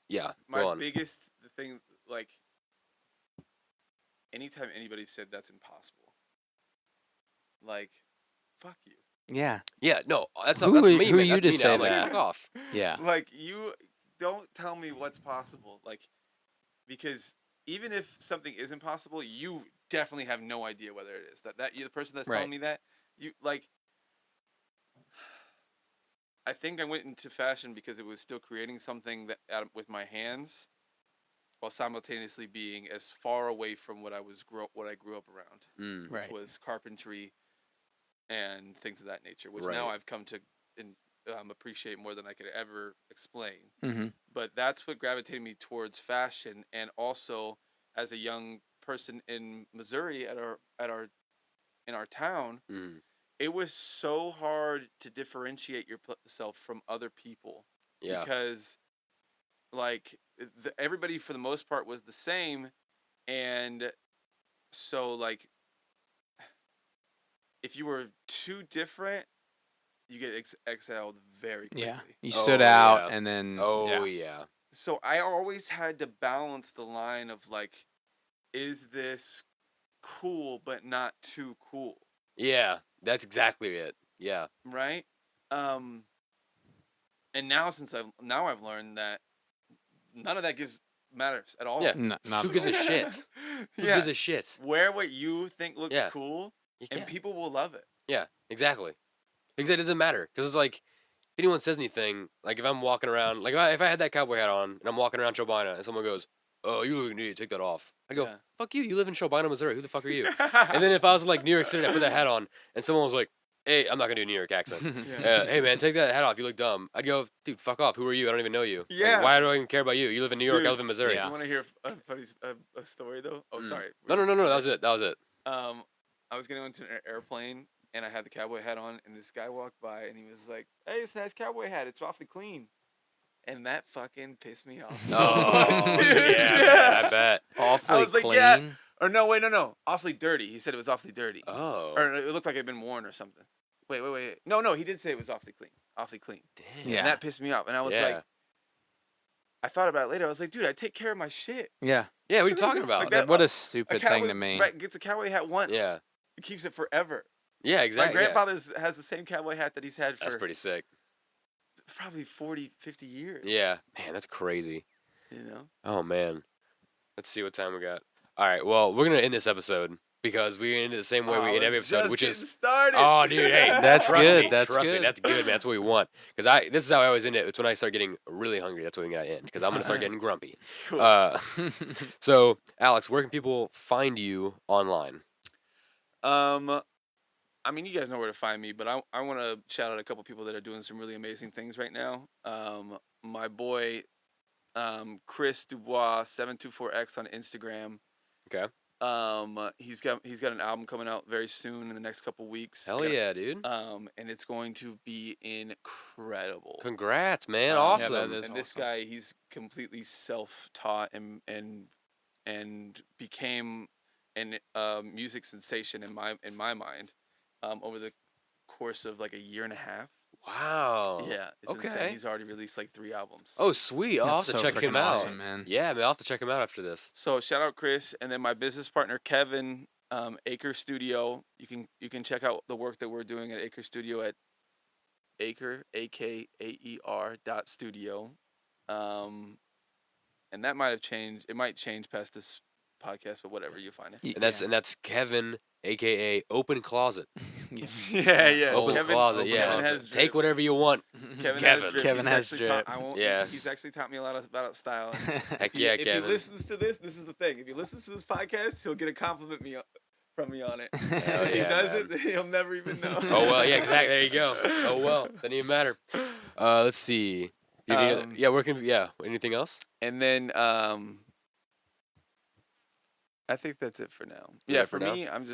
Yeah. My Go on. biggest thing, like, anytime anybody said that's impossible, like, fuck you. Yeah. Yeah, no, that's Who that's are- me, who are man. you That's to me now. say I'm like, that? fuck off. Yeah. Like, you don't tell me what's possible. Like, because even if something isn't possible, you definitely have no idea whether it is. That you, the person that's Right. telling me that, you like. I think I went into fashion because it was still creating something that with my hands, while simultaneously being as far away from what I grew up around, Mm, which Right. was carpentry and things of that nature, which now Right. I've come to appreciate more than I could ever explain. Mm-hmm. But that's what gravitated me towards fashion, and also as a young person in Missouri in our town, mm, it was so hard to differentiate yourself from other people yeah. because like everybody for the most part was the same, and so like if you were too different, you get exiled very quickly. Yeah. You Oh, stood out, yeah. and then Oh, yeah. So I always had to balance the line of like, is this cool but not too cool, Yeah, that's exactly it. Yeah. right? Um, and now I've learned that none of that matters at all. Yeah. not Who at gives a all. shit? Who Yeah, gives a shit? wear what you think looks Yeah. cool, You and can't. people will love it. Yeah, exactly. Because it doesn't matter. Because it's like, if anyone says anything, like if I'm walking around, like if I had that cowboy hat on and I'm walking around Chobina and someone goes, "Oh, you look neat, take that off." I go, Yeah. "Fuck you, you live in Chobina, Missouri. Who the fuck are you?" And then if I was like New York City, I put that hat on and someone was like, "Hey, I'm not gonna do a New York accent. Yeah. Hey man, take that hat off. You look dumb." I'd go, "Dude, fuck off. Who are you? I don't even know you. Like, Yeah. why do I even care about you? You live in New York. I Dude, live in Missouri." Yeah. You want to hear a funny a story though? Oh, Mm. sorry. No. That was it. That was it. I was getting onto an airplane and I had the cowboy hat on, and this guy walked by and he was like, "Hey, it's a nice cowboy hat. It's awfully clean." And that fucking pissed me off so Oh, much, dude. yeah, man, I bet. Awfully I was like, clean. yeah. Or no. Awfully dirty. He said it was awfully dirty. Oh, Or it looked like it had been worn or something. Wait. No, he did say it was awfully clean. Awfully clean. damn. Yeah. And that pissed me off. And I was like, I thought about it later. I was like, dude, I take care of my shit. Yeah. Yeah, what are you talking about? Like that- What a A stupid cowboy thing to me. gets a cowboy hat once. Yeah. He keeps it forever. Yeah, My exactly. Yeah. grandfather has the same cowboy hat that he's had That's for pretty sick. probably 40, 50 years. Yeah. Man, that's crazy. You know? Oh, man. Let's see what time we got. All right, well, we're going to end this episode because we end it the same way we end every episode, which is... started. Oh, dude, hey, That's trust good, me, that's trust me, good. that's good, man. That's what we want. Because this is how I always end it. It's when I start getting really hungry. That's when we got to end. Because I'm going to start getting grumpy. Cool. So, Alex, where can people find you online? I mean, you guys know where to find me, but I want to shout out a couple people that are doing some really amazing things right now. My boy, Chris Dubois 724X on Instagram. Okay. He's got an album coming out very soon in the next couple weeks. Hell yeah, dude. And it's going to be incredible. Congrats, man. Yeah, awesome. that is And this awesome. guy, he's completely self-taught and became an music sensation in my mind over the course of like a year and a half. Wow. Yeah, it's okay. insane. He's already released like 3 albums. Oh, sweet. I'll have That's to so check him freaking out. awesome, man. Yeah, man. I'll have to check him out after this. So shout out Chris, and then my business partner Kevin, Acre Studio. You can check out the work that we're doing at Acre Studio at Acre AKAER.studio. And that might have changed. It might change past this podcast, but whatever, you find it. And that's Kevin, aka Open Closet. Yeah. Yeah. Open Closet. Kevin Yeah. has Take drip. whatever you want. Kevin Kevin. has drip. Kevin He's has actually taught- drip. I won't, Yeah. He's actually taught me a lot about style. Heck If he- yeah, if Kevin. he listens to this is the thing. If he listens to this podcast, he'll get a compliment from me on it. Hell If he yeah, does man. it, he'll never even know. Oh well, yeah, exactly. There you go. Oh well, doesn't even matter. Let's see. Do you have any other- where can anything else? And then I think that's it for now. Yeah, Yeah, for for now? me, I'm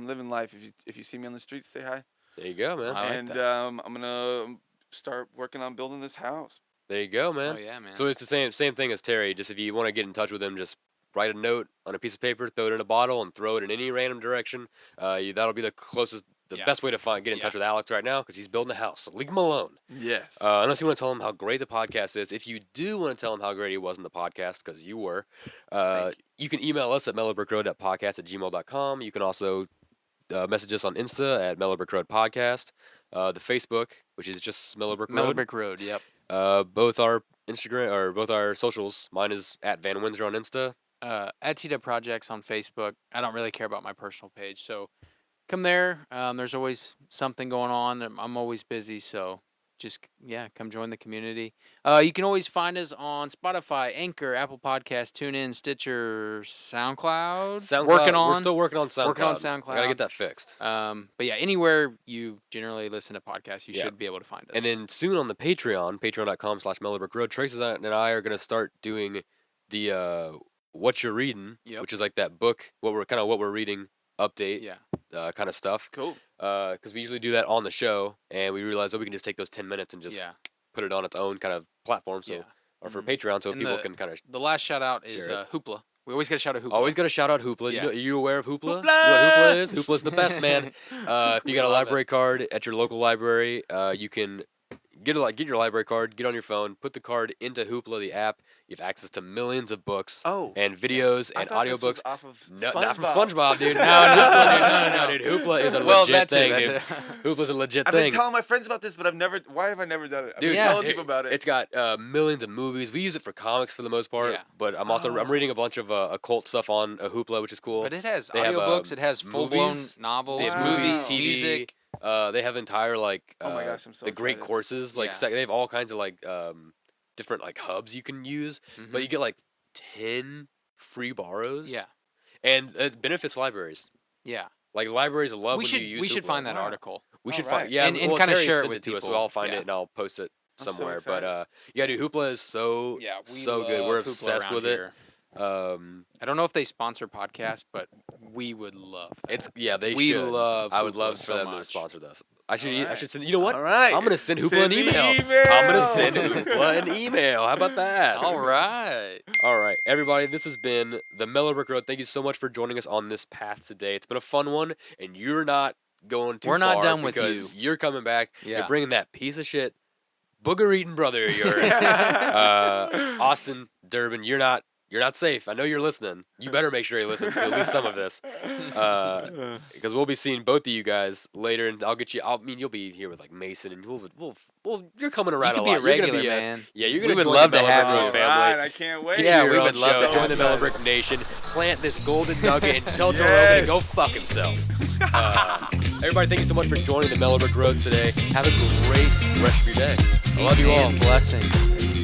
living life. If you see me on the street, say hi. There you go, man. I like And that. I'm gonna start working on building this house. There you go, man. Oh yeah, man. So it's the same thing as Terry. Just if you want to get in touch with him, just write a note on a piece of paper, throw it in a bottle, and throw it in any random direction. That'll be the Yeah. best way to get in touch with Alex right now because he's building a house. So leave him alone. Yes. Unless you want to tell him how great the podcast is. If you do want to tell him how great he was in the podcast, because you were, Thank you can email us at mellowbrickroad.podcast@gmail.com. You can also message us on Insta at Mellow Brick Road Podcast. The Facebook, which is just Mellow Brick Mellow Road. Brick Road. Yep. Both our Instagram or both our socials. Mine is at Van Windsor on Insta. At TW Projects on Facebook. I don't really care about my personal page, so come there. There's always something going on. I'm always busy, so just come join the community. You can always find us on Spotify, Anchor, Apple Podcasts, TuneIn, Stitcher, SoundCloud. We're still working on SoundCloud. Working on SoundCloud. Gotta get that fixed. But yeah, anywhere you generally listen to podcasts, you should be able to find us. And then soon on the Patreon, patreon.com/mellowbrickroad, Trace and I are gonna start doing the what you're reading, which is like that book, what we're reading update, kind of stuff. Cool. Because we usually do that on the show, and we realized that we can just take those 10 minutes and just put it on its own kind of platform, or for Patreon, so people can kind of. The last shout out is Hoopla. We always got to shout out Hoopla. Always got to shout out Hoopla. Yeah. Are you aware of Hoopla? Hoopla! You know what Hoopla is? Hoopla's the best, man. If you got a library card at your local library, you can get your library card, get on your phone, put the card into Hoopla, the app. You have access to millions of books and videos and audiobooks. Off of No, not from SpongeBob, dude. No, dude. Hoopla is a Well, legit that's it, thing, that's dude. Hoopla's a legit I've thing. been telling my friends about this, but why have I never done it? I've been telling people about it. It's got millions of movies. We use it for comics for the most part, but I'm reading a bunch of occult stuff on Hoopla, which is cool. But it has audiobooks, it has full-blown novels, They have movies, TV, music. They have entire oh my gosh, I'm so the great excited. courses. Like they have all kinds of different hubs you can use, but you get 10 free borrows. Yeah, and it benefits libraries. Yeah, like libraries love when you use. We should Hoopla. find that article. We should right. find and kind of Terry share it sent with to us, so people. I'll find it and I'll post it somewhere. so But dude, Hoopla is so good. We're Hoopla obsessed around with here. it. I don't know if they sponsor podcasts, but we would love that. They we should. love I would Hoopla love so for them to much. sponsor us. I should. All right. I should send. You know what? All right. I'm gonna send Hoopla Send an the email. email. I'm gonna send Hoopla an email. How about that? All right. All right, everybody. This has been the Mellow Brick Road. Thank you so much for joining us on this path today. It's been a fun one, and you're not going too far. We're not done with because you. You're coming back. Yeah. You're bringing that piece of shit booger eating brother of yours, Austin Durbin. You're not safe. I know you're listening. You better make sure you listen to at least some of this, because we'll be seeing both of you guys later, and I'll get you. You'll be here with Mason, and we'll you're coming around You a could be lot. a regular, you're gonna be man. You're We gonna would join love the to Mellow have Brick Road you. family. Right, I can't wait. Get Yeah, your we own would love show. to Join have the you. Mellow Brick Nation. Plant this golden nugget and tell Joe Rogan to go fuck himself. Everybody, thank you so much for joining the Mellow Brick Road today. Have a great rest of your day. I love you all. Blessings.